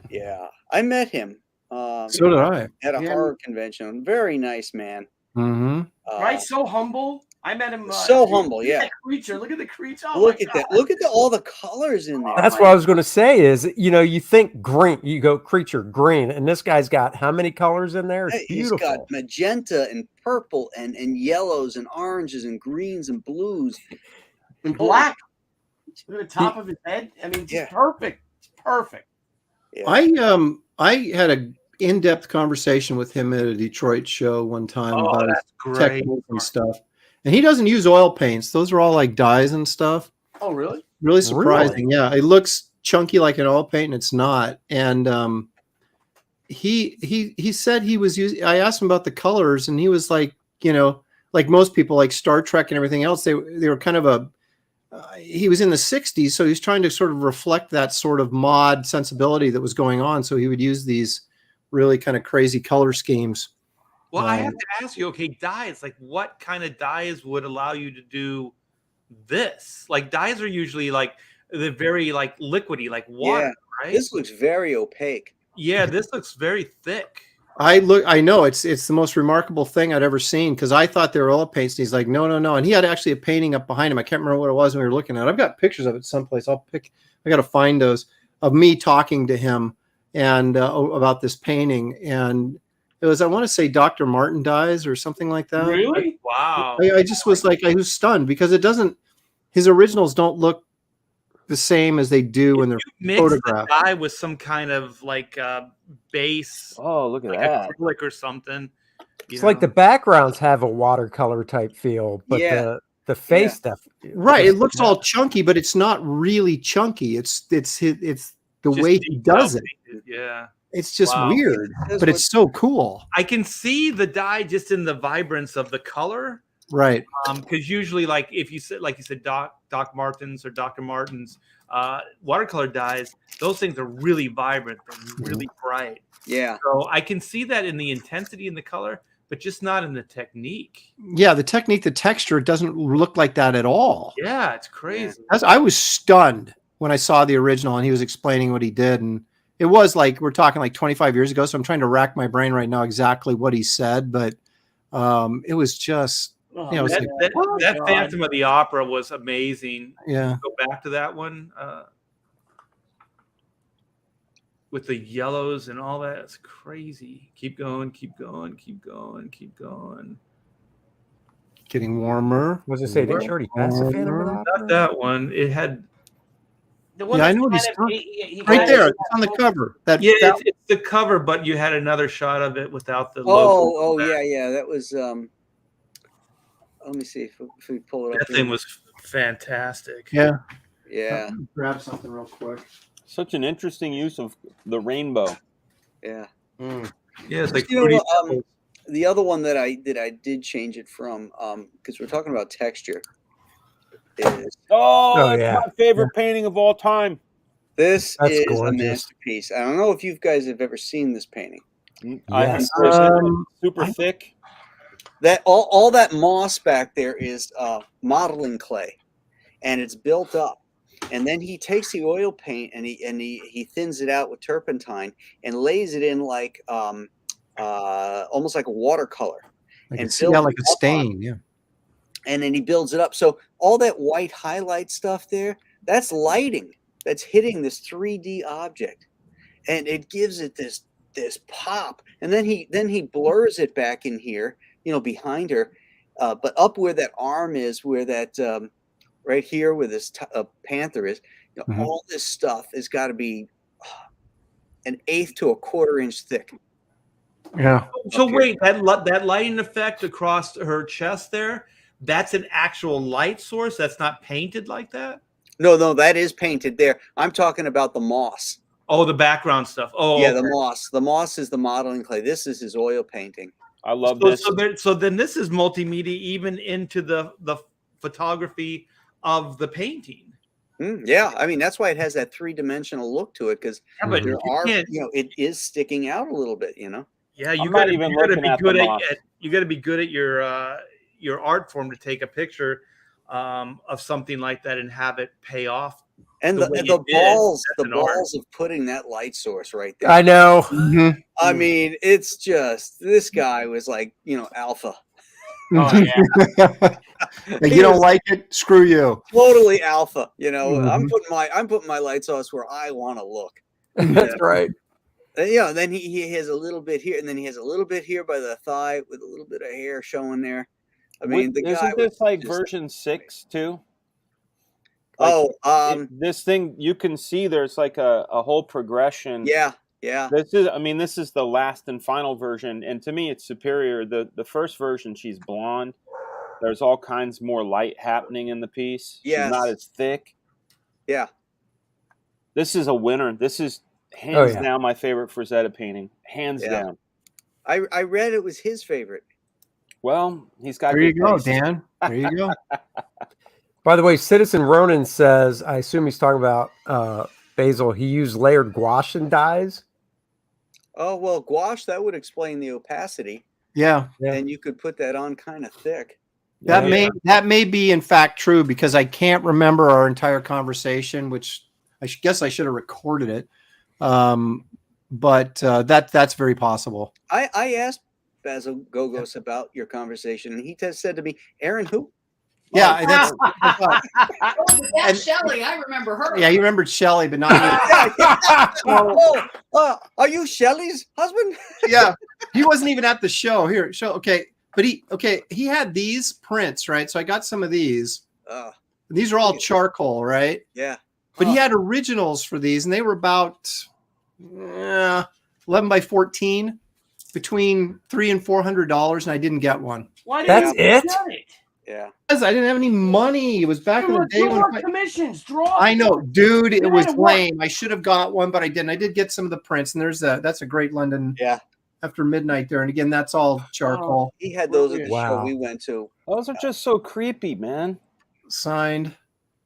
Yeah, I met him. So did I. At a horror convention. Very nice man. Mm-hmm. Right? So humble. I met him. So humble, yeah. That creature. Look at the creature. Oh Look my at God. that. Look at all the colors in there. That's what I was going to say is, you think green, you go creature green, and this guy's got how many colors in there? It's Hey, he's got beautiful. magenta and purple and yellows and oranges and greens and blues. And black. Look at the top of his head. I mean, just perfect. It's perfect. Yeah. I had a in-depth conversation with him at a Detroit show one time about his techniques and stuff. And he doesn't use oil paints. Those are all like dyes and stuff. Oh, really? Really surprising. Yeah. It looks chunky like an oil paint and it's not. And he said he was using, I asked him about the colors and he was like, like most people like Star Trek and everything else, they were kind of he was in the 60s. So he was trying to sort of reflect that sort of mod sensibility that was going on. So he would use these really kind of crazy color schemes. Well, I have to ask you, okay, dyes, like what kind of dyes would allow you to do this? Like dyes are usually like they're very like liquidy, like water, right? This looks very opaque. Yeah, this looks very thick. I know it's the most remarkable thing I'd ever seen because I thought they were oil paints. And he's like, no. And he had actually a painting up behind him. I can't remember what it was when we were looking at it. I've got pictures of it someplace. I got to find those of me talking to him and about this painting. And it was, I want to say Dr. Martin Dyes or something like that. Really? Wow. I just was like, I was stunned because his originals don't look the same as they do when they're photographed. The dye with some kind of like base. Oh, look at like that. acrylic or something. It's like the babackgrounds have a watercolor type feel, but the face stuff. Right. It looks all chunky, but it's not really chunky. It's the way he does it. Yeah. It's just weird, but it's so cool. I can see the dye just in the vibrance of the color. Right. Because usually, like if you said, Doc Martens or Dr. Martens, watercolor dyes, those things are really vibrant. They're really bright. Yeah. So I can see that in the intensity in the color, but just not in the technique. Yeah, the technique, the texture, it doesn't look like that at all. Yeah, it's crazy. I was stunned when I saw the original and he was explaining what he did. And it was like, we're talking like 25 years ago. So I'm trying to rack my brain right now exactly what he said. But it was just, that Phantom of the Opera was amazing. Yeah. Go back to that one with the yellows and all that. It's crazy. Keep going. Getting warmer. Was it say, did you already pass the Phantom of the Opera? Not that one. It had. The one I know what he's right there. It's on the cover. It's the cover, but you had another shot of it without the logo. Oh, yeah. That was. Let me see if we pull it up. That thing was fantastic. Yeah. Yeah. Grab something real quick. Such an interesting use of the rainbow. Yeah. Yeah, it's like the other one that I did change it from, because we're talking about texture, is my favorite painting of all time. This is gorgeous. a masterpiece. I don't know if you guys have ever seen this painting. I have super thick. That all that moss back there is modeling clay, and it's built up. And then he takes the oil paint and he thins it out with turpentine and lays it in like almost like a watercolor, like a stain. Yeah. And then he builds it up. So all that white highlight stuff there, that's lighting that's hitting this 3D object, and it gives it this pop. And then he blurs it back in here, behind her, but up where that arm is, where that right here where this panther is, all this stuff has got to be an 1/8 to a 1/4 inch thick. Yeah. So wait, that lighting effect across her chest there, that's an actual light source. That's not painted like that. No, that is painted there. I'm talking about the moss. Oh, the background stuff. Oh, yeah, okay. the moss. The moss is the modeling clay. This is his oil painting. I love this. So then this is multimedia, even into the photography of the painting. Yeah, I mean that's why it has that 3-dimensional look to it, because it is sticking out a little bit. Yeah, you got to be good at your art form to take a picture of something like that and have it pay off. And the balls of putting that light source right there. I know. I mean, it's just, this guy was like, alpha. Oh yeah. You don't like it? Screw you. Totally alpha. I'm Mhm. putting my light source where I want to look. That's right. And, then he has a little bit here, and then he has a little bit here by the thigh with a little bit of hair showing there. I mean, the guy Isn't was this like just- version 6 too? Like, this thing, you can see there's like a whole progression. yeah. This is the last and final version, and to me, it's superior. The first version, she's blonde. There's all kinds more light happening in the piece. Yes. She's not as thick. Yeah. This is a winner. This is hands yeah. down my favorite Frazetta painting. Hands Yeah. down. I read it was his favorite. Well, he's got. There you good go, taste. Dan. There you go. By the way, Citizen Ronan says, I assume he's talking about Basil. He used layered gouache and dyes. Oh, well, gouache, that would explain the opacity. Yeah. And you could put that on kind of thick. That may be in fact true, because I can't remember our entire conversation, which I guess I should have recorded it. But that's very possible. I asked Basil Gogos about your conversation, and he said to me, Aaron, who? Yeah, that's That's Shelley. I remember her. yeah. You remembered Shelley, but not me. Are you Shelley's husband? Yeah, he wasn't even at the show. Here, show. Okay, but he had these prints, right? So I got some of these. These are all charcoal, right? Yeah. But he had originals for these, and they were about 11 by 14, between $300 and $400, and I didn't get one. Why That's didn't you it? get it? Yeah. Because I didn't have any money. It was back in the day when commissions. Draw. I know, dude. It You was had to work. lame. I should have got one, but I didn't. I did get some of the prints, and that's a great London. Yeah. After midnight there, and again, that's all charcoal. He had those at the Wow. show we went to. Those are just so creepy, man. Signed,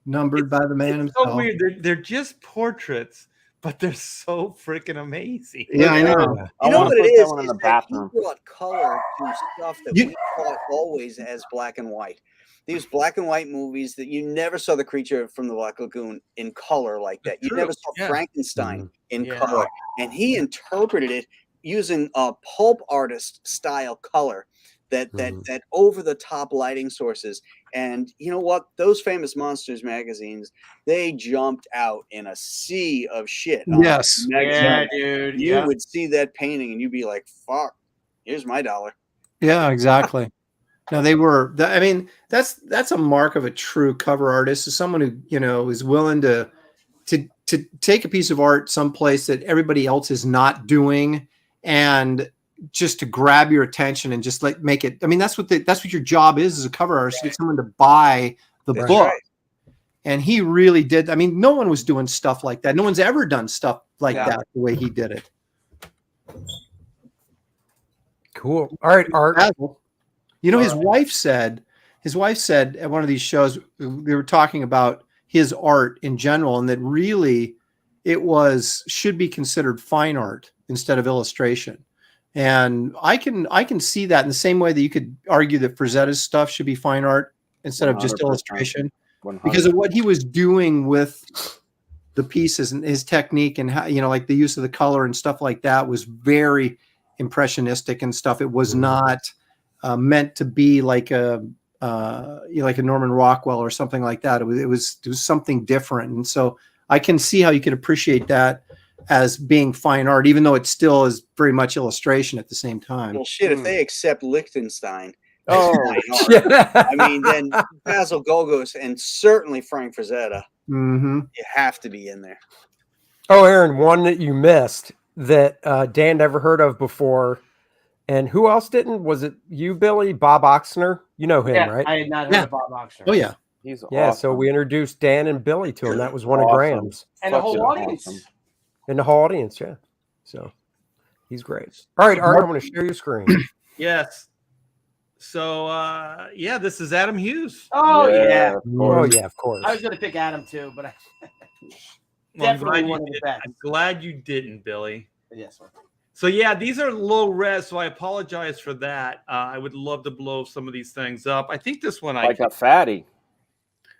numbered by the man It's so himself. weird. They're just portraits, but they're so freaking amazing. Yeah, I know. I You know wanna what put it that is? one in Is the that bathroom. he brought color to stuff that You- we thought always as black and white. These black and white movies that you never saw the creature from the Black Lagoon in color like that. You True, never saw yeah. Frankenstein in Yeah. color. And he interpreted it using a pulp artist style color that over the top lighting sources. And you know what? Those Famous Monsters magazines, they jumped out in a sea of shit. on Yes. magazine. Yeah, dude. You Yeah. would see that painting and you'd be like, fuck, here's my dollar. Yeah, exactly. No, they were. I mean, that's a mark of a true cover artist, is someone who is willing to take a piece of art someplace that everybody else is not doing, and just to grab your attention and just make it. I mean, that's what your job is as a cover artist, to get someone to buy the That's book. right. And he really did. I mean, no one was doing stuff like that. No one's ever done stuff like Yeah. that the way he did it. Cool. All right, Art. Basil. His wife said at one of these shows, they were talking about his art in general, and that really it should be considered fine art instead of illustration. And I can see that in the same way that you could argue that Frazetta's stuff should be fine art instead of just 100%. illustration, 100. because of what he was doing with the pieces and his technique, and how, like the use of the color and stuff like that was very impressionistic and stuff. It was not meant to be like a Norman Rockwell or something like that. It was something different. And so I can see how you could appreciate that as being fine art, even though it still is very much illustration at the same time. Well, shit, if they accept Liechtenstein as Oh, fine art, Yeah. I mean, then Basil Gogos and certainly Frank Frazetta, Mm-hmm. you have to be in there. Oh, Aaron, one that you missed that Dan never heard of before. And who else didn't? Was it you, Billy? Bob Oxner? You know him, Yeah, right? I had not heard Yeah. of Bob Oxner. Oh yeah. he's Yeah, awesome. so we introduced Dan and Billy to him. That was one of Awesome. Graham's. And the Fucking whole audience. awesome. In the whole audience, yeah. So he's great. All right, Art, I'm going to share your screen. Yes. So this is Adam Hughes. Oh yeah. of Oh, course. yeah, of course. I was gonna pick Adam too, but Well, I'm definitely glad you one of the did- best. I'm glad you didn't, Billy. yes, sir. So yeah, these are low res, so I apologize for that. I would love to blow some of these things up. I think this one Like a fatty.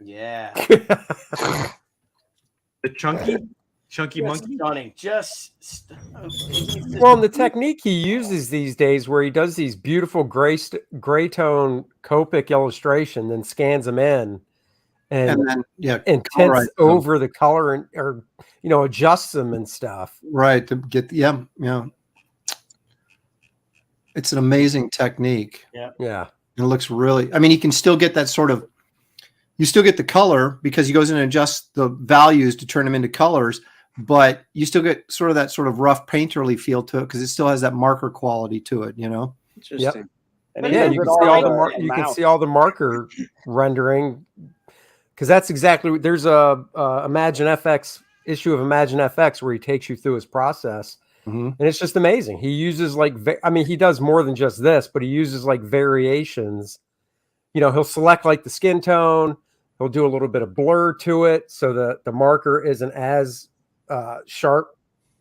Yeah. the chunky. Chunky Monkey. Stunning. Well, and the technique he uses these days, where he does these beautiful gray tone Copic illustration, then scans them in, and then and tints over the color and or adjusts them and stuff. Right, to get it's an amazing technique. Yeah. It looks really, I mean, you can still get that sort of, you still get the color because he goes in and adjusts the values to turn them into colors, but you still get sort of that sort of rough painterly feel to it because it still has that marker quality to it, Interesting. Yep. And Yeah, you can see all the marker rendering, because that's exactly, there's a Imagine FX issue of Imagine FX where he takes you through his process. And it's just amazing. He uses he does more than just this, but he uses like variations. He'll select like the skin tone. He'll do a little bit of blur to it so that the marker isn't as sharp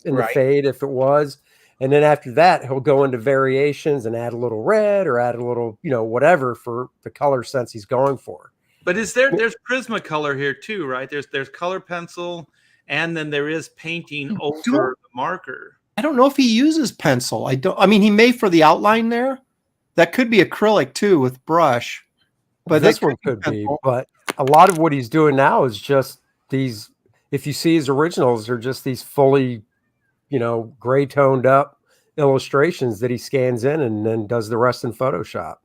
in the fade if it was. And then after that, he'll go into variations and add a little red or add a little, whatever for the color sense he's going for. But there's Prismacolor here too, right? There's color pencil, and then there is painting over the marker. I don't know if he uses pencil. He may for the outline there. That could be acrylic too with brush. But this one could be. But a lot of what he's doing now is just these, if you see his originals, are just these fully, gray toned up illustrations that he scans in and then does the rest in Photoshop.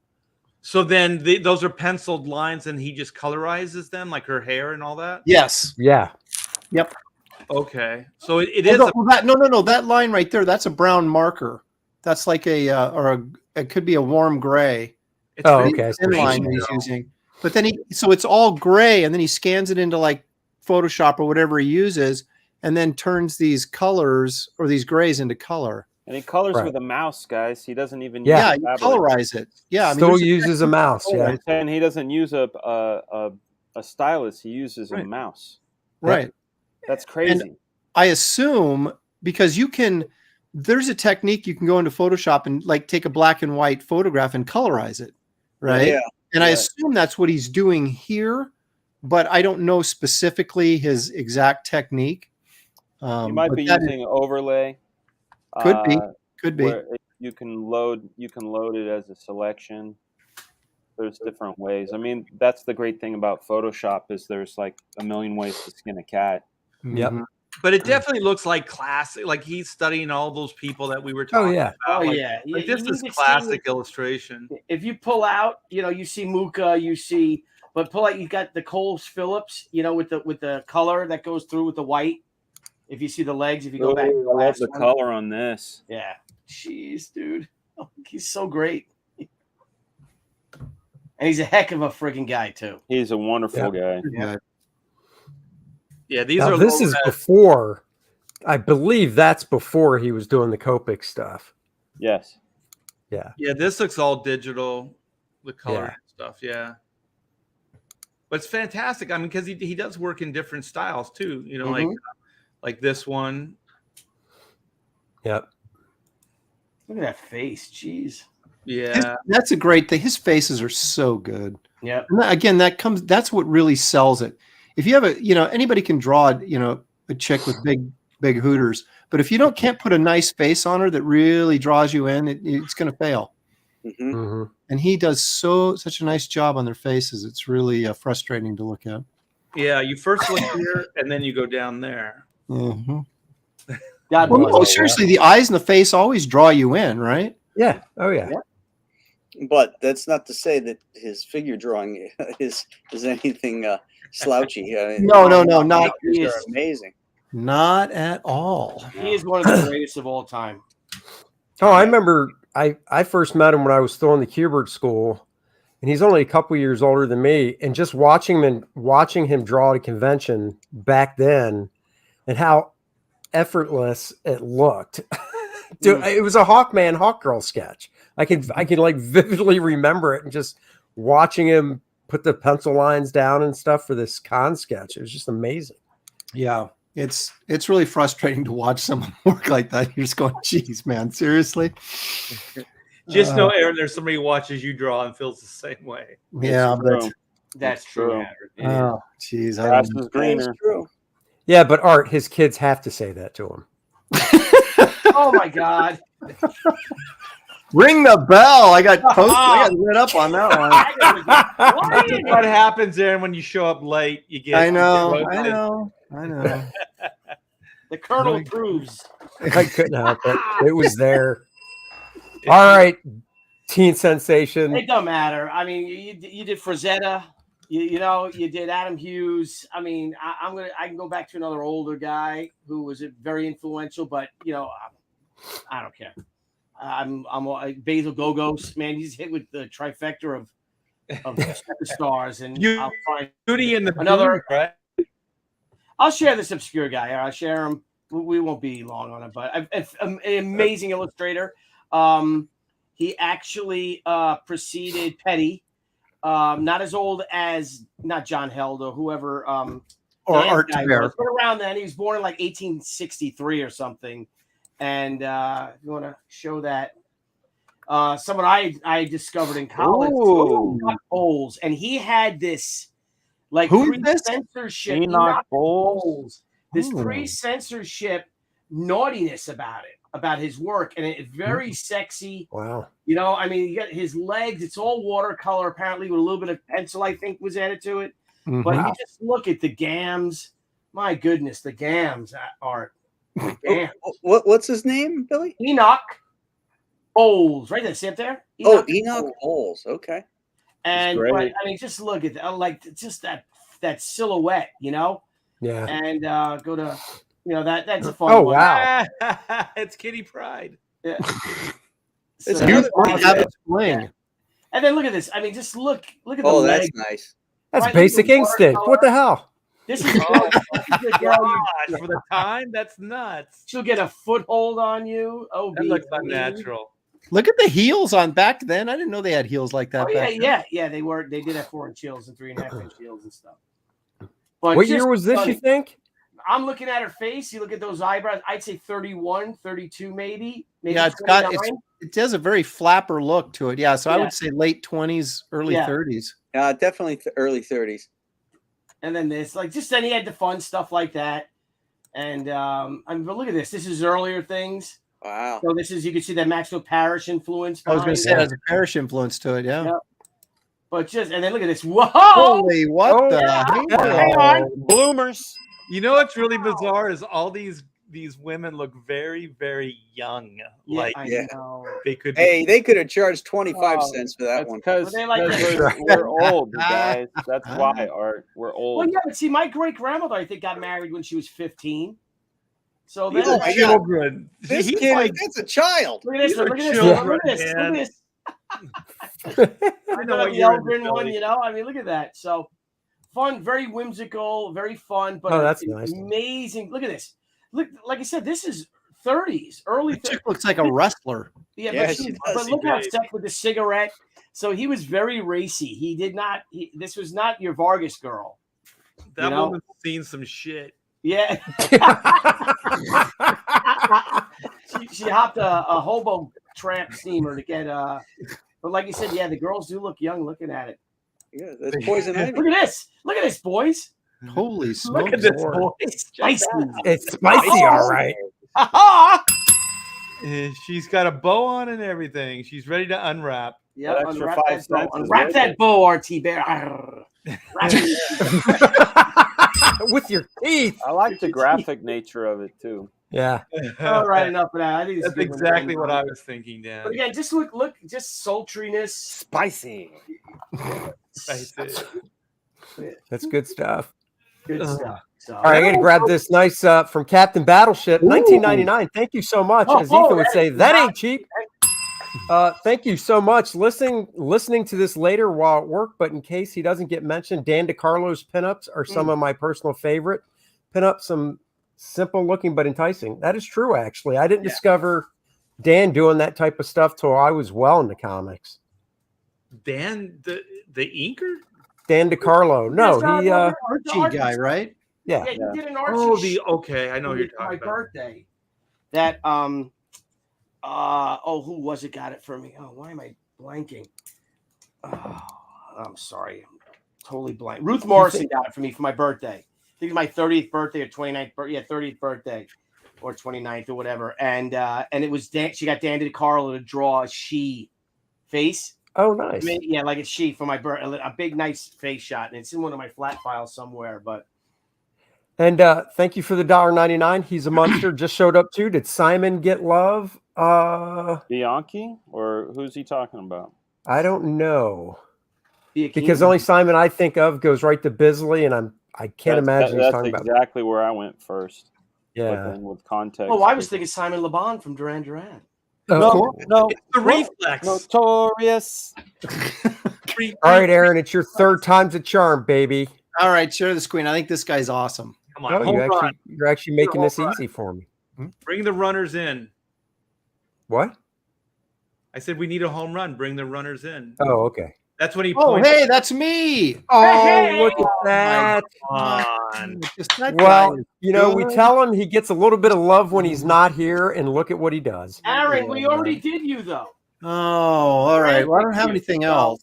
So then those are penciled lines and he just colorizes them, like her hair and all that? Yes. Yeah. Yep. Okay, so it is. No. That line right there, that's a brown marker. That's like it could be a warm gray. It's okay. Thin line that he's using. But then so it's all gray, and then he scans it into like Photoshop or whatever he uses, and then turns these colors or these grays into color. And he colors with a mouse, guys. He doesn't even you colorize it. Yeah, still uses a mouse. Yeah, and he doesn't use a stylus. He uses a mouse. Right. That's crazy. And I assume because there's a technique you can go into Photoshop and like take a black and white photograph and colorize it, right? Yeah. And I assume that's what he's doing here, but I don't know specifically his exact technique. He might be using overlay. Could be. You can load it as a selection. There's different ways. I mean, that's the great thing about Photoshop is there's like a million ways to skin a cat. Yep. But it definitely looks like classic. Like he's studying all those people that we were talking about. Oh, like, yeah. Like this is classic illustration. If you pull out, you see Muka, but pull out, you got the Coles Phillips, with the color that goes through with the white. If you see the legs, if you go back to the last one. Color on this. Yeah. Jeez, dude. Oh, he's so great. And he's a heck of a friggin' guy, too. He's a wonderful guy. Yeah, these now, are. This is before, I believe that's before he was doing the Copic stuff. Yes. Yeah. Yeah, this looks all digital, the color and stuff. Yeah. But it's fantastic. I mean, because he does work in different styles too. Like this one. Yep. Look at that face. Jeez. Yeah. That's a great thing. His faces are so good. Yeah. Again, that's what really sells it. If you have anybody can draw, a chick with big hooters, but if you can't put a nice face on her that really draws you in, it's going to fail. And he does such a nice job on their faces. It's really frustrating to look at. Yeah, you first look here and then you go down there. Seriously, the eyes and the face always draw you in, right? Yeah. Oh yeah. But that's not to say that his figure drawing is anything slouchy. No, not. They're amazing. Not at all. He is one of the greatest of all time. Oh, I remember I first met him when I was still in the Kubert school, and he's only a couple years older than me. And just watching him draw at a convention back then, and how effortless it looked. Dude, it was a Hawkman, Hawkgirl sketch. I can like vividly remember it, and just watching him put the pencil lines down and stuff for this con sketch. It was just amazing. Yeah, it's really frustrating to watch someone work like that. You're just going, geez, man, seriously. Just know, Aaron, there's somebody who watches you draw and feels the same way. Yeah, that's true. Oh, geez, grass is greener. True. Yeah, but Art, his kids have to say that to him. Oh my God! Ring the bell. I got lit up on that one. That's what happens, Aaron, when you show up late. You get. I know. The Colonel approves. I couldn't help it. It was there. All right, teen sensation. It don't matter. I mean, you did Frazetta. You did Adam Hughes. I mean, I can go back to another older guy who was very influential, but I don't care. I'm Basil Gogos, man. He's hit with the trifecta of stars, and I'll find Beauty and the another. Blue, right? I'll share this obscure guy. I'll share him. We won't be long on it, but an amazing illustrator. He actually preceded Petty. Not as old as not John Held or whoever or Art Bear. But around then, he was born in like 1863 or something. And if you want to show that, someone I discovered in college, Bowles, and he had this like pre-censorship Enoch Bowles. This pre-censorship naughtiness about his work, and it's very sexy. Wow. I mean, you got his legs, it's all watercolor, apparently, with a little bit of pencil, I think, was added to it. But you just look at the gams. My goodness, the gams Art. What's his name, Billy? Enoch Bowles, right there. See up there? Enoch Bowles. Okay. And but, I mean, just look at just that silhouette, Yeah. And go to that's a fun Oh, one. wow. It's Kitty Pride. Yeah. It's So, Bling. and then look at this. I mean, just look at the Oh, legs. that's nice. That's Right, Basic look at Instinct. watercolor. What the hell? This is the girl Gosh, for the time, that's nuts. she'll get a foothold on you. Oh, That looks unnatural. Look at the heels on back then. I didn't know they had heels like that. Oh, back yeah. They did have 4-inch heels and 3.5-inch heels and stuff. But What year was this, funny. you think? I'm looking at her face. You look at those eyebrows. I'd say 31, 32, maybe. Yeah, it has a very flapper look to it. Yeah, so I would say late 20s, early 30s. Definitely early 30s. And then this, then he had the fun stuff like that. And but look at this. This is earlier things. Wow. So this is, you can see that Maxwell Parrish influence. I was going to say it it has a Parrish influence to it. Yeah. Yep. But and then look at this. Whoa! Holy, what the Hang on. Bloomers. You know what's really bizarre is all these women look very, very young. I know. They could. Hey, they could have charged 25 cents for that That's one. because Well, we're old, guys. That's why, Art. We're old. Well, yeah, but see, my great grandmother, I think, got married when she was 15. So then, Oh, my God. Children. This He's kid, like, that's a child. look at this. These are Look at this. children, Look at this. Look at man. this. I know what The you're Elgren into, one, Billy. I mean, look at that. So fun, very whimsical, very fun, but That's it's nice. amazing. Look at this. Look, like I said, this is 30s, early The 30s. chick looks like a wrestler. Yeah, Yeah, but, she does. but look how stuck with the cigarette. So he was very racy. He did not. This was not your Vargas girl. That woman's seen some shit. Yeah. she hopped a hobo tramp steamer to get but like you said, yeah, the girls do look young looking at it. Yeah, that's poison ivy. Look at this, boys. Holy smokes. Look at this Lord. boy. Spicy. It's spicy, all right. She's got a bow on and everything. She's ready to unwrap. Yeah, That extra 5 cents is unwrap worth that it. bow, RT Bear. Arr. Wrap it. With your teeth. I like the graphic nature of it too. Yeah. All right, enough of that. I think it's a That's good one. exactly what I was thinking, Dan. But again, just look, just sultriness. Spicy. That's good stuff. Good stuff. So, All right, I got to grab this nice from Captain Battleship, 1999. Thank you so much. As Ethan would say, that ain't cheap. Thank you so much. Listening to this later while at work, but in case he doesn't get mentioned, Dan DeCarlo's pinups are some of my personal favorite pinups. Some simple looking but enticing. That is true, actually. I didn't discover Dan doing that type of stuff till I was well into comics. Dan, the inker? Dan DeCarlo. No, he Archie guy, right? yeah. Yeah, you did an Archie Oh, shit okay. I know what you're for my talking about. birthday. That who was it got it for me? Oh, why am I blanking? Oh, I'm sorry. I'm totally blank. Ruth Morrison got it for me for my birthday. think it's my 30th birthday or 29th birthday. Yeah, 30th birthday or 29th or whatever. And it was she got Dandy DeCarlo to draw a she face. Oh, nice. Yeah, like a she for my birthday, a big nice face shot, and it's in one of my flat files somewhere. But And thank you for the $1.99. He's a monster. Just showed up too. Did Simon get love? Bianchi, or who's he talking about? I don't know. Because Because the only Simon I think of goes right to Bisley, and I can't imagine he's That's talking about. exactly where I went first. Yeah. With context. Oh, I was thinking Simon Le Bon from Duran Duran. Oh, No, cool. no, It's the reflex. notorious. All right, Aaron, it's your third time's a charm, baby. All right, share the screen. I think this guy's awesome. Come on, Oh, home run. you're actually making this Home run. easy for me. Bring the runners in. What? I said we need a home run. Bring the runners in. Oh, okay. That's when he Oh, points. hey, that's me. Oh, look at that. Come on. That Well, guy is you know, we good. tell him he gets a little bit of love when he's not here, and look at what he does. Aaron, we already did you though. Oh, all right. Well, I don't have anything else.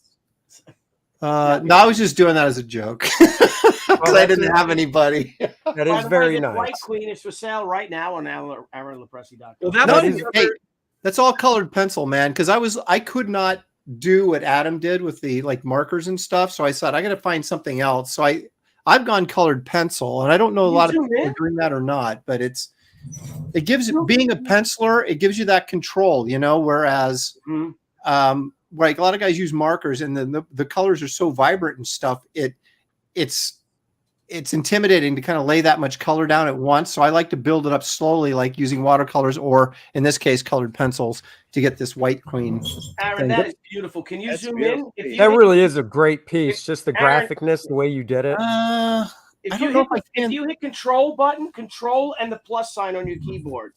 No, I was just doing that as a joke because I didn't have anybody. That By is the very way, nice. White Queen is for sale right now on AaronLapresti.com. Well, that's No, what is- hey, that's all colored pencil, man. Because I could not do what Adam did with the like markers and stuff. So I said I got to find something else. So I've gone colored pencil, and I don't know a lot of people are doing that or not, but it gives being a penciler, it gives you that control, you know. Whereas, like a lot of guys use markers, and the colors are so vibrant and stuff. It's intimidating to kind of lay that much color down at once. So I like to build it up slowly, like using watercolors or in this case, colored pencils to get this White Queen. Aaron, that is beautiful. Can you That's zoom beautiful. in? If you That hit- really is a great piece. Just the Aaron- graphicness, the way you did it. I If don't you know hit, if I can. if you hit Control button, Control and the plus sign on your keyboard.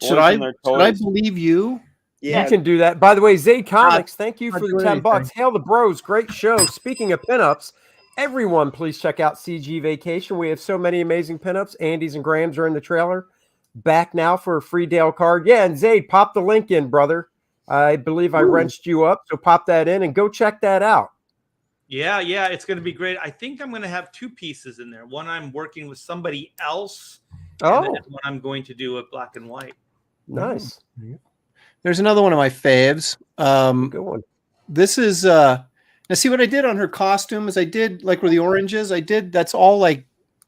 Should Boys I and their toys. believe you? Yeah, You can do that. By the way, Zayd Comics, thank you not for the doing $10. anything. Hail the Bros, great show. Speaking of pinups, everyone, please check out CG Vacation. We have so many amazing pinups. Andy's and Graham's are in the trailer. Back now for a free Dale card. Yeah, and Zayd, pop the link in, brother. I believe I wrenched you up, so pop that in and go check that out. Yeah, it's going to be great. I think I'm going to have two pieces in there. One I'm working with somebody else, and Oh, then one I'm going to do with black and white. nice. There's another one of my faves. Good one. This is now see what I did on her costume is I did like where the oranges that's all like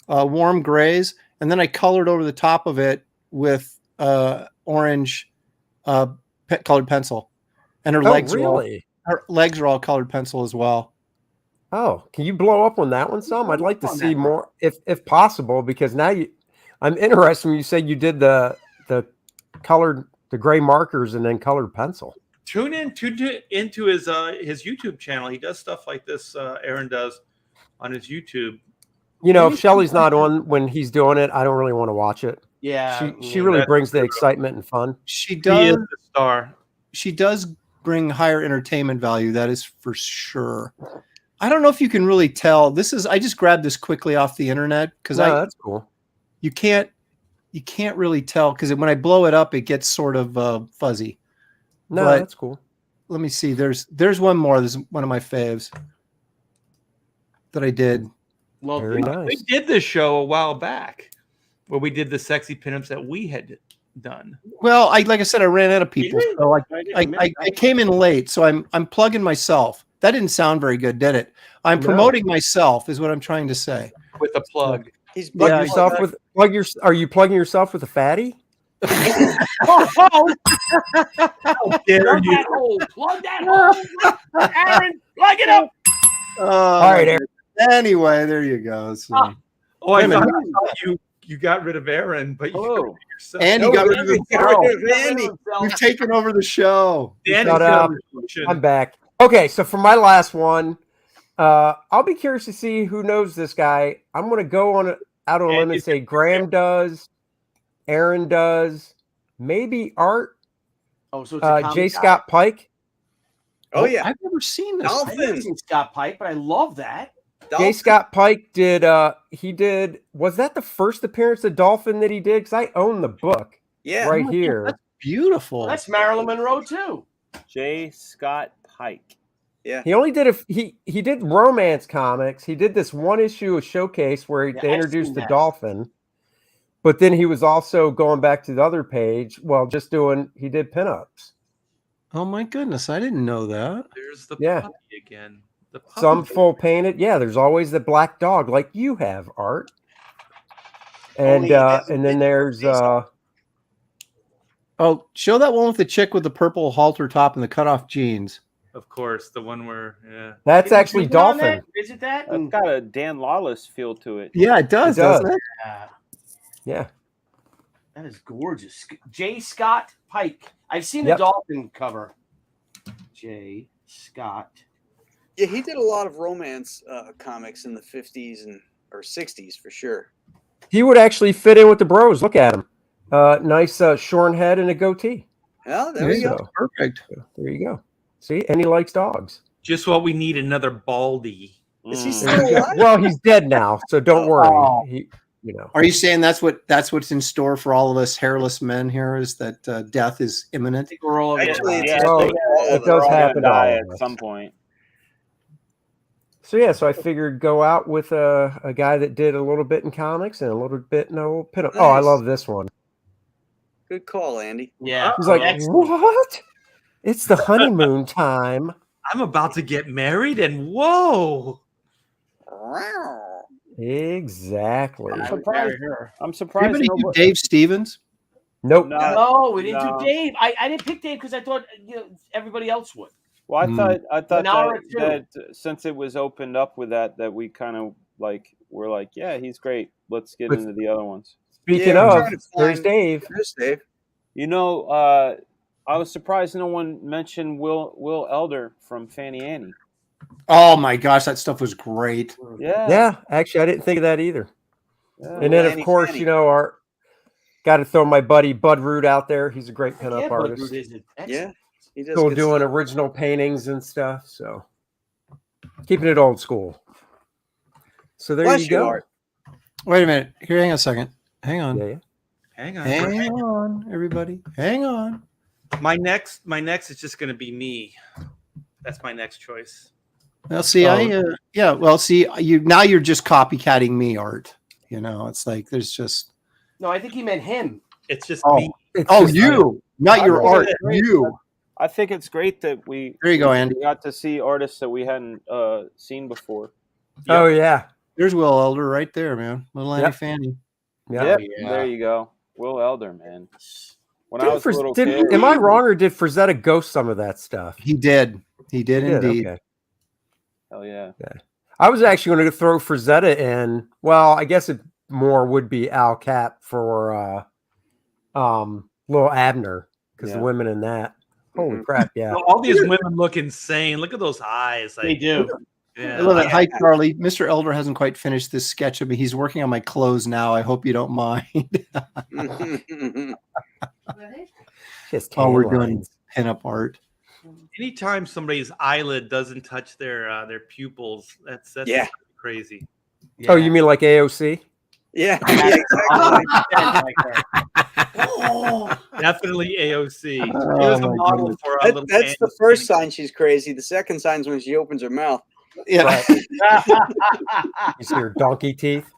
warm grays, and then I colored over the top of it with orange colored pencil, and her legs really? her legs are all colored pencil as well. Oh, can you blow up on that one some? I'd like to see more if possible, because now I'm interested when you say you did the colored, the gray markers and then colored pencil. Tune into his YouTube channel. He does stuff like this. Aaron does on his YouTube. You know, if Shelly's not on when he's doing it, I don't really want to watch it. Yeah, She really brings the excitement and fun. She He is does. the star. She does bring higher entertainment value. That is for sure. I don't know if you can really tell. I just grabbed this quickly off the internet because that's cool. you can't really tell because when I blow it up, it gets sort of fuzzy. No, But- that's cool. Let me see. There's one more. There's one of my faves that I did. Well, Very We nice. did this show a while back where we did the sexy pinups that we had done. Well, like I said, I ran out of people, so I came in late. So I'm plugging myself. That didn't sound very good, did it? I'm No. promoting myself, is what I'm trying to say. With a plug. he's Plug big. yourself with Are you plugging yourself with a fatty? Oh, Dare plug you. that hole. Plug that hole. Aaron, plug it up. All right, Aaron. Anyway, there you go. So. Oh, I Wait a minute. thought you got rid of Aaron, but you got rid of yourself. And you No, got rid of the show. Andy. You've taken over the show. Danny Shut up. I'm back. Okay, so for my last one, I'll be curious to see who knows this guy. I'm going to go out on a limb and say Graham does, Aaron does, maybe Art, Oh, so it's a J. comic Scott Pike. Oh yeah, I've never seen this. guy. I've never Dolphin. seen Scott Pike, but I love that. J. Dolphin. Scott Pike did. Was that the first appearance of Dolphin that he did? Because I own the book Yeah, right here. Beautiful. That's Marilyn Monroe too. J. Scott Pike. Yeah. He only did he did romance comics. He did this one issue of Showcase where they I've introduced seen the that. dolphin, but then he was also going back to the other page. Well, he did pinups. Oh my goodness, I didn't know that. There's the Yeah. puppy again. The puppy. Some full painted. Yeah, there's always the black dog like you have, Art. And Only he hasn't and then been there's Oh, show that one with the chick with the purple halter top and the cutoff jeans. Of course, the one where that's Did you actually visit on Dolphin. that? Visit that? It's got a Dan Lawless feel to it. Yeah, it does, It does. doesn't it? Yeah. That is gorgeous. J. Scott Pike. I've seen Yep. the dolphin cover. J. Scott. Yeah, he did a lot of romance comics in the 50s or 60s for sure. He would actually fit in with the bros. Look at him. Nice shorn head and a goatee. Well, there you go. So, Perfect. there you go. See, and he likes dogs. just what we need, another Baldy. Is he Mm. still alive? Well, he's dead now, so don't worry. Oh. He, you know. Are you saying that's what's in store for all of us hairless men here? Is that death is imminent? I think we're all over Actually, that. it's Yeah, Oh, I think it we're does all gonna happen to all die of at us. some point. So yeah, so I figured go out with a guy that did a little bit in comics and a little bit in old pinup. Oh, I Nice. love this one. Good call, Andy. Yeah. He's like, Excellent. what? It's the honeymoon time. I'm about to get married, and whoa! Exactly. I'm I'm surprised. surprised. Anybody do nobody- Dave Stevens? Nope. No. No, we didn't No. do Dave. I didn't pick Dave because I thought everybody else would. Well, I thought Nara, too. that since it was opened up with that we kind of we're like, yeah, he's great. Let's get But- into the other ones. Speaking Yeah, I'm of, trying to there's find- Dave. There's Dave. You know, I was surprised no one mentioned Will Elder from Fanny Annie. Oh my gosh, that stuff was great. Yeah, Yeah, actually, I didn't think of that either. yeah. And then, of Fanny course, Fanny. you know, got to throw my buddy Bud Root out there. He's a great pinup Yeah, artist. Bud Root is excellent. Yeah, he does. Still good doing stuff. original paintings and stuff. So keeping it old school. So there Bless you you, go. Art. Wait a minute. Here, hang on a second. Hang on. Yeah, yeah. Hang on. Hang on, everybody. Hang on. My next is just going to be me. That's my next choice. Well, see, Oh. Well, see, you're just copycatting me, Art. You know, it's like there's just. No, I think he meant him. It's just Oh. me. It's Oh, just- you, not your I Art. think it's great. You. I think it's great that we There you go, Andy. got to see artists that we hadn't seen before. Oh yeah, There's Will Elder right there, man. Little Andy Yep. Fanny. yeah. yeah. There you go. Will Elder, man. When I Did was a little did- kid, am I wrong or did Frazetta ghost some of that stuff? He did. He did He did, indeed. okay. hell yeah. I was actually going to throw Frazetta in. Well, I guess it more would be Al Cap for Little Abner because the Yeah. women in that. Holy Mhm. crap! Yeah. All these women look insane. Look at those eyes. They do. Yeah. I love it. Hi, Charlie. Mr. Elder hasn't quite finished this sketch of me. He's working on my clothes now. I hope you don't mind. Just Oh, we're tan doing lines. pinup art. Anytime somebody's eyelid doesn't touch their pupils, that's Yeah. crazy. Oh, you mean like AOC? Yeah, exactly. Definitely AOC. He Oh, was a my model goodness. for a That's little. the first sign she's crazy. The second sign is when she opens her mouth. Yeah. Right. You see her donkey teeth?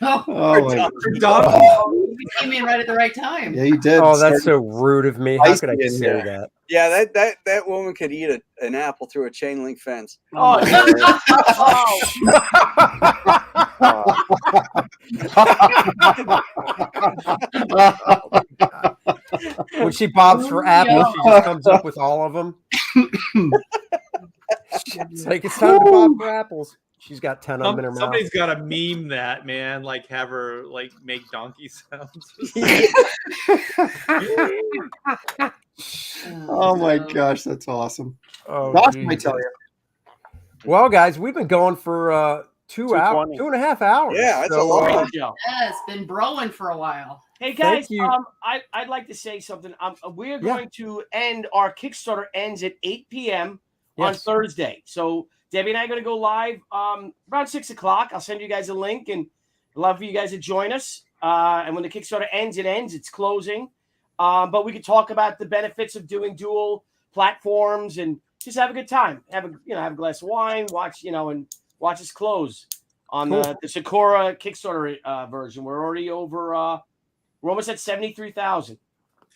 Oh, Oh, my you came in right at the right time. yeah, you did. Oh, that's Started- so rude of me. How could I Icy in say here. that? Yeah, that woman could eat an apple through a chain link fence. Oh, When she bobs for apples, she just comes up with all of them. It's like it's time to bob for apples. She's got 10 of them in her mouth. Somebody's got to meme that, man. Like have her like make donkey sounds. Oh my gosh, that's awesome. Oh, Awesome, I geez. tell you. Well, guys, we've been going for 2 hours, 2:20. 2.5 hours. Yeah, that's a lot. uh, Joe. Yeah, it's been broing for a while. Hey Thank guys, you. I'd like to say something. We're Yeah. going to end. Our Kickstarter ends at 8 p.m. on Yes. Thursday. So Debbie and I are going to go live around 6 o'clock. I'll send you guys a link, and I'd love for you guys to join us. And when the Kickstarter ends, it ends. It's closing. But we could talk about the benefits of doing dual platforms and just have a good time. Have a glass of wine, watch, and watch us close on the Sakura Kickstarter version. We're already over. We're almost at 73,000.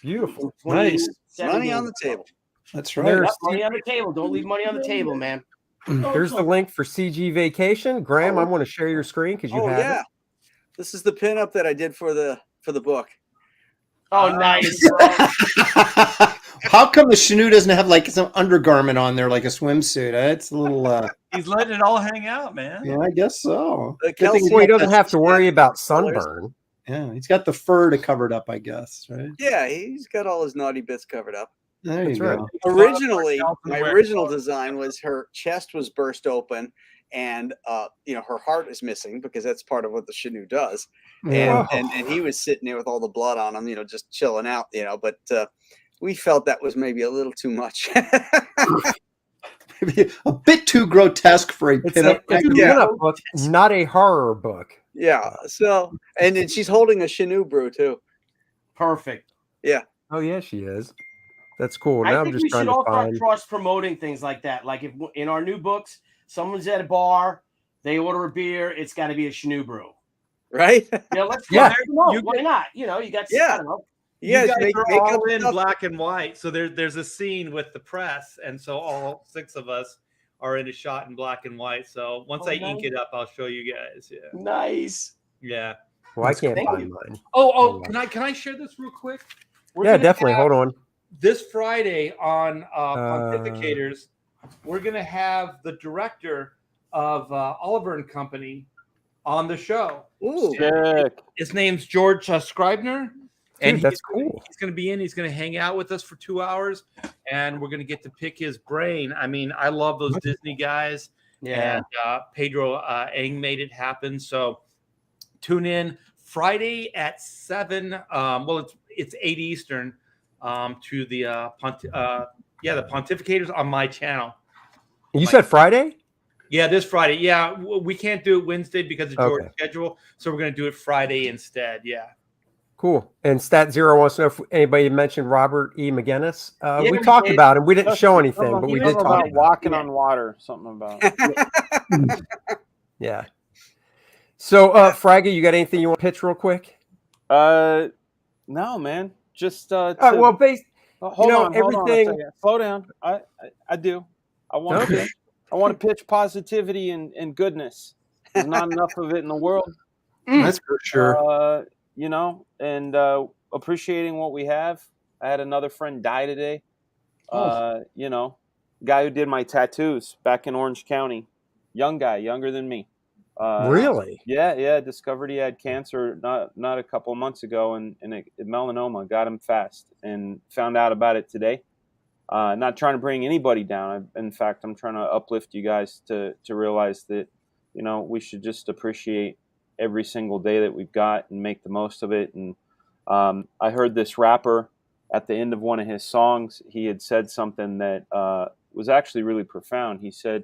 Beautiful. Nice. Money on the table. That's And right. there's, Money on the table. Don't leave money on the table, man. there's the link for CG Vacation. Graham, I want to share your screen because you have it. This is the pinup that I did for the book. Oh, nice. How come the Shanu doesn't have like some undergarment on there, like a swimsuit? It's a little. He's letting it all hang out, man. Yeah, I guess so. The Good thing Kelsey- Well, he he's got doesn't that- have to worry about sunburn. Yeah, he's got the fur to cover it up, I guess. Right. Yeah, he's got all his naughty bits covered up. There That's you right. go. Originally, my Self-aware. original design was her chest was burst open, and her heart is missing because that's part of what the Shanu does. Yeah. And he was sitting there with all the blood on him, just chilling out, But we felt that was maybe a little too much. Maybe a bit too grotesque for a It's pinup. a Yeah. pinup book, not a horror book. Yeah. So, and then she's holding a Shanu brew too. Perfect. Oh, yeah, she is. That's cool. I Now I'm think just we trying should to all start find. cross promoting things like that. Like if in our new books, someone's at a bar, they order a beer, it's got to be a Shanu brew. Right? Let's Yeah. promote. You- Why not? You got Yeah. I don't know. You guys You make are up all in stuff. black and white. So there's a scene with the press, and so all 6 of us are in a shot in black and white. So once I ink it up, I'll show you guys. Yeah, Nice. yeah. Well, I can't Thank find you. mine. Oh, can I share this real quick? We're Yeah, gonna definitely. have- Hold on. This Friday on Pontificators, we're going to have the director of Oliver and Company on the show. Ooh. Sick. His name's George Scribner. Dude, that's he's cool. He's going to be in. He's going to hang out with us for 2 hours, and we're going to get to pick his brain. I mean, I love those Disney guys, Yeah. and Pedro Eng made it happen. So tune in Friday at 7. It's 8 Eastern. To the the Pontificators on my channel. You said Friday? Yeah, this Friday. Yeah, we can't do it Wednesday because of George's Okay. schedule, so we're going to do it Friday instead. Yeah. Cool. And Stat Zero wants to know if anybody mentioned Robert E. McGinnis. Yeah, We we talked did. about him. We didn't show anything, Something- but we something did talk about about it. walking Yeah. on water. Something about. Yeah. So, Fraggy, you got anything you want to pitch real quick? No, man. Just All right, well, based, hold on, everything- a second. Slow down. I do. I want Okay. to. I want to pitch positivity and goodness. There's not enough of it in the world. That's for sure. And appreciating what we have. I had another friend die today. Guy who did my tattoos back in Orange County. Young guy, younger than me. really? Yeah. Discovered he had cancer not a couple of months ago, and melanoma got him fast, and found out about it today. Not trying to bring anybody down. In fact, I'm trying to uplift you guys to realize that, we should just appreciate every single day that we've got and make the most of it. And I heard this rapper at the end of one of his songs. He had said something that was actually really profound. He said,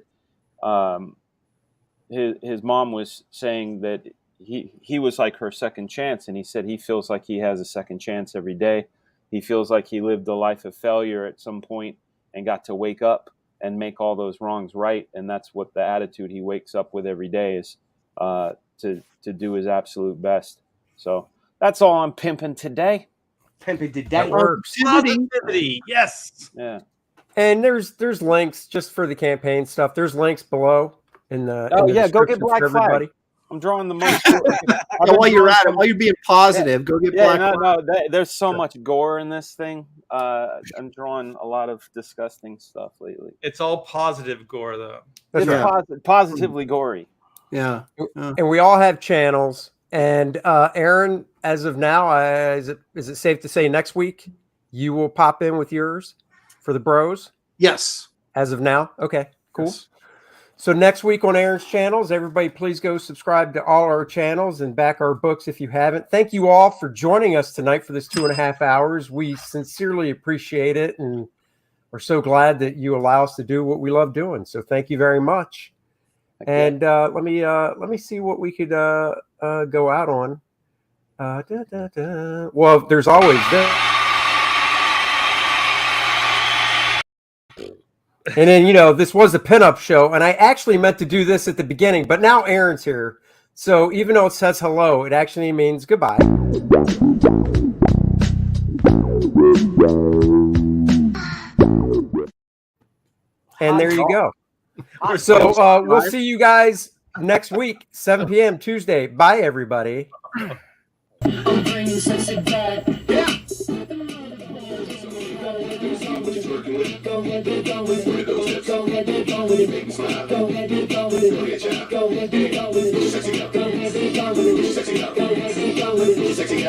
his mom was saying that he was like her second chance, and he said he feels like he has a second chance every day. He feels like he lived a life of failure at some point and got to wake up and make all those wrongs right, and that's what the attitude he wakes up with every day is, to do his absolute best. So that's all I'm pimping today. Pimping did That that. works. Positivity. Yes. Yeah. And there's links just for the campaign stuff. There's links below in the. Oh, in the yeah, go get description Black for Flag. everybody. I'm drawing the most. Yeah, while you're at it, while you're being positive, go get Yeah, Black. there's so much gore in this thing. I'm drawing a lot of disgusting stuff lately. It's all positive gore, though. That's It's right. positively gory. Yeah. And we all have channels. And Aaron, as of now, is it safe to say next week you will pop in with yours for the bros? Yes. As of now, okay, cool. Yes. So next week on Aaron's channels, everybody please go subscribe to all our channels and back our books if you haven't. Thank you all for joining us tonight for this 2.5 hours. We sincerely appreciate it and are so glad that you allow us to do what we love doing. So thank you very much. And let me see what we could go out on. Well, there's always this. And then, this was a pinup show, and I actually meant to do this at the beginning, but now Aaron's here. So even though it says hello, it actually means goodbye. And there you go. So we'll see you guys next week, 7 p.m. Tuesday. Bye, everybody. Sexy